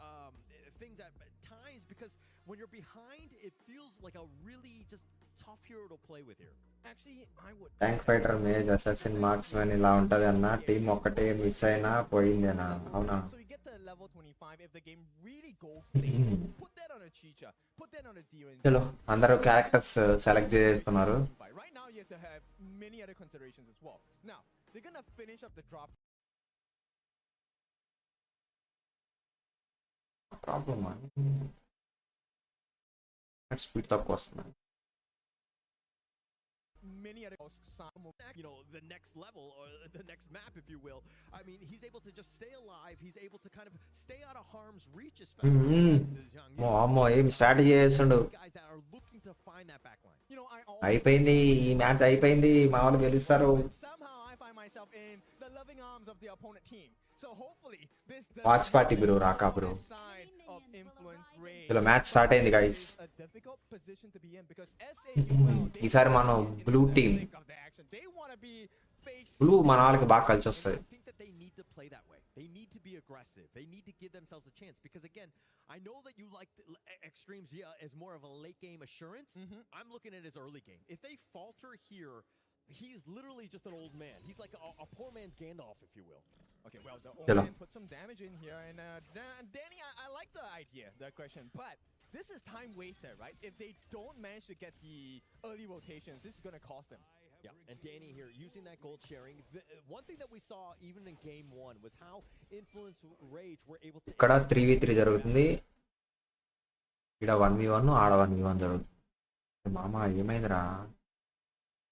things at times because when you're behind, it feels like a really just tough hero to play with here. Actually, I would... tank fighter mage assassin marksmen ఇలా ఉంటుంది అన్న. Team ఒక్కటే miss అయినా పోయిందేనా? అవునా? So you get to level 25 if the game really goes late. Put that on a Chicha. Put that on a Demon. చలో అందరూ characters select చేస్తున్నారు. Right now you have to have many other considerations as well. Now, they're going to finish up the draft. Problem speed తక్కువ వస్తుంది. Many other the next level or the next map, if you will. I mean, he's able to just stay alive. He's able to kind of stay out of harm's reach, especially అమ్మో ఏం strategy చేస్తుండు. guys that are looking to find that backline. అయిపోయింది ఈ match, అయిపోయింది, మా వాళ్ళు గెలుస్తారు. Somehow I find myself in the loving arms of the opponent team. So hopefully this watch party bro, Raka bro. చలో మ్యాచ్ స్టార్ట్ అయింది guys. ఈసారి మనం బ్లూ టీమ్, బ్లూ మన వాళ్ళకి బాగా కలిసి వస్తుంది. They need to be aggressive. They need to give themselves a chance because again, I know that you like the Extreme Zia as more of a late game assurance. I'm looking at his early game. If they falter here, he's literally just an old man. He's like a poor man's Gandalf, if you will. Okay, well, the old man put some damage in here, and Danny, I like the idea, the question, but this is time wasted, right? If they don't manage to get the early rotations, this is going to cost them. Yeah, and Danny here using that gold sharing. One thing that we saw even in game 1 was how Influence Rage were able to... ఇక్కడ 3v3 జరుగుతుంది, ఇక్కడ 1v1 ఆడ 1v1 జరుగుతుంది. మామ ఏమైందిరా?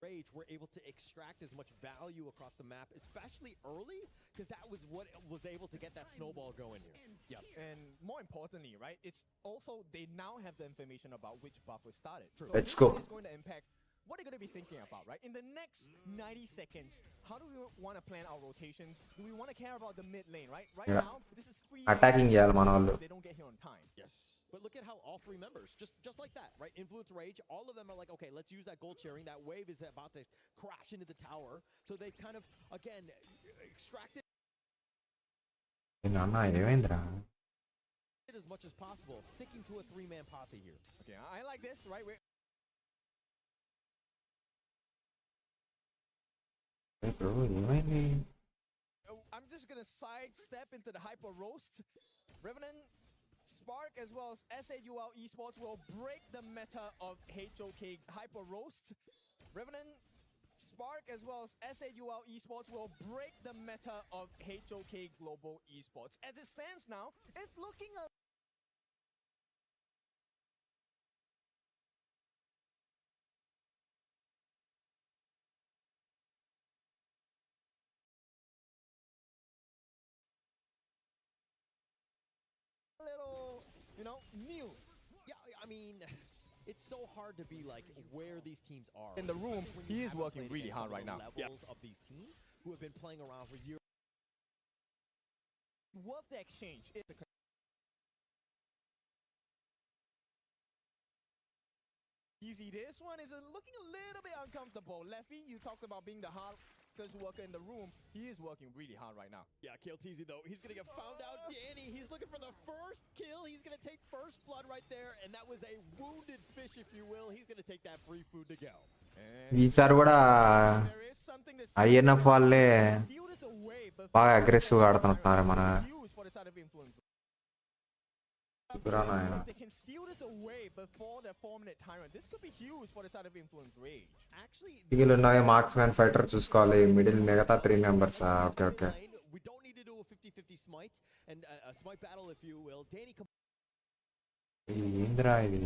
Rage were able to extract as much value across the map, especially early, because that was what was able to get that snowball going here. Yep. And more importantly, right, it's also they now have the information about which buff was started. True. So Let's this go. is going to impact what they're going to be thinking about, right? In the next 90 seconds, how do we want to plan our rotations? Do we want to care about the mid lane, right? Right Yeah. now, this is free. Attacking చేయాలి మన వాళ్ళు. They don't get here on time. Yes. But look at how all three members, just like that, right? Influence Rage, all of them are like, okay, let's use that gold sharing. That wave is about to crash into the tower. So they've kind of, again, extracted నాన్న ఏమైందిరా? it as much as possible, sticking to a three-man posse here. Okay, I like this, right? Bro ఏమైంది? I'm just going to sidestep into the hyper roast. Revenant, Spark, as well as SAUL Esports will break the meta of HOK hyper roast. Revenant, Spark, as well as SAUL Esports will break the meta of HOK Global Esports. As it stands now, it's looking a little, new. Yeah, I mean, it's so hard to be like where these teams are. In the room, especially when he you is haven't working played really against hard some of right the now. Levels of these teams who have been playing around for years. Worth the exchange. Easy. This one is looking a little bit uncomfortable. Leffy, you talked about being the hardest worker in the room. He is working really hard right now. Yeah, KLTZ though, he's gonna get found out. Danny, he's looking for the first kill. He's gonna take first blood right there, and that was a wounded fish, if you will. He's gonna take that free food to go. ఈసారి కూడా INF వాళ్ళే బాగా అగ్రెసివ్గా ఆడుతున్నారు మన They can steal this away before their 4-minute tyrant. This could be huge for the side of Influence Rage. Actually, single ఉన్నాయి marks man fighter చూసుకోవాలి middle మిగతా 3 members okay okay we don't need to do a 50-50 smite and a smite battle, if you will. Danny ఏందిరా ఇది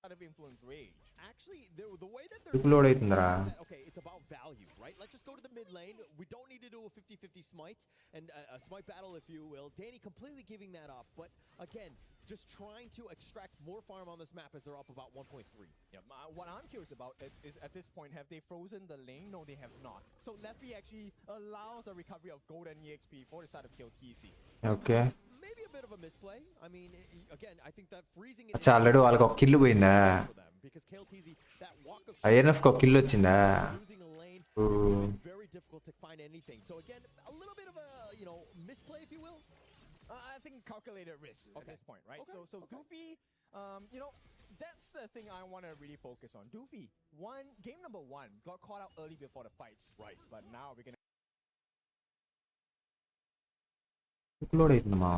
out of Influence Rage. Actually, the way that Load they're అవుతుందిరా okay, it's about value, right? Let's just go to the mid lane. We don't need to do a 50-50 smite and a smite battle, if you will. Danny completely giving that up, but again, just trying to extract more farm on this map as they're up about 1.3. Yeah, what I'm curious about is at this point, have they frozen the lane? No, they have not. So Leffy actually allows the recovery of gold and EXP for the side of KLTC. Okay Maybe a bit of a misplay. I mean, again, I think that freezing it అచ్చా already వాళ్ళకి ఒక kill పోయిందా because KLTZ, that walk of INF కి ఒక kill వచ్చిందా losing a lane, very difficult to find anything. So again, a little bit of a, misplay, if you will. I think calculated risk at this point, right? Okay. So Doofy, that's the thing I want to really focus on. Doofy, game number 1, got caught out early before the fights. Right. But now we're going to load అవుతుందమ్మా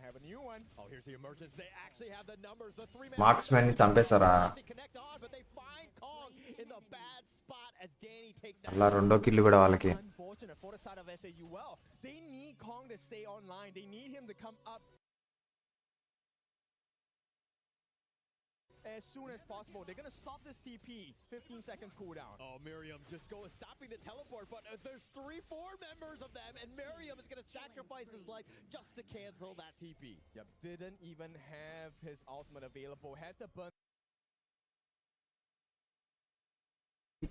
have a new one. Oh, here's the emergence. They actually have the numbers. The 3-man మార్క్స్మెన్ ని చంపేశారా connect on, but they find Kong in the bad spot as Danny takes that. అలా రెండో kill కూడా వాళ్ళకి Unfortunate for the side of SAUL. They need Kong to stay online. They need him to come up as soon as possible. They're going to stop this TP. 15 seconds cooldown. Oh, Miriam just stopping the teleport, but there's 4 members of them, and Miriam is going to sacrifice his life just to cancel that TP. Yep, didn't even have his ultimate available. Had to burn.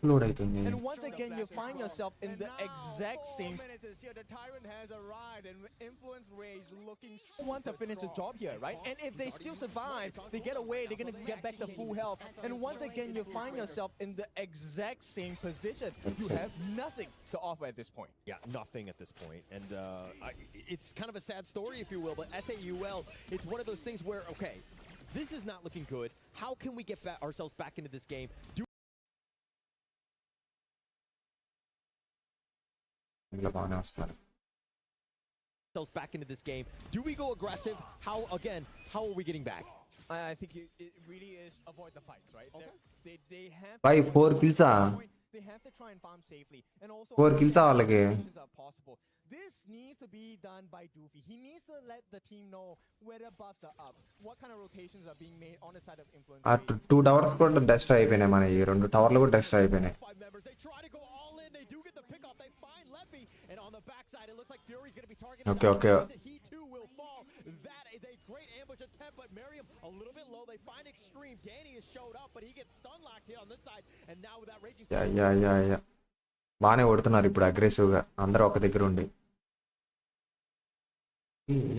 Load అవుతుంది And once again, you find yourself in the exact same. 4 minutes is here. The Tyrant has arrived, and Influence Rage looking want to finish the job here, right? And if they still survive, they get away. They're gonna get back to full health. And once again, you find yourself in the exact same position. You have nothing to offer at this point. Yeah, nothing at this point. And it's kind of a sad story, if you will, but SAUL, it's one of those things where, okay, this is not looking good. How can we get ourselves back into this game? ఇలా బాగానే వస్తున్నారు Ourselves back into this game. Do we go aggressive? How are we getting back? I think it really is avoid the fights, right? Okay. They have by 4 hilsa they have to try and farm safely and also 4 kills understand what వాళ్ళకి. rotations are possible. This needs to be done by Doofy. He needs to let the team know whether buffs are up, what kind of rotations are being made on the side of influence. ఆ 2 towers కూడా dust అయిపోయినాయి మన. ఈ 2 టవర్లు కూడా dust అయిపోయినాయి. Okay okay. That is a great ambush attempt, but Miriam a little bit low. They find Extreme. Danny has showed up, but he gets stun locked here on this side. And now with that raging... yeah బాగానే కొడుతున్నారు ఇప్పుడు అగ్రెసివ్గా అందరూ ఒక దగ్గర ఉండి.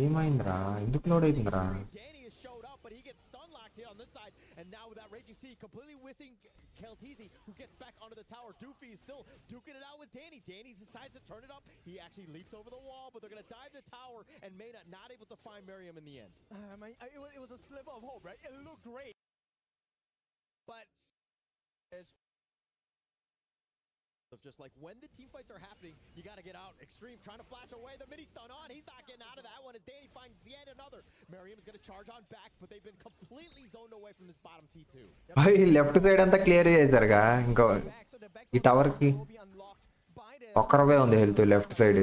ఏమైందిరా, ఎందుకు లోడ్ అవుతుందిరా? Danny has showed up, but he gets stun locked here on this side. And now with that raging sea, completely whizzing Keltizi, who gets back onto the tower. Doofy is still duking it out with Danny. Danny decides to turn it up. He actually leaps over the wall, but they're going to dive the tower, and Mena not able to find Miriam in the end. It was a sliver of hope, right? It looked great. But of just like when the team fights are happening, you got to get out. Extreme trying to flash away. The mini stun on. He's not getting out of that one as Danny finds yet another. Miriam is going to charge on back, but they've been completely zoned away from this bottom T2. Left side అంతా clear చేశారుగా. ఇంకా ఈ tower కి ఒక్కరవే ఉంది health left side.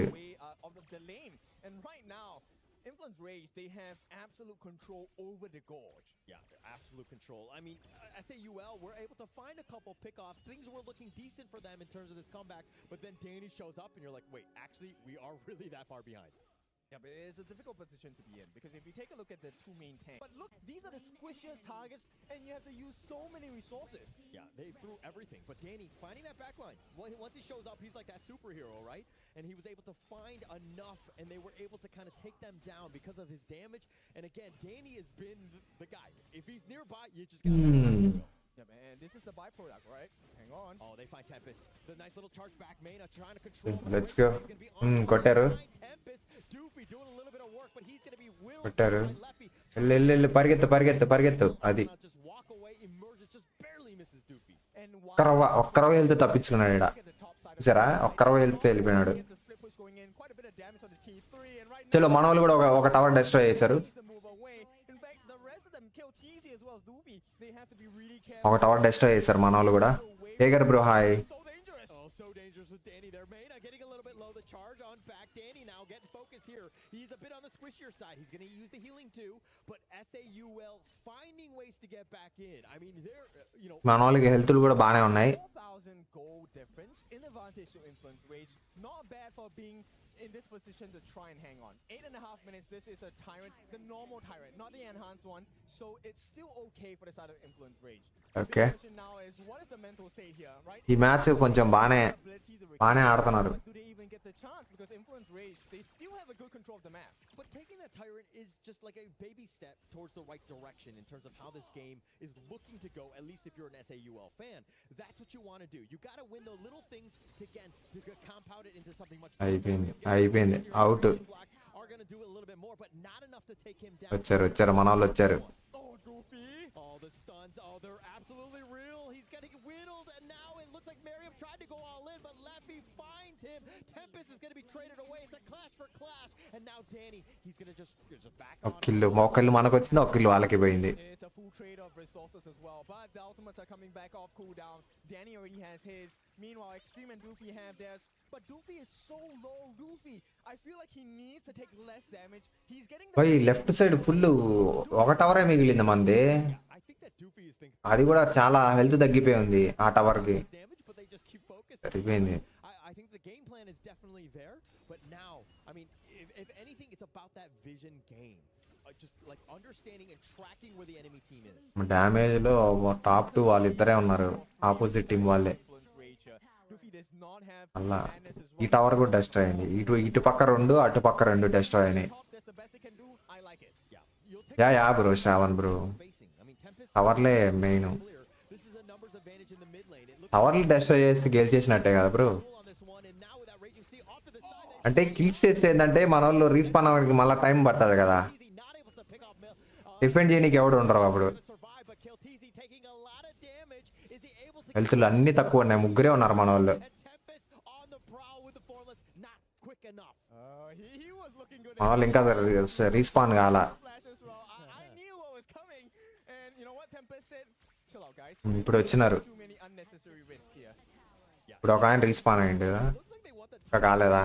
Rage, they have absolute control over the gorge. Yeah, absolute control. I mean, SAUL were able to find a couple pickoffs. Things were looking decent for them in terms of this comeback, but then Danny shows up and you're like, wait, actually, we are really that far behind. Yeah, but it's a difficult position to be in because if you take a look at the 2 main tanks, but look, these are the squishiest targets and you have to use so many resources. Yeah, they threw everything, but Danny finding that backline. Once he shows up, he's like that superhero, right? And he was able to find enough, and they were able to kind of take them down because of his damage. And again, Danny has been the guy. If he's nearby, you just gotta Yeah, man, this is the byproduct, right? Hang on. Oh, they find Tempest. The nice little charge back. Mena trying to control. Let's go. కొట్టారు. Doofy doing a little bit of work, but he's going to be willed కొట్టారు. వెళ్ళు పరిగెత్తు అది. Just walk away, emerges, just barely misses Doofy. ఒక్కరవ health తప్పించుకున్నాడు ఈడ. చూసారా, ఒక్కరవ health వెళ్ళిపోయినాడు. చలో మన వాళ్ళు కూడా ఒక టవర్ డెస్ట్రాయ్ చేశారు. ఒక టవర్ డెస్ట్రాయ్ చేశారు మన వాళ్ళు కూడా. Eager bro hi. So dangerous with Danny there. Mena getting a little bit low. The charge on back. Danny now getting focused here. He's a bit on the squishier side. He's going to use the healing too. But SAUL finding ways to get back in. I mean, they're, you know... మన వాళ్ళకి హెల్త్లు కూడా బాగానే ఉన్నాయి. 4,000 gold difference in advantage to influence Rage. Not bad for being in this position to try and hang on. 8.5 minutes. This is a Tyrant, the normal Tyrant, not the enhanced one. So it's still okay for the side of influence Rage. Okay. The question now is, what is the mental state here, right? ఈ match కొంచెం బాగానే ఆడుతున్నారు. Do they even get the chance? Because influence Rage, they still have a good control of the map. But taking that Tyrant is just like a baby step towards the right direction in terms of how this game is looking to go, at least if you're an SAUL fan. That's what you want to do. You got to win the little things to compound it into something much better. అయిపోయింది out. Are going to do a little bit more, but not enough to take him down. వచ్చారు మన వాళ్ళు వచ్చారు. Oh, the stuns. Oh, they're absolutely real. He's getting whittled, and now it looks like Miriam tried to go all in, but Leffy finds him. Tempest is going to be traded away. It's a clash for clash, and now Danny, he's going to just back on. ఒక kill మనకు వచ్చింది, ఒక kill వాళ్ళకి పోయింది. It's a full trade of resources as well, but the ultimates are coming back off cooldown. Danny already has his. Meanwhile, Extreme and Doofy have theirs, but Doofy is so low. Doofy, I feel like he needs to take less damage. He's getting the left side full ఒక టవరే మిగిలింది మంది. అది కూడా చాలా health తగ్గిపోయి ఉంది ఆ tower కి. సరిపోయింది. I think the game plan is definitely there, but now, I mean, if anything, it's about that vision game. Just like understanding and tracking where the enemy team is. Damage లో top 2 వాళ్ళిద్దరే ఉన్నారు, opposite team వాళ్ళే. అలా ఈ tower కూడా destroy అయింది. ఇటు పక్క 2, అటు పక్క 2 డెస్ట్రాయ్ అయినాయి. యా బ్రో శ్రావణ్ బ్రో, టవర్లే మెయిన్. టవర్లు డెస్ట్రాయ్ చేసి గెలిచేసినట్టే కదా బ్రో. అంటే కిల్స్ చేస్తే ఏంటంటే మన వాళ్ళు రీస్పాన్ అవ్వడానికి మళ్ళీ టైం పడుతుంది కదా, డిఫెండ్ చేయడానికి ఎవడు ఉండరు అప్పుడు. హెల్త్లు అన్ని తక్కువ ఉన్నాయి, ముగ్గురే ఉన్నారు మన వాళ్ళు. మన వాళ్ళు ఇంకా రీస్పాన్ కాల. ఇప్పుడు వచ్చినారు. ఇప్పుడు ఒక ఆయన రీస్పాన్ అయ్యిండు ఇంకా కాలేదా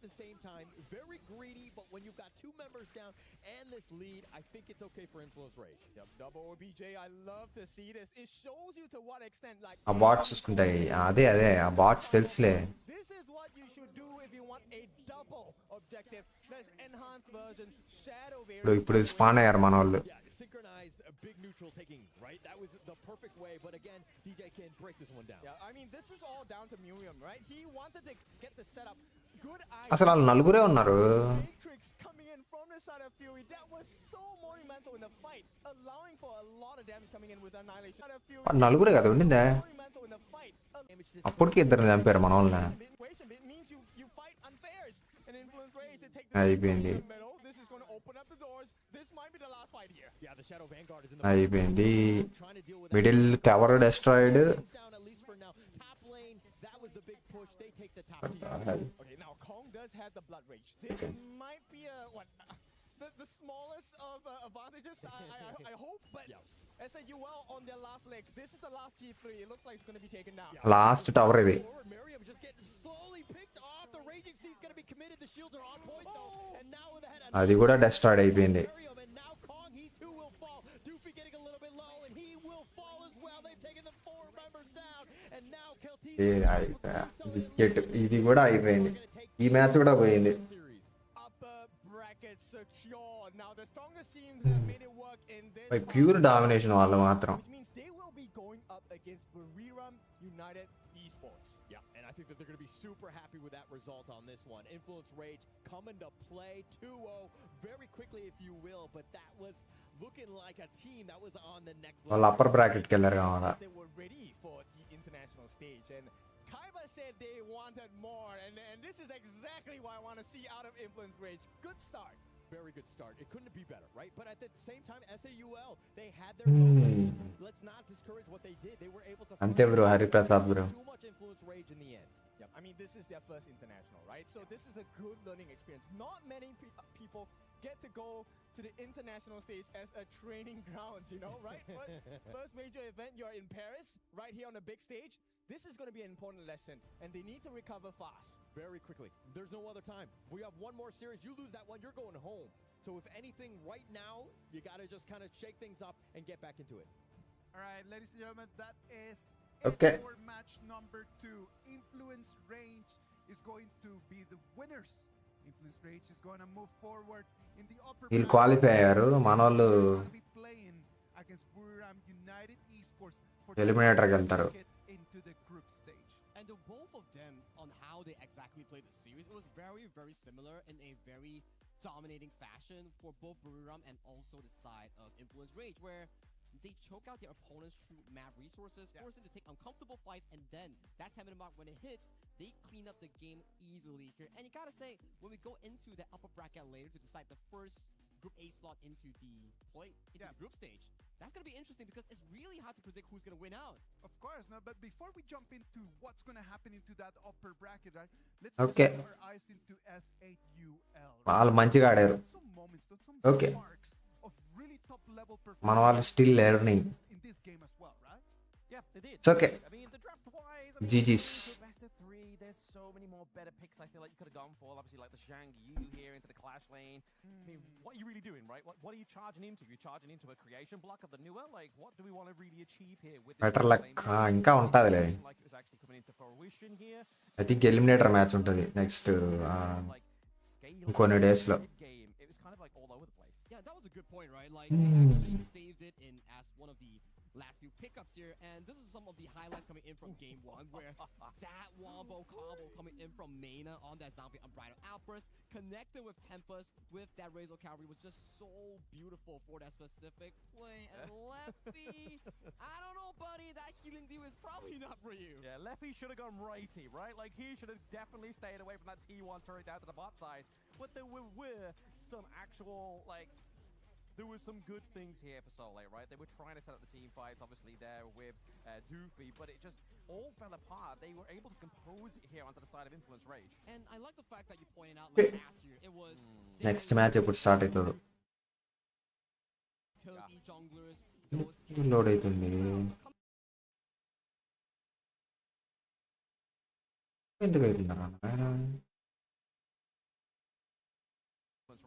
the same time, very greedy, but when you've got two members down and this lead, I think it's okay for Influence Rage. Yep, double OBJ, I love to see this. It shows you to what extent, like, ఆ bots చూసుకుంటాయి అదే ఆ bots తెలుసులే this is what you should do if you want a double objective. There's enhanced version, shadow ఇప్పుడు span అయ్యారు మన వాళ్ళు Yeah, synchronized a big neutral taking, right? That was the perfect way, but again, DJ can break this one down. Yeah, I mean, this is all down to Miriam, right? He wanted to get the setup. Good idea. అసలు వాళ్ళు నలుగురే ఉన్నారు Matrix coming in from the side of Fury. That was so monumental in the fight, allowing for a lot of damage coming in with Annihilation. నలుగురే కదా ఉండిందే Monumental in the fight. అప్పటికి ఇద్దరు చంపారు మన వాళ్ళని It means you fight unfairs and Influence Rage to take the అయిపోయింది middle. This is going to open up the doors. This might be the last fight here. Yeah, the Shadow Vanguard is in the అయిపోయింది middle tower destroyed down at least for now. Top lane, that was the big push. They take the top tier. Okay, now Kong does have the blood rage. This might be the smallest of advantages. I hope, but as a UL on their last legs, this is the last T3. It looks like it's going to be taken down. Last tower ఇది Miriam just getting slowly picked off. The Raging Sea is going to be committed. The shields are on point though, and now with the head. అది కూడా destroyed అయిపోయింది And now Kong, he too will fall. Doofy getting a little bit low, and he will fall as well. They've taken the 4 members down, and now biscuit ఇది కూడా అయిపోయింది ఈ match కూడా పోయింది Upper bracket secure. Now the strongest teams have made it work in this. Pure domination వాళ్ళు మాత్రం Which means they will be going up against Buriram United Esports. Yeah, and I think that they're going to be super happy with that result on this one. Influence Rage coming to play 2-0 very quickly, if you will, but that was looking like a team that was on the next level. వాళ్ళు upper bracket కి వెళ్ళారు కావాలా They were ready for the international stage, and Kaiba said they wanted more, and this is exactly what I want to see out of Influence Rage. Good start. Very good start. It couldn't be better, right? But at the same time, SAUL, they had their moments. Let's not discourage what they did. They were able to అంతే bro Hariprasad bro too much Influence Rage in the end. Yep. I mean, this is their first international, right? So this is a good learning experience. Not many people get to go to the international stage as a training grounds, you know, right? But first major event, you're in Paris, right here on the big stage. This is going to be an important lesson, and they need to recover fast. Very quickly. There's no other time. We have one more series. You lose that one, you're going home. So if anything, right now, you got to just kind of shake things up and get back into it. All right, ladies and gentlemen, that is Okay. it for match number 2. Influence Range is going to be the winners. Influence Range is going to move forward in the upper వీళ్ళు bracket. Qualify అయ్యారు మన వాళ్ళు They're gonna be playing against Buriram United Esports for the ఎలిమినేటర్కి వెళ్తారు ticket into the group stage. And the both of them on how they exactly played the series, it was very, very similar in a very dominating fashion for both Buriram and also the side of Influence Rage, where they choke out their opponents through map resources, force them to take uncomfortable fights, and then that 10-minute mark when it hits, they clean up the game easily here. And you gotta say, when we go into the upper bracket later to decide the first Group A slot into the the group stage, that's gonna be interesting because it's really hard to predict who's gonna win out. Of course, no, but before we jump into what's going to happen into that upper bracket, right? Let's Okay. just put our eyes into SAUL. వాళ్ళు మంచిగా ఆడారు Some moments, some Okay. sparks of really top level మన వాళ్ళు still learning in this game as well, right? Yeah, they did. It's okay. I mean, the draft wise, I mean, GG's. best of 3. There's so many more better picks. I feel like you could have gone for. Obviously, like the Zhang Yu here into the Clash lane. I mean, what are you really doing, right? What are you charging into? You're charging into a creation block of the newer. Like, what do we want to really achieve here with this better luck lane build? ఇంకా ఉంటుందిలే It seemed like it was actually coming into fruition here. I think eliminator match ఉంటుంది next Like, scale ఇంకొన్ని డేస్లో mid-game, it was kind of like all over the place. Yeah, that was a good point, right? Like, they actually saved it in as one of the last few pickups here, and this is some of the highlights coming in from game 1, where that wombo combo coming in from Maina on that zombie unbridled outburst, connecting with Tempest with that Razor Cavalry was just so beautiful for that specific play. And Leffy, I don't know, buddy, that healing deal is probably not for you. Yeah, Leffy should have gone righty, right? Like, he should have definitely stayed away from that T1 turret down to the bot side. But there were some actual, like, there were some good things here for Soleil, right? They were trying to set up the team fights, obviously, there with Doofy, but it just all fell apart. They were able to compose it here onto the side of Influence Rage. And I like the fact that you pointed out, like, last year, it was... next match ఎప్పుడు start అవుతుందో utility junglers, those load అవుతుంది ఎందుకు అవుతుందా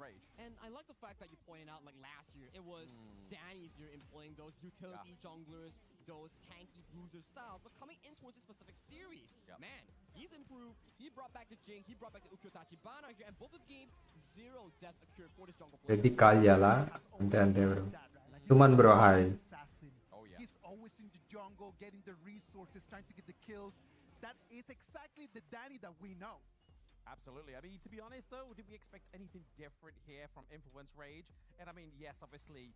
Rage. And I like the fact that you pointed out, like last year, it was Danny's year employing those utility junglers, those tanky bruiser styles, but coming in towards this specific series, man, he's improved. He brought back the Jing, he brought back the Ukyo Tachibana here, and both of the games, 0 deaths occurred for this jungle player. Reddy call చేయాలా అంతే అంతే bro Suman bro hi He's always in the jungle, getting the resources, trying to get the kills. That is exactly the Danny that we know. Absolutely. I mean, to be honest, though, did we expect anything different here from Influence Rage? And I mean, yes, obviously,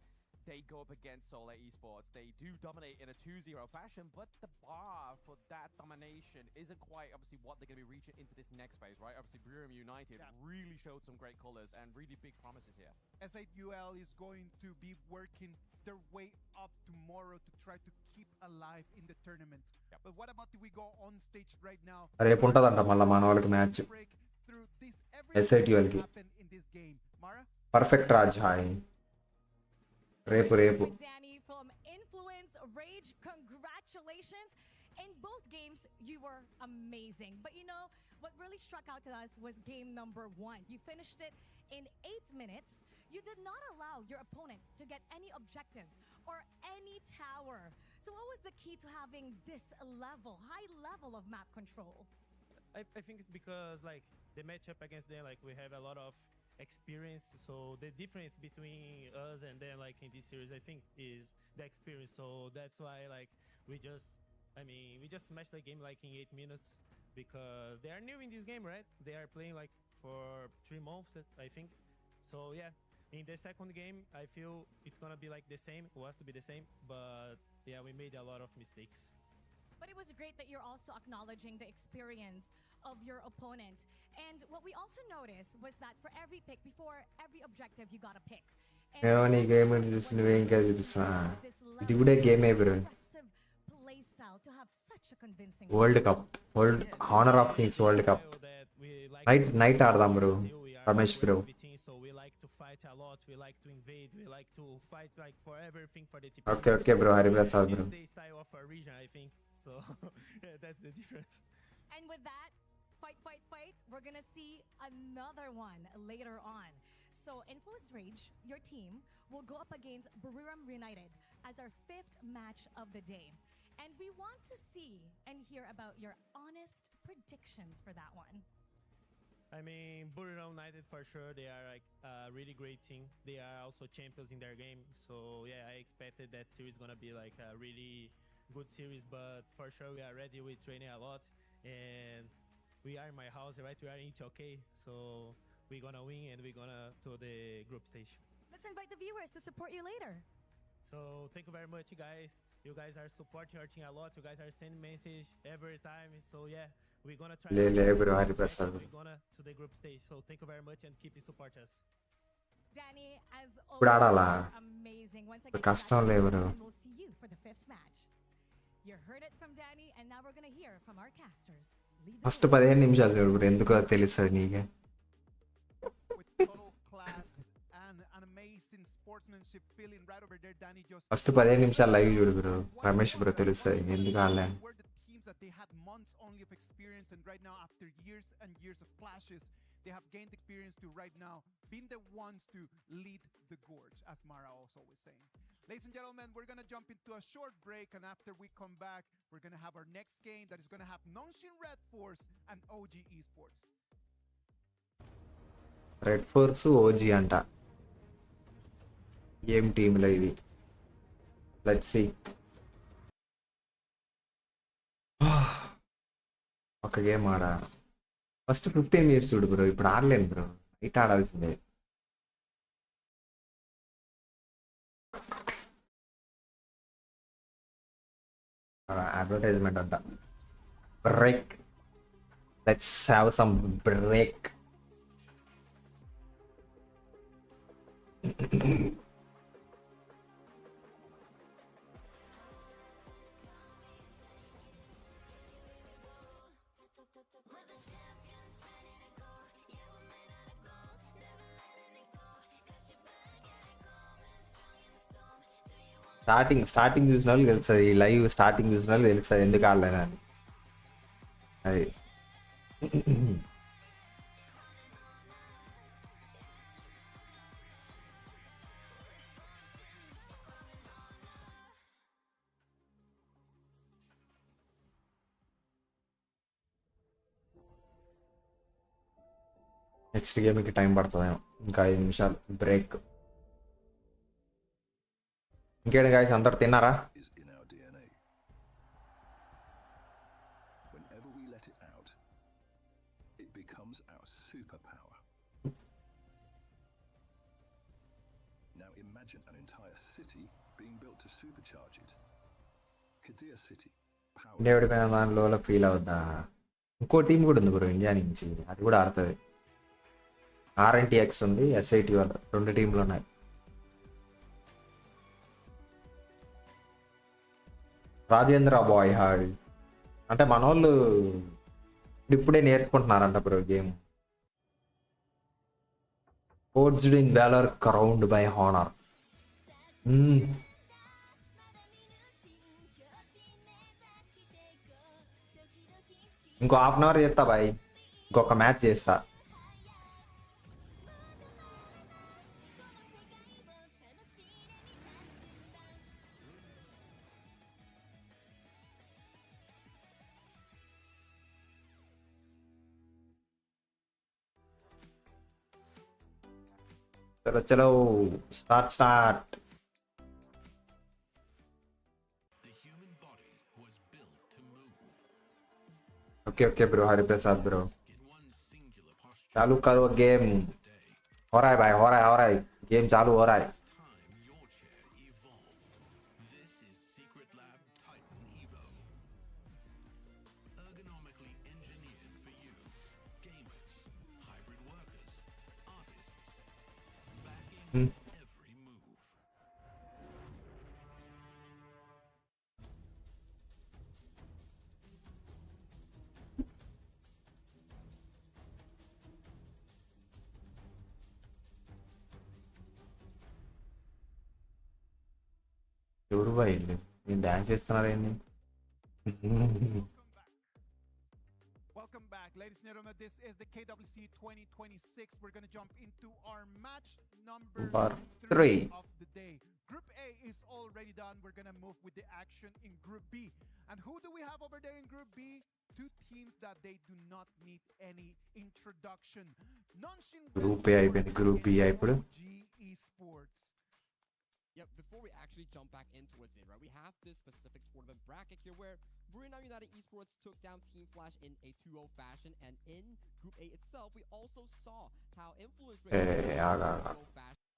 they go up against Solar Esports. They do dominate in a 2-0 fashion, but the bar for that domination isn't quite, obviously, what they're going to be reaching into this next phase, right? Obviously, Buriram United really showed some great colors and really big promises here. S8UL is going to be working their way up tomorrow to try to keep alive in the tournament. But what about if we go on stage right now? రేపు ఉంటుందంట మళ్ళీ మన వాళ్ళకి match ఎస్ఐటిఎల్కి perfect Raj hi రేపు Danny from Influence Rage, congratulations. In both games, you were amazing. But you know, what really struck out to us was game number 1. You finished it in 8 minutes. You did not allow your opponent to get any objectives or any tower. So what was the key to having this high level of map control? I think it's because like the matchup against them, like we have a lot of experience. So the difference between us and them, like in this series, I think is the experience. So that's why like we just smashed the game like in 8 minutes because they are new in this game, right? They are playing like for 3 months, I think. So yeah, in the second game, I feel it's gonna be like the same. It was to be the same, but yeah, we made a lot of mistakes. But it was great that you're also acknowledging the experience of your opponent. And what we also noticed was that for every pick, before every objective, you got a pick. నీ game చూసి నువ్వేం కాదు చూపిస్తున్నా ఇది కూడా గేమే bro World Cup World Honor of Kings World Cup night ఆడదాం bro Ramesh bro okay bro Hariprasad bro So yeah, that's the difference. And with that, fight, we're gonna see another one later on. So Influence Rage, your team, will go up against Buriram United as our 5th match of the day. And we want to see and hear about your honest predictions for that one. I mean, Buriram United for sure, they are like a really great team. They are also champions in their game. So yeah, I expected that series gonna be like a really good series, but for sure we are ready. We're training a lot and we are in my house, right? We are in HOK, so we're gonna win and we're gonna to the group stage. Let's invite the viewers to support you later. So thank you very much, guys. You guys are supporting our team a lot. You guys are sending message every time. So yeah, we're gonna try we're gonna to the group stage. So thank you very much and keep support us. Danny, as ఇప్పుడు ఆడాలా amazing. Once again, కష్టం లే bro we'll see you for the 5th match. You heard it from Danny, and now we're gonna hear from our casters. First 15 నిమిషాలు చూడు bro ఎందుకో తెలుస్తుంది నీకే first 15 నిమిషాలు live చూడు బ్రో రమేష్ బ్రో తెలుస్తుంది ఎందుకు ఆడలే that they had months only of experience, and right now after years and years of clashes they have gained experience to right now being the ones to lead the gorge, as Mara also was saying. Ladies and gentlemen, we're gonna jump into a short break, and after we come back we're gonna have our next game that is gonna have Nonshin Red Force and OG Esports. Red force OG అంట ఏం టీంలో ఇవి let's see ఒక game ఆడా first 15 minutes చూడు bro ఇప్పుడు ఆడలేను bro night ఆడాల్సిందే advertisement అంట break let's have some break starting చూసిన వాళ్ళు తెలుస్తుంది లైవ్ స్టార్టింగ్ చూసిన వాళ్ళు తెలుస్తుంది ఎందుకు ఆడలేనని అది నెక్స్ట్ గేమ్కి టైం పడుతుందేమో, ఇంకా 5 నిమిషాలు బ్రేక్. ఇంకేంటి గాయస్, అందరు తిన్నారా? is in our DNA. Whenever we let it out, it becomes our superpower. Now imagine an entire city being built to supercharge it. Kadir City, powered India ఓడిపోయిన దానిలో feel అవుద్దా? ఇంకో టీం కూడా ఉంది bro India నుంచి, అది కూడా ఆడుతుంది. RNTX ఉంది, SIT వాళ్ళు 2 టీంలు ఉన్నాయి. రాజేంద్ర బాయ్ హాడ్ అంటే మనోళ్ళు ఇప్పుడే నేర్చుకుంటున్నారంట bro game. Forged in valour crowned by honour. ఇంకో హాఫ్ అన్ అవర్ చేస్తా బాయ్, ఇంకొక మ్యాచ్ చేస్తా. चलो चलो start. Okay bro, Hariprasad bro, चालू करो गेम. हो रहा है भाई, हो रहा है, गेम चालू हो रहा है. ఎవరు బాయ్ నేను డాన్స్ చేస్తున్నారు ఏంది? Welcome back, ladies and gentlemen. This is the KWC 2026. We're going to jump into our match number 3 of the day. Group A is already done. We're going to move with the action in Group B. And who do we have over there in Group B? 2 teams that they do not need any introduction. Group A అయిపోయింది, Group B ఇప్పుడు. Esports. Yep, before we actually jump back in towards it, right, we have this specific tournament bracket here where Burinam United Esports took down Team Flash in a 2-0 fashion, and in Group A itself, we also saw how Influence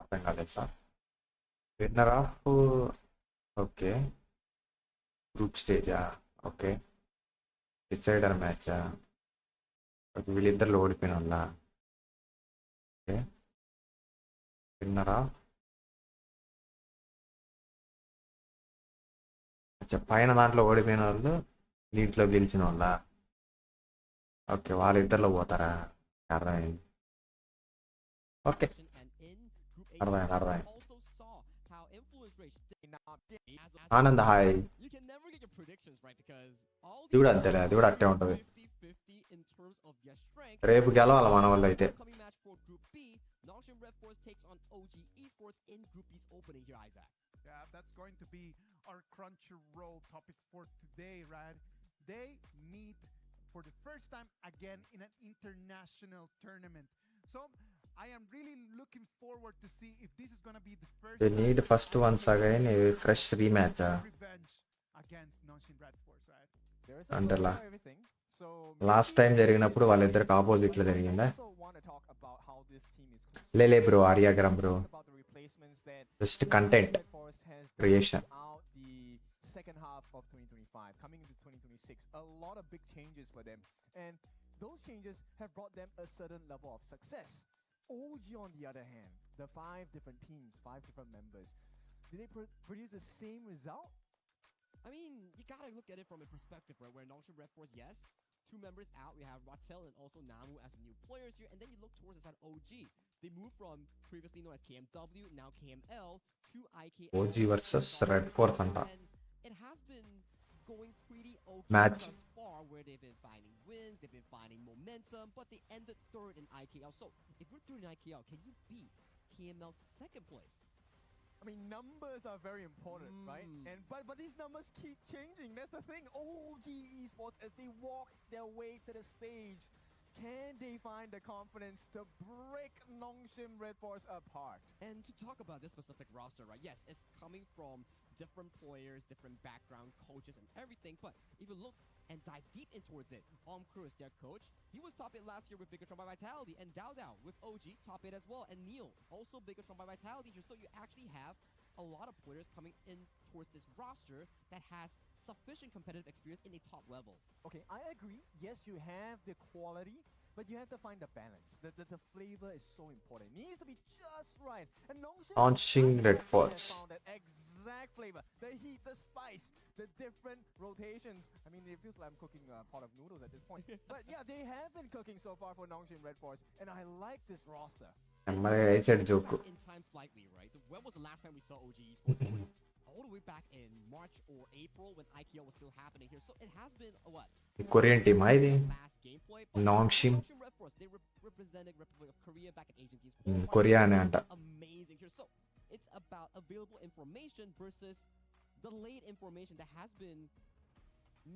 అర్థం కాలేదు sir. Winner of okay, group స్టేజా, okay, decider మ్యాచా, వీళ్ళిద్దరు ఓడిపోయిన వాళ్ళ. Okay, winner of పైన దాంట్లో ఓడిపోయిన వాళ్ళు దీంట్లో గెలిచిన వాళ్ళ. ఓకే, వాళ్ళిద్దరిలో పోతారా? అర్థమైంది. ఓకే, అర్థమైంది. ఆనంద్ హాయ్. ఇది కూడా అంతేలే, అది కూడా అట్టే ఉంటుంది. రేపు గెలవాలి మన వాళ్ళు అయితే. Yeah, that's going to be our Crunchyroll topic for today, right? They meet for the first time again in an international tournament. So I am really looking forward to see if this is going to be the first. They need first once again a fresh rematch. Revenge against Nonshin Red Force, right? అంటే last time జరిగినప్పుడు వాళ్ళిద్దరికి ఆపోజిట్లో జరిగిందా? లేలే bro, ఆర్యాగ్రామ్ bro, just content creation. Second half of 2025 coming into 2026, a lot of big changes for them, and those changes have brought them a certain level of success. OG on the other hand, the 5 different teams, 5 different members, did they produce the same result? I mean, you gotta look at it from a perspective, right? Where Nongshin Red Force, yes, 2 members out. We have Ratel and also Namu as the new players here, and then you look towards the side OG. They moved from previously known as KMW, now KML, to IKL. OG versus Red Force anta. It has been going pretty okay Match. thus far, where they've been finding wins, they've been finding momentum, but they ended third in IKL. So if you're third in IKL, can you beat KML's second place? I mean, numbers are very important, right? And but these numbers keep changing. That's the thing. OG Esports, as they walk their way to the stage, can they find the confidence to break Nongshim Red Force apart? And to talk about this specific roster, right? Yes, it's coming from different players, different background, coaches, and everything. But if you look and dive deep in towards it, Cruz, their coach, he was top 8 last year with Bigatron by Vitality, and Dao Dao with OG, top 8 as well, and Neil, also Bigatron by Vitality. So you actually have a lot of players coming in towards this roster that has sufficient competitive experience in a top level. Okay, I agree. Yes, you have the quality, but you have to find the balance. The flavor is so important. It needs to be just right. And Nongshim Red Force. found that exact flavor, the heat, the spice, the different rotations. I mean, it feels like I'm cooking a pot of noodles at this point. But yeah, they have been cooking so far for Nongshim Red Force, and I like this roster. I said joke. In time slightly, right? When was the last time we saw OG Esports? It was all the way back in March or April when IKL was still happening here. So it has been what? Korean team ఇది Nongshim Red Force, they represented Republic of Korea back in Asian Games. Korea ane anta. Amazing here. So it's about available information versus the late information that has been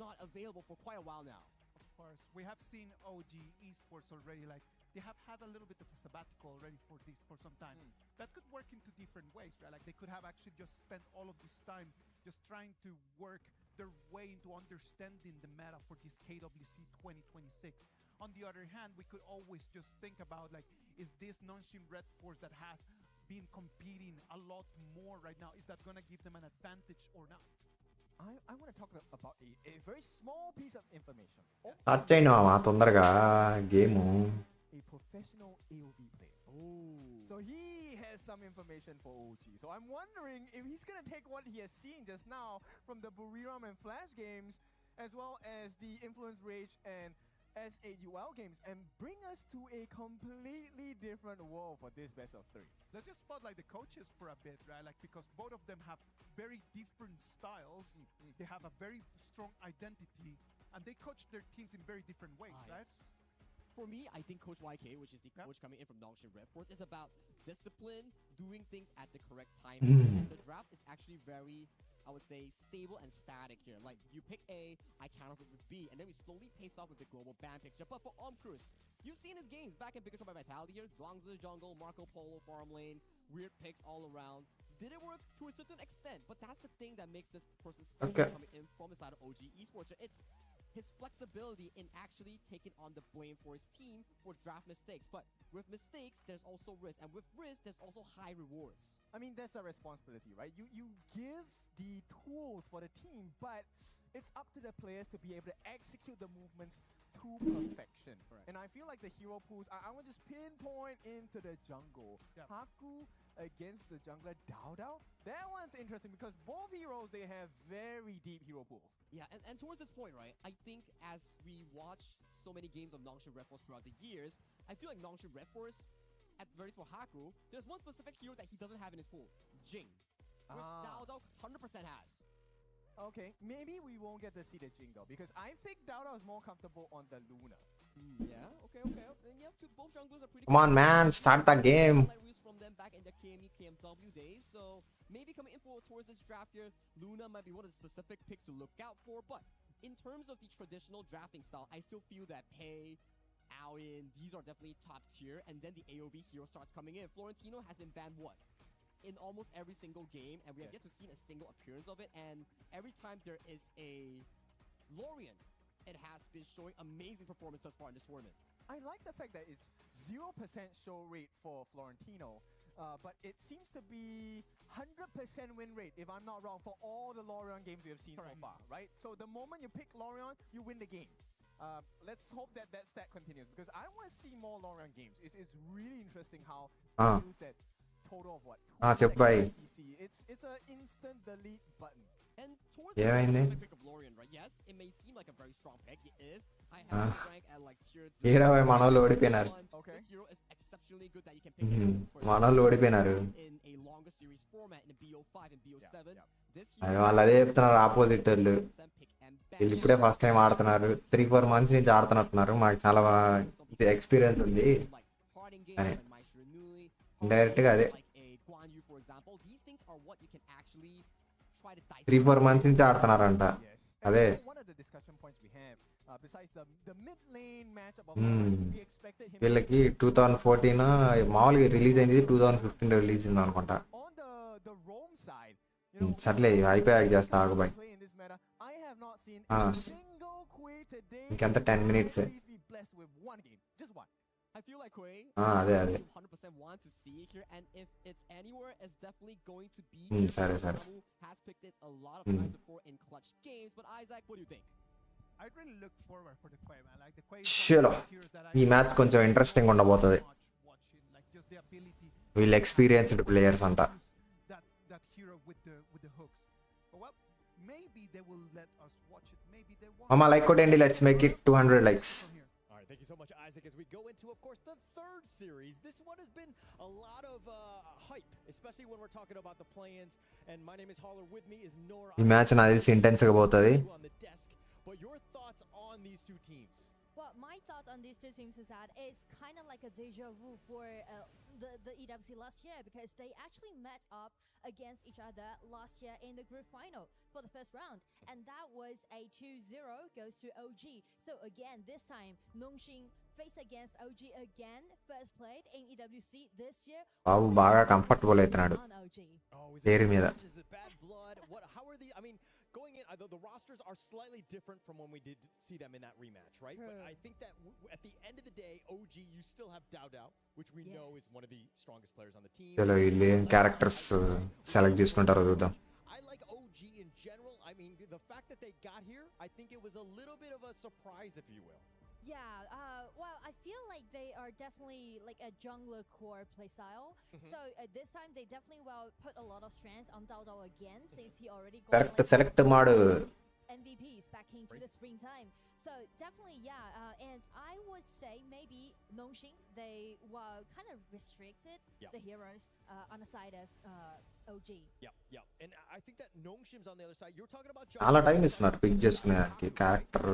not available for quite a while now. Of course, we have seen OG Esports already, like they have had a little bit of a sabbatical already for some time. That could work into different ways, right? Like they could have actually just spent all of this time just trying to work their way into understanding the meta for this KWC 2026. On the other hand, we could always just think about, like, is this Nongshim Red Force that has been competing a lot more right now, is that going to give them an advantage or not? I want to talk about a very small piece of information. Start చేయను తొందరగా game A professional AOV player. So he has some information for OG. So I'm wondering if he's going to take what he has seen just now from the Buriram and Flash games, as well as the Influence Rage and S8UL games, and bring us to a completely different world for this best of 3. Let's just spotlight the coaches for a bit, right? Like, because both of them have very different styles. They have a very strong identity, and they coach their teams in very different ways, right? Yes. For me, I think Coach YK, which is the coach coming in from Nongshim Red Force, is about discipline, doing things at the correct time. And the draft is actually very, I would say, stable and static here. Like, you pick A, I counter with B, and then we slowly pace off with the global ban picture. But for Cruz, you've seen his games back in Big Control by Vitality here. Zhuangzi jungle, Marco Polo, farm lane, weird picks all around. Did it work to a certain extent? But that's the thing that makes this person special coming in from the side of OG Esports. It's his flexibility in actually taking on the blame for his team for draft mistakes. But with mistakes, there's also risk. And with risk, there's also high rewards. I mean, that's a responsibility, right? You give the tools for the team, but it's up to the players to be able to execute the movements to perfection. And I feel like the hero pools, I want to just pinpoint into the jungle. Haku against the jungler Dao Dao. That one's interesting because both heroes, they have very deep hero pools. Yeah, and towards this point, right, I think as we watch so many games of Nongshim Red Force throughout the years, I feel like Nongshim Red Force, at the very least for Haku, there's one specific hero that he doesn't have in his pool, Jing, which Dao Dao 100% has. Okay, maybe we won't get to see the Jing though, because I think Dao Dao is more comfortable on the Luna. Yeah, okay. And yeah, both junglers are pretty Come on, man, start the game. From them back in their KME, KMW days, so maybe coming in towards this draft here, Luna might be one of the specific picks to look out for, but in terms of the traditional drafting style, I still feel that Pei, Aoyin, these are definitely top tier, and then the AOV hero starts coming in. Florentino has been banned, what? In almost every single game, and we have yet to see a single appearance of it, and every time there is a Lorian, it has been showing amazing performance thus far in this tournament. I like the fact that it's 0% show rate for Florentino, but it seems to be 100% win rate, if I'm not wrong, for all the Lorian games we have seen so far, right? So the moment you pick Lorian, you win the game. Let's hope that stat continues, because I want to see more Lorian games. It's really interesting how they use that total of what? 2 seconds CC. It's an instant delete button. And towards the specific pick of Lorian, right? Yes, it may seem like a very strong pick. It is. I have his rank at like tier 2. This hero is exceptionally good that you can pick him in a longer series format in BO5 and BO7. This hero అదే చెప్తున్నారు opposite pick వీళ్ళు ఇప్పుడే first time ఆడుతున్నారు, 3-4 months నుంచి ఆడుతున్నట్టున్నారు, మాకు చాలా experience ఉంది అని డైరెక్ట్గా అదే 3-4 మంత్స్ నుంచి ఆడుతున్నారంట. అదే వీళ్ళకి 2014 మామూలుగా రిలీజ్ అయింది, 2015 రిలీజ్ అయింది అనుకుంటా. సర్లే అయిపోయాక చేస్తా ఆగుబాయ్. ఇంకెంత 10 minutes. I feel like Quay అదే 100% want to see it here, and if it's anywhere, it's definitely going to be సరే Samu has picked it a lot of times before in clutch games. But Isaac, what do you think? I really look forward for the Quay, man. Like the Quay చలో ఈ match కొంచెం interesting ఉండబోతుంది. వీళ్ళు experienced players అంట. that hero with the hooks. Well, maybe they will let us watch it. Maybe they won't. Mama like కొట్టండి, let's make it 200 likes. All right, thank you so much, Isaac. As we go into, of course, the third series, this one has been a lot of hype, especially when we're talking about the play-ins. And my name is Holler. With me is Nora. ఈ match నాకు తెలిసి intense గా పోతుంది. But your thoughts on these two teams? Well, my thoughts on these two teams is that it's kind of like a deja vu for the EWC last year, because they actually met up against each other last year in the group final for the first round, and that was a 2-0 goes to OG. So again, this time Nongxing face against OG again, first played in EWC this year. బాబు బాగా comfortable అవుతున్నాడు పేరు మీద. How are the, I mean, going in, the rosters are slightly different from when we did see them in that rematch, right? But I think that at the end of the day, OG, you still have Dao Dao, which we know is one of the strongest players on the team. చలో వీళ్ళు ఏం characters select చేసుకుంటారో చూద్దాం. I like OG in general. I mean, the fact that they got here, I think it was a little bit of a surprise, if you will. Yeah, well, I feel like they are definitely like a jungler core playstyle. So this time they definitely will put a lot of strength on Dao Dao again, since he already got correct select మాడు. MVPs back into the springtime. So definitely, yeah, and I would say maybe Nongxing, they were kind of restricted the heroes on the side of OG. Yeah, and I think that Nongxim's on the other side. You're talking about చాలా time ఇస్తున్నారు pick చేసుకునేదానికి character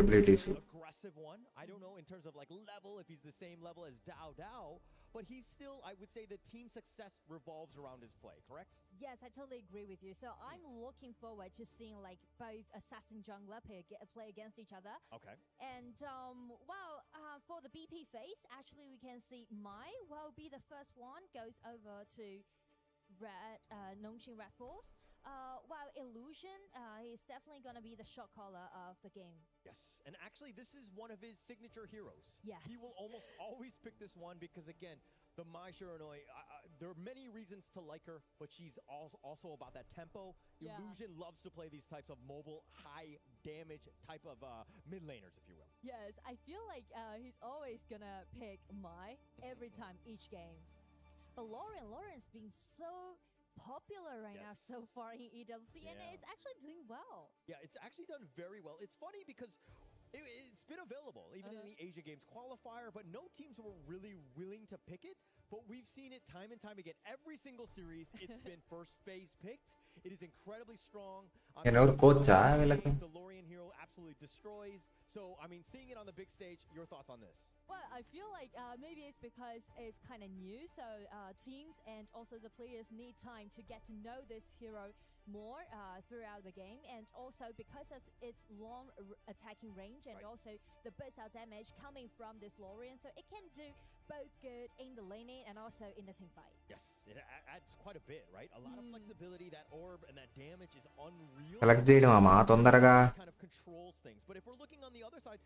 abilities. aggressive one. I don't know in terms of like level if he's the same level as Dao Dao, but he's still, I would say, the team success revolves around his play, correct? Yes, I totally agree with you. So I'm looking forward to seeing like both assassin jungler play against each other. Okay. And for the BP phase, actually we can see Mai will be the first one, goes over to Red Nongxing Red Force. While Illusion, he's definitely going to be the shot caller of the game. Yes, and actually this is one of his signature heroes. Yes. He will almost always pick this one because, again, the Mai Shiranui, there are many reasons to like her, but she's also about that tempo. Yeah. Illusion loves to play these types of mobile, high damage type of mid laners, if you will. Yes, I feel like he's always going to pick Mai every time, each game. But Lauren's been so popular right now so far in EWC, and it's actually doing well. Yeah, it's actually done very well. It's funny because it's been available even in the Asia Games qualifier, but no teams were really willing to pick it. But we've seen it time and time again. Every single series, it's been first phase picked. It is incredibly strong. The Lorian hero absolutely destroys. So, I mean, seeing it on the big stage, your thoughts on this? Well, I feel like maybe it's because it's kind of new, so teams and also the players need time to get to know this hero more throughout the game, and also because of its long attacking range and also the burst out damage coming from this Lorian, so it can do both good in the laning and also in the team fight. Yes, it adds quite a bit, right? A lot of flexibility. That orb and that damage is unreal. Select చేయడం అమ్మా తొందరగా. Kind of controls things. But if we're looking on the other side,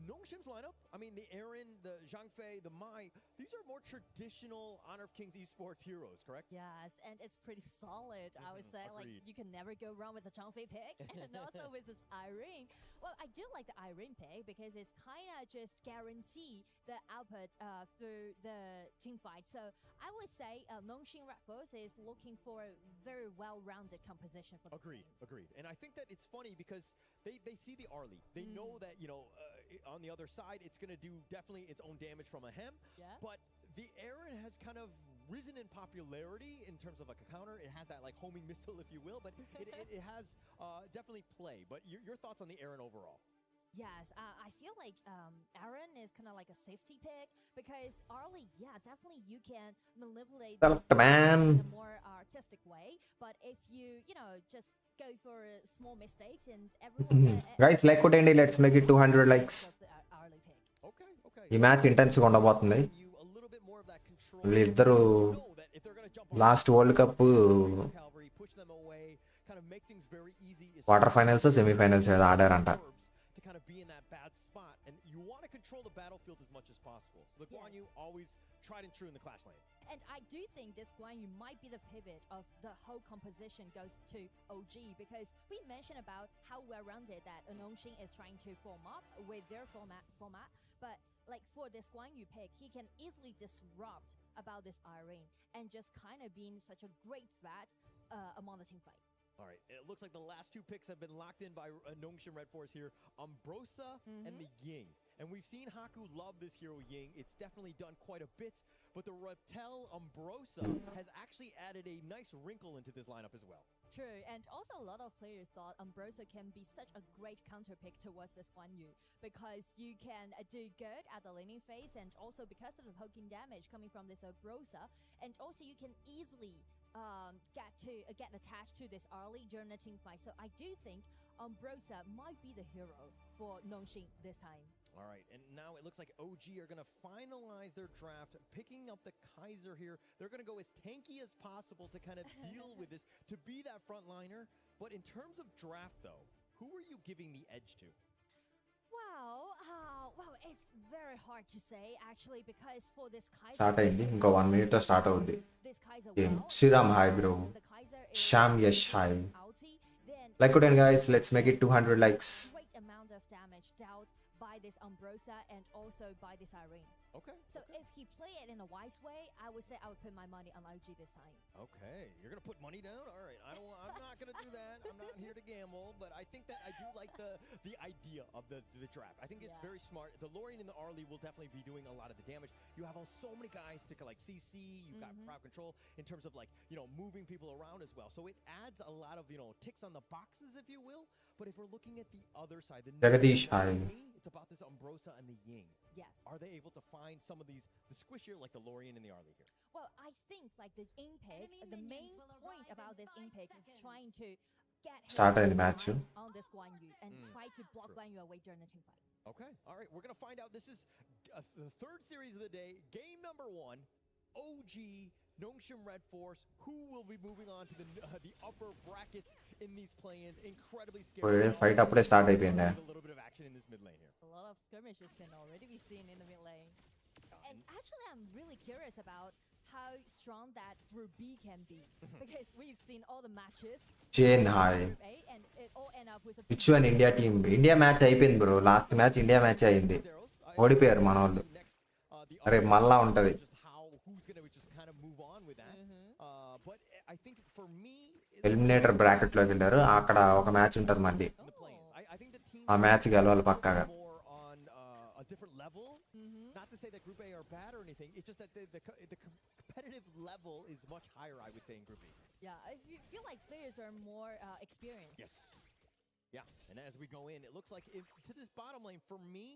Nongxim's lineup, I mean, the Aaron, the Zhang Fei, the Mai, these are more traditional Honor of Kings esports heroes, correct? Yes, and it's pretty solid, I would say. Agreed. Like, you can never go wrong with the Zhang Fei pick, and also with this Irene. Well, I do like the Irene pick because it's kind of just guarantee the output through the team fight. So I would say Nongxing Red Force is looking for a very well-rounded composition for the team. Agreed. And I think that it's funny because they see the Arlie. They know that, on the other side, it's going to do definitely its own damage from a hem. Yeah. But the Aaron has kind of risen in popularity in terms of like a counter. It has that like homing missile, if you will, but it has definitely play. But your thoughts on the Aaron overall? Yes, I feel like Aaron is kind of like a safety pick because early, yeah, definitely you can manipulate this Man. in a more artistic way. But if you know, just go for small mistakes and everyone. Guys, like కొట్టండి, let's make it 200 likes. ఈ match ఇంటెన్స్గా ఉండబోతుంది. వీళ్ళిద్దరూ last world cup quarter finals semifinals ఏదో ఆడారంట. to kind of be in that bad spot, and you want to control the battlefield as much as possible. So the Guan Yu always tried and true in the clash lane. And I do think this Guan Yu might be the pivot of the whole composition goes to OG because we mentioned about how well-rounded that Nongxing is trying to form up with their format. But like for this Guan Yu pick, he can easily disrupt about this Irene and just kind of being such a great threat among the team fight. All right, it looks like the last two picks have been locked in by Nongxin Red Force here, Umbrosa and the Ying. And we've seen Haku love this hero Ying. It's definitely done quite a bit, but the Reptel Umbrosa has actually added a nice wrinkle into this lineup as well. True, and also a lot of players thought Umbrosa can be such a great counter pick towards this Guan Yu because you can do good at the laning phase and also because of the poking damage coming from this Umbrosa, and also you can easily get attached to this early during the team fight. So I do think Umbrosa might be the hero for Nongxing this time. All right, and now it looks like OG are going to finalize their draft, picking up the Kaiser here. They're going to go as tanky as possible to kind of deal with this, to be that frontliner. But in terms of draft, though, who are you giving the edge to? Wow, it's very hard to say actually because for this Kaiser start అయింది, ఇంకో 1 minute తో start అవుద్ది game. Sriram hi bro, Shyam Yash hi. Like కొట్టండి guys, let's make it 200 likes. Great amount of damage dealt by this Umbrosa and also by this Irene. Okay. So if he play it in a wise way, I would say I would put my money on OG this time. Okay, you're gonna put money down. All right, I'm not gonna do that. I'm not here to gamble, but I think that I do like the idea of the draft. I think it's very smart. The Lorien and the Arlie will definitely be doing a lot of the damage. You have so many guys to like CC. You've got crowd control in terms of like moving people around as well. So it adds a lot of ticks on the boxes, if you will. But if we're looking at the other side, Jagadish hi. It's about this Umbrosa and the Ying. Yes. Are they able to find some of the squishier like the Lorien and the Arlie here? Well, I think like the Impeg, the main point about this Impeg is trying to get Start the match on this Guan Yu and try to block Guan Yu away during the team fight. Okay, all right, we're gonna find out. This is the third series of the day, game number 1. OG Nongxin Red Force, who will be moving on to the upper brackets in these play-ins. Incredibly scary. Fight అప్పుడే start అయిపోయింది. A little bit of action in this mid lane here. A lot of skirmishes can already be seen in the mid lane. And actually, I'm really curious about how strong that Group B can be because we've seen all the matches. Jane hi. And it all end up with a Which one India team? India match అయిపోయింది bro. Last match India match అయింది. ఓడిపోయారు మన వాళ్ళు. అరే మళ్ళా ఉంటది. But I think for me, eliminator bracket లోకి వెళ్ళారు. అక్కడ ఒక మ్యాచ్ ఉంటుంది మళ్ళీ. ఆ మ్యాచ్ గెలవాలి పక్కాగా. a different level. Not to say that Group A are bad or anything. It's just that the competitive level is much higher, I would say, in Group B. Yeah, I feel like players are more experienced. Yes. Yeah, and as we go in, it looks like to this bottom lane, for me,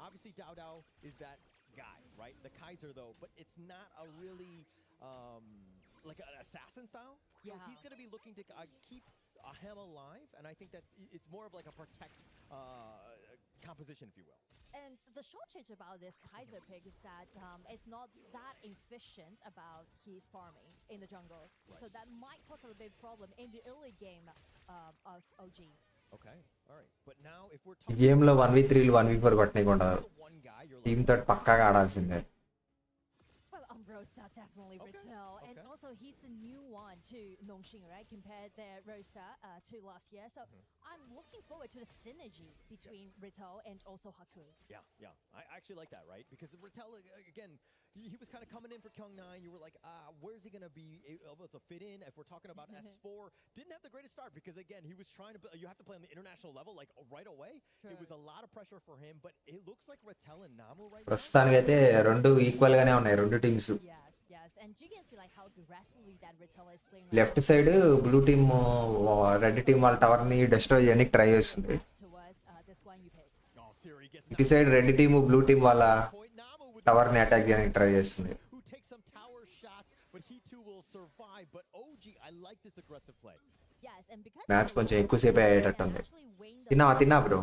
obviously Dao Dao is that guy, right? The Kaiser, though, but it's not a really like an assassin style. So he's going to be looking to keep him alive, and I think that it's more of like a protect composition, if you will. And the shortage about this Kaiser pick is that it's not that efficient about his farming in the jungle. Right. So that might cause a big problem in the early game of OG. Okay, all right. But now if we're ఈ game లో 1v3 1v4 కొట్టనీయకుండా team తోటి పక్కాగా ఆడాల్సిందే. Well, Umbrosa definitely Reptel, and also also he's the new one to Nongxing, right? Compared their roster to last year. So I'm looking forward to the synergy between Rittel and also Haku. Yeah. I actually like that, right? Because Rattel, again, he was kind of coming in for Kyung-9. You were like, where's he going to be able to fit in? If we're talking about S4, didn't have the greatest start because, again, he was trying to, you have to play on the international level, like, right away. It was a lot of pressure for him, but it looks like Rattel and Namu right now. ప్రస్తుతానికైతే రెండు equal గానే ఉన్నాయి రెండు teams. Yes, and you can see like how aggressively that Rittel is playing. Left side blue team red team వాళ్ళ tower ని destroy చేయడానికి try చేస్తుంది. ఇటు side red team blue team వాళ్ళ టవర్ ని అటాక్ చేయడానికి ట్రై చేస్తుంది. మ్యాచ్ కొంచెం ఎక్కువసేపు అయ్యేటట్టుంది. తిన్నా బ్రో,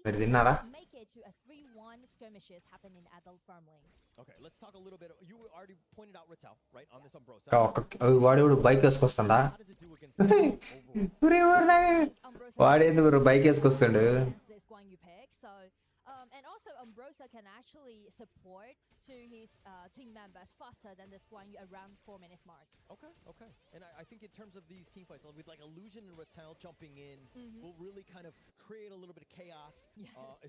మీరు తిన్నారా? Okay, let's talk a little bit. You already pointed out Rittel, right, on this Umbrosa. వాడు బైక్ వేసుకొస్తాడా? వాడేందుకు బైక్ వేసుకొస్తాడు? And also Umbrosa can actually support to his team members faster than the Guan Yu around 4 minutes mark. Okay. And I think in terms of these team fights, with like Illusion and Rattel jumping in, will really kind of create a little bit of chaos,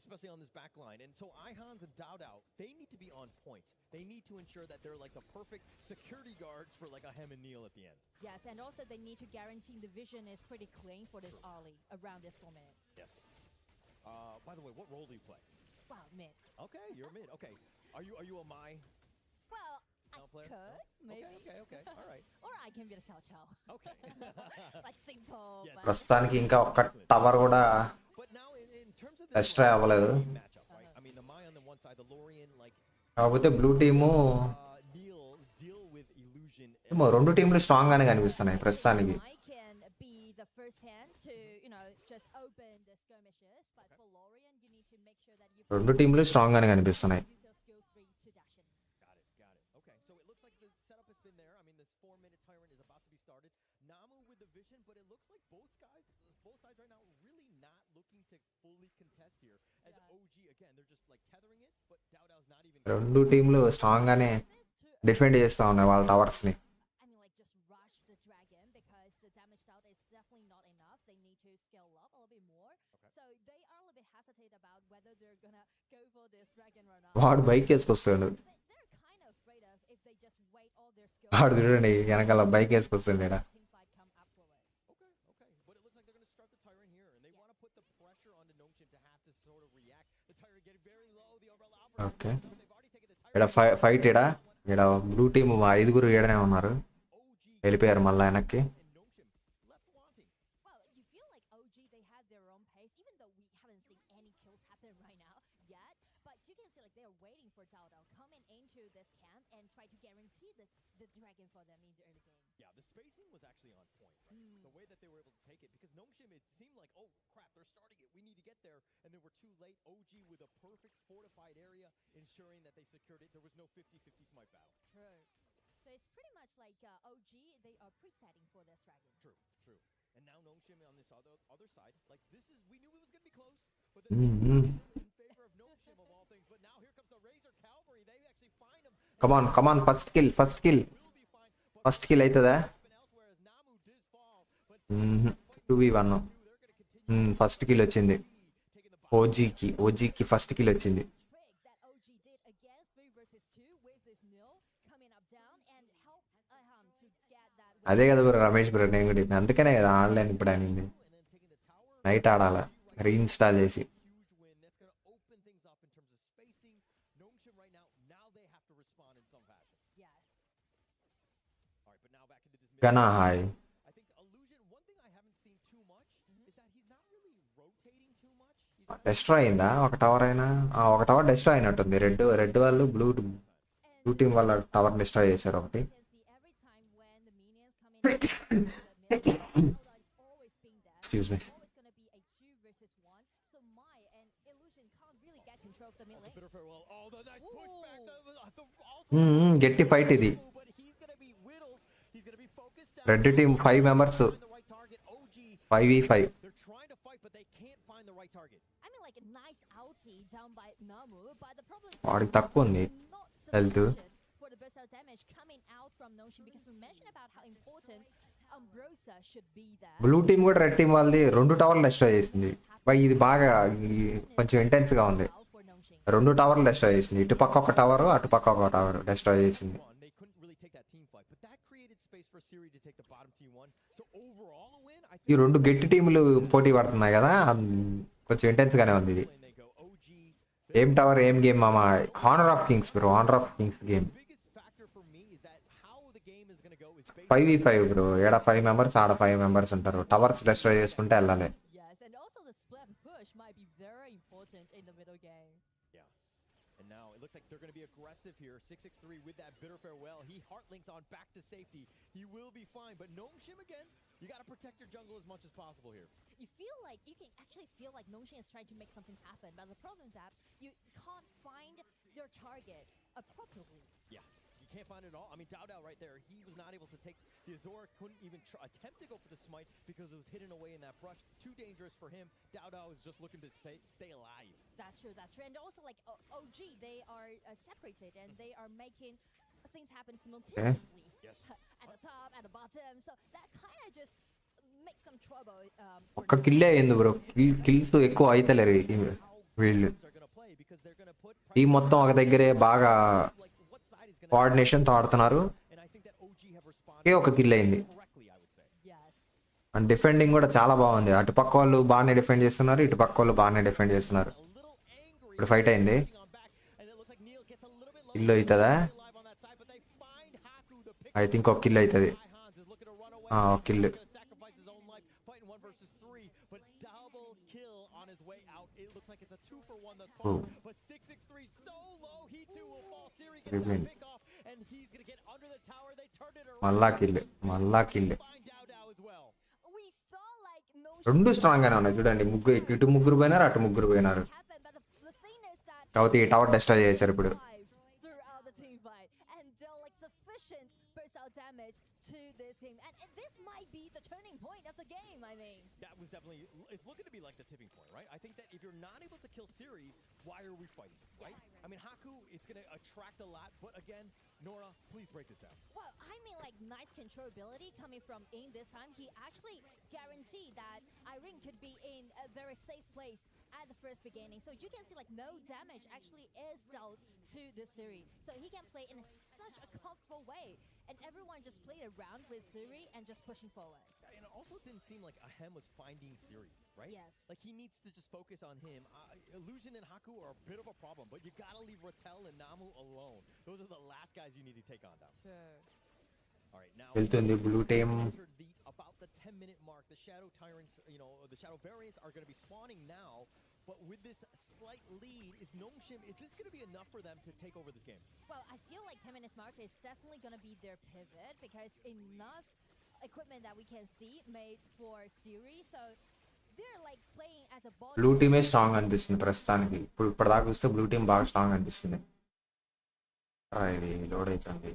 especially on this back line. And so Ihans and Dao, they need to be on point. They need to ensure that they're like the perfect security guards for like a Hem and Neil at the end. Yes, and also they need to guarantee the vision is pretty clean for this early around this 4 minutes. Yes. By the way, what role do you play? Wow, mid. Okay, you're mid. Okay. Are you a Mai? Well, I player? could, maybe. Okay. All right. Or I can be the Xiao Chao. Okay. Like simple. Yes. ప్రస్తుతానికి ఇంకా ఒక్క tower కూడా extra అవ్వలేదు. I mean, the Mai on the one side, the Lorien, like. కాకపోతే blue team deal with Illusion. రెండు టీంలు strong గానే కనిపిస్తున్నాయి ప్రస్తుతానికి. The first hand to, just open the skirmishes, but for Lorien you need to make sure that you రెండు టీంలు strong గానే కనిపిస్తున్నాయి. Got it. Okay, so it looks like the setup has been there. I mean, this 4-minute tyrant is about to be started. Namu with the vision, but it looks like both sides right now really not looking to fully contest here. As OG again, they're just like tethering it, but Dowdow's not even. రెండు టీంలు strong గానే defend చేస్తా ఉన్నాయి వాళ్ళ towers ని. వాడు bike వేసుకొస్తాడు. వాడు చూడండి వెనకాల బైక్ వేసుకొస్తాడు ఇక్కడ. ఓకే, ఇక్కడ ఫైట్ ఇక్కడ బ్లూ టీమ్ 5 ఈడనే ఉన్నారు, వెళ్ళిపోయారు మళ్ళీ వెనక్కి. The dragon for them in the early game. Yeah, the spacing was actually on point, right? The way that they were able to take it, because Nongshim, it seemed like, oh crap, they're starting it, we need to get there, and they were too late. OG with a perfect fortified area, ensuring that they secured it. There was no 50-50 smite battle. True. So it's pretty much like OG, they are presetting for this dragon. True. And now Nongshim on this other side, like this is, we knew it was going to be close, but then still in favor of Nongshim of all things. But now here comes the Razor Cavalry. They actually find him. Come on, first kill అవుతుందా? 2v1. First kill వచ్చింది ఓజీకి first kill వచ్చింది. అదే కదా bro Ramesh bro, నేను కూడా అందుకనే కదా ఆడలేను ఇప్పుడు అనింది. నైట్ ఆడాల రీఇన్స్టాల్ చేసి. Gana high. డెస్ట్రాయ్ అయిందా ఒక టవర్ అయినా? ఒక టవర్ డెస్ట్రాయ్ అయినట్టుంది. రెడ్ వాళ్ళు బ్లూ టీం వాళ్ళ టవర్ డిస్ట్రాయ్ చేశారు ఒకటి. Excuse me. గట్టి ఫైట్ ఇది. Red team 5 members 5v5. వాడికి తక్కువ ఉంది health. burst out damage coming out from Notion because we mentioned about how important Ambrosia should be there. Blue team కూడా red team వాళ్ళది 2 టవర్లు డెస్ట్రాయ్ చేసింది. ఇది బాగా కొంచెం ఇంటెన్స్గా ఉంది. 2 టవర్లు డెస్ట్రాయ్ చేసింది. ఇటు పక్క ఒక టవర్, అటు పక్క ఒక టవర్ డెస్ట్రాయ్ చేసింది. ఈ 2 గట్టి టీములు పోటీ పడుతున్నాయి కదా, కొంచెం ఇంటెన్స్గానే ఉంది ఇది. ఏం టవర్ ఏం గేమ్ మామ. Honour of Kings bro, honour of Kings game 5v5 bro. ఏడ 5 మెంబర్స్, ఆడ 5 మెంబర్స్ ఉంటారు. టవర్స్ డెస్ట్రాయ్ చేసుకుంటే వెళ్ళాలి. Yes, and also the split push might be very important in the middle game. Yes. And now it looks like they're going to be aggressive here. 663 with that bitter farewell. He heartlinks on back to safety. He will be fine, but Nongshim again, you got to protect your jungle as much as possible here. You feel like, you can actually feel like Notion is trying to make something happen, but the problem is that you can't find your target appropriately. Yes. You can't find it all. I mean, Dao right there, he was not able to take the Azor, couldn't even attempt to go for the smite because it was hidden away in that brush. Too dangerous for him. Dao is just looking to stay alive. That's true, that's true. And also, like, OG, they are separated and they are making things happen simultaneously. Yes. At the top, at the bottom. So that kind of just makes some trouble. ఒక్క కిల్లే అయింది bro. Kills ఎక్కువ అయితలేరు వీళ్ళు. Team మొత్తం ఒక దగ్గరే బాగా కోఆర్డినేషన్తో ఆడుతున్నారు. ఒక కిల్ అయింది. అండ్ డిఫెండింగ్ కూడా చాలా బాగుంది. అటు పక్క వాళ్ళు బాగానే డిఫెండ్ చేస్తున్నారు, ఇటు పక్క వాళ్ళు బాగానే డిఫెండ్ చేస్తున్నారు. ఇప్పుడు ఫైట్ అయింది. కిల్ అవుతుందా? ఐ థింక్ ఒక కిల్ అవుతుంది. ఒక కిల్. మళ్ళా కిల్, మళ్ళా కిల్. 2 స్ట్రాంగ్ గానే ఉన్నాయి చూడండి. ఇటు ముగ్గురు పోయినారు, అటు ముగ్గురు పోయినారు. కాబట్టి ఈ టవర్ డెస్ట్రాయ్ చేశారు ఇప్పుడు. Damage to this team, and this might be the turning point of the game. I mean, that was definitely, it's looking to be like the tipping point, right? I think that if you're not able to kill Siri, why are we fighting, right? Yes. I mean, Haku, it's going to attract a lot, but again, Nora, please break this down. Well, I mean, like, nice controllability coming from In this time. He actually guaranteed that Irene could be in a very safe place at the first beginning. So you can see, like, no damage actually is dealt to this Siri. So he can play in such a comfortable way. And everyone just played around with Siri and just pushing forward. And it also didn't seem like Ahem was finding Siri, right? Yes. Like, he needs to just focus on him. Illusion and Haku are a bit of a problem, but you gotta leave Rattel and Namu alone. Those are the last guys you need to take on down. Sure. All right, now వెళ్తుంది blue team. about the 10-minute mark, the Shadow Tyrants, you know, the Shadow Variants are going to be spawning now. But with this slight lead, is Nongshim, is this going to be enough for them to take over this game? Well, I feel like 10 minutes mark is definitely going to be their pivot because enough equipment that we can see made for Siri. So they're like playing as a ball. Blue టీమే strong అనిపిస్తుంది ప్రస్తుతానికి. ఇప్పటిదాకా చూస్తే blue team బాగా strong అనిపిస్తుంది. ఇది load అవుతుంది.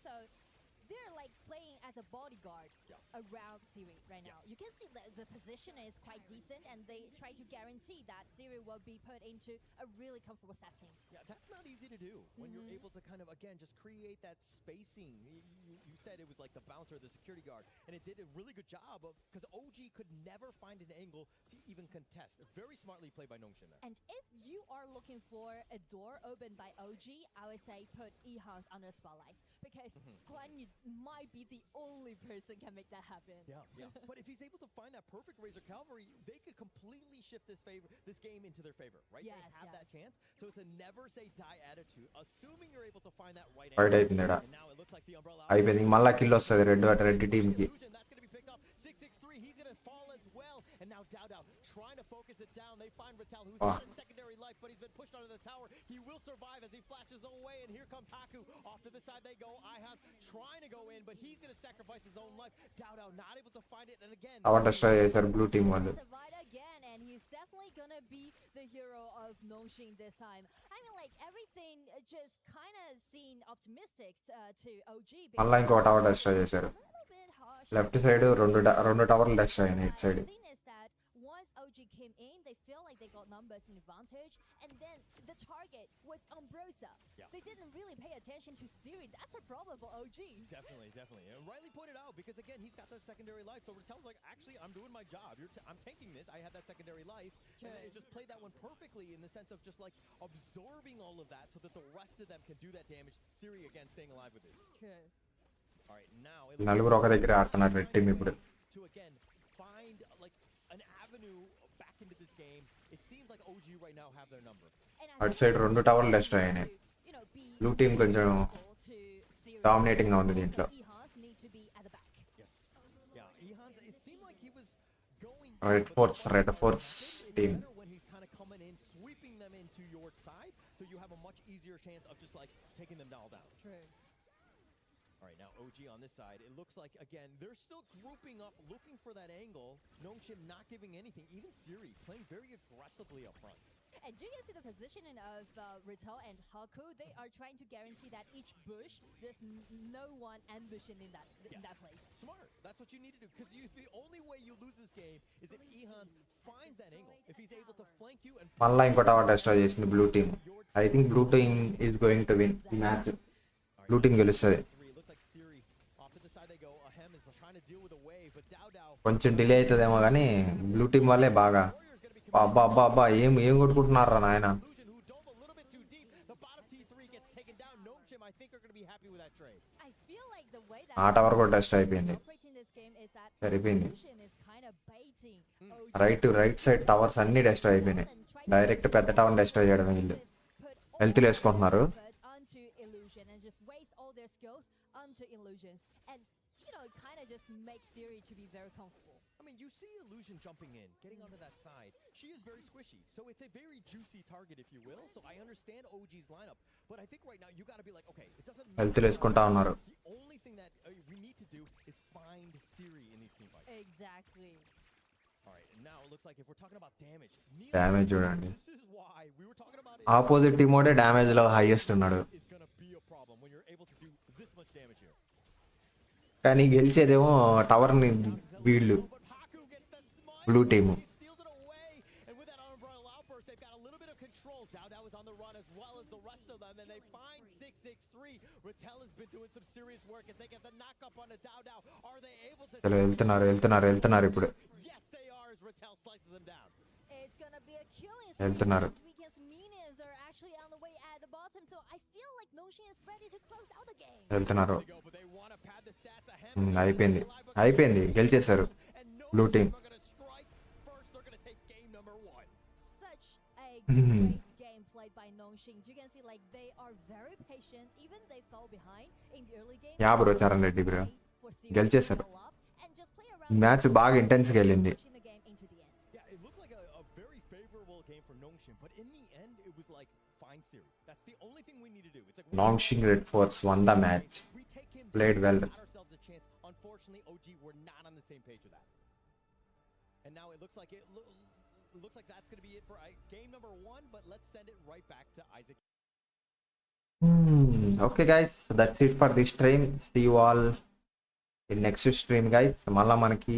So they're like playing as a bodyguard around Siri right now. You can see that the position is quite decent and they try to guarantee that Siri will be put into a really comfortable setting. Yeah, that's not easy to do when you're able to kind of, again, just create that spacing. You said it was like the bouncer, the security guard, and it did a really good job of, because OG could never find an angle to even contest. Very smartly played by Nongshim there. And if you are looking for a door opened by OG, I would say put Ehans under the spotlight because Guan Yu might be the only person can make that happen. Yeah. But if he's able to find that perfect Razor Cavalry, they could completely shift this game into their favor, right? Yes, they have that chance. So it's a never say die attitude, assuming you're able to find that right Fight angle. అయిపోయింది. And now it looks like the umbrella అయిపోయింది. మళ్ళా kill వస్తుంది red team కి. that's going to be picked up. 663, he's going to fall as well. And now Dao trying to focus it down. They find Rattel, who's got a secondary life, but he's been pushed under the tower. He will survive as he flashes away. And here comes Haku. Off to the side they go. Ihans trying to go in, but he's going to sacrifice his own life. Dao not able to find it. And again, tower destroy చేశారు blue team వాళ్ళు. Survived again, and he's definitely gonna be the hero of Nongshim this time. I mean, like, everything just kind of seemed optimistic to OG. మళ్ళా ఇంకో tower destroy చేశారు. Left side రెండు టవర్లు destroy అయినాయి ఇటు side. The thing is that once OG came in, they feel like they got numbers and advantage, and then the target was Umbrosa. Yeah. They didn't really pay attention to Siri. That's a problem for OG. Definitely. And rightly pointed out, because again, he's got that secondary life. So Rattel's like, actually, I'm doing my job. I'm tanking this. I had that secondary life. And it just played that one perfectly in the sense of just like absorbing all of that so that the rest of them can do that damage. Siri, again, staying alive with this. True. All right, now నలుగురు ఒక దగ్గర ఆడుతున్నారు red team ఇప్పుడు. to again find like an avenue back into this game. It seems like OG right now have their number. అటు side 2 టవర్లు destroy అయినాయి. Blue team కొంచెం dominating గా ఉంది దీంట్లో. Yes. Yeah, Ehans, it seemed like he was going red force team. when he's kind of coming in, sweeping them into your side, so you have a much easier chance of just like taking them all down. True. All right, now OG on this side. It looks like, again, they're still grouping up, looking for that angle. Nongshim not giving anything. Even Siri playing very aggressively up front. And do you see the positioning of Rattel and HOK? They are trying to guarantee that each bush, there's no one ambushing in that place. Smart. That's what you need to do. Because the only way you lose this game is if Ehans finds that angle. If he's able to flank you and... మళ్ళా ఇంకో tower destroy చేసింది blue team. I think blue team is going to win ఈ match. Blue team గెలుస్తుంది. కొంచెం delay అవుతుందేమో కానీ blue team వాళ్ళే బాగా. అబ్బా అబ్బా అబ్బా ఏం కొట్టుకుంటున్నారా నాయన. ఆ టవర్ కూడా డస్ట్ అయిపోయింది. సరిపోయింది. రైట్ సైడ్ టవర్స్ అన్ని డస్ట్ అయిపోయినాయి. డైరెక్ట్ పెద్ద టవర్ డస్ట్ చేయడం వీళ్ళు. హెల్త్ వేసుకుంటున్నారు. It kind of just makes Siri to be very comfortable. I mean, you see Illusion jumping in, getting onto that side. She is very squishy, so it's a very juicy target, if you will. So I understand OG's lineup, but I think right now you got to be like, okay, it doesn't matter. The only thing that we need to do is find Siri in these team fights. Exactly. All right, and now it looks like if we're talking about damage, చూడండి. this is why we were talking about opposite team ఓడే damage లో highest ఉన్నాడు. is going to be a problem when you're able to do this much damage here. కానీ గెలిచేదేమో tower ని వీళ్ళు blue team. వెళ్తున్నారు ఇప్పుడు వెళ్తున్నారు. వెళ్తున్నారు. అయిపోయింది గెలిచేశారు blue team. Yeah bro Charan Reddy bro గెలిచేశారు. మ్యాచ్ బాగా ఇంటెన్స్ గా వెళ్ళింది. Nongshim Red Force won the match. Played well. Unfortunately, OG were not on the same page with that. And now it looks like that's going to be it for game number 1, but let's send it right back to Isaac. Okay guys, so that's it for this stream. See you all in next stream guys. మళ్ళా మనకి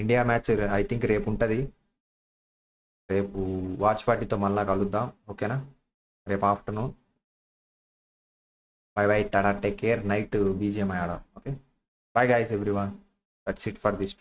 India match I think రేపు ఉంటుంది. రేపు watch పార్టీతో మళ్ళా కలుద్దాం. ఓకేనా? రేపు afternoon. Bye bye, tada, take care. Night BGM ఆడాం. Okay, bye guys everyone. That's it for this.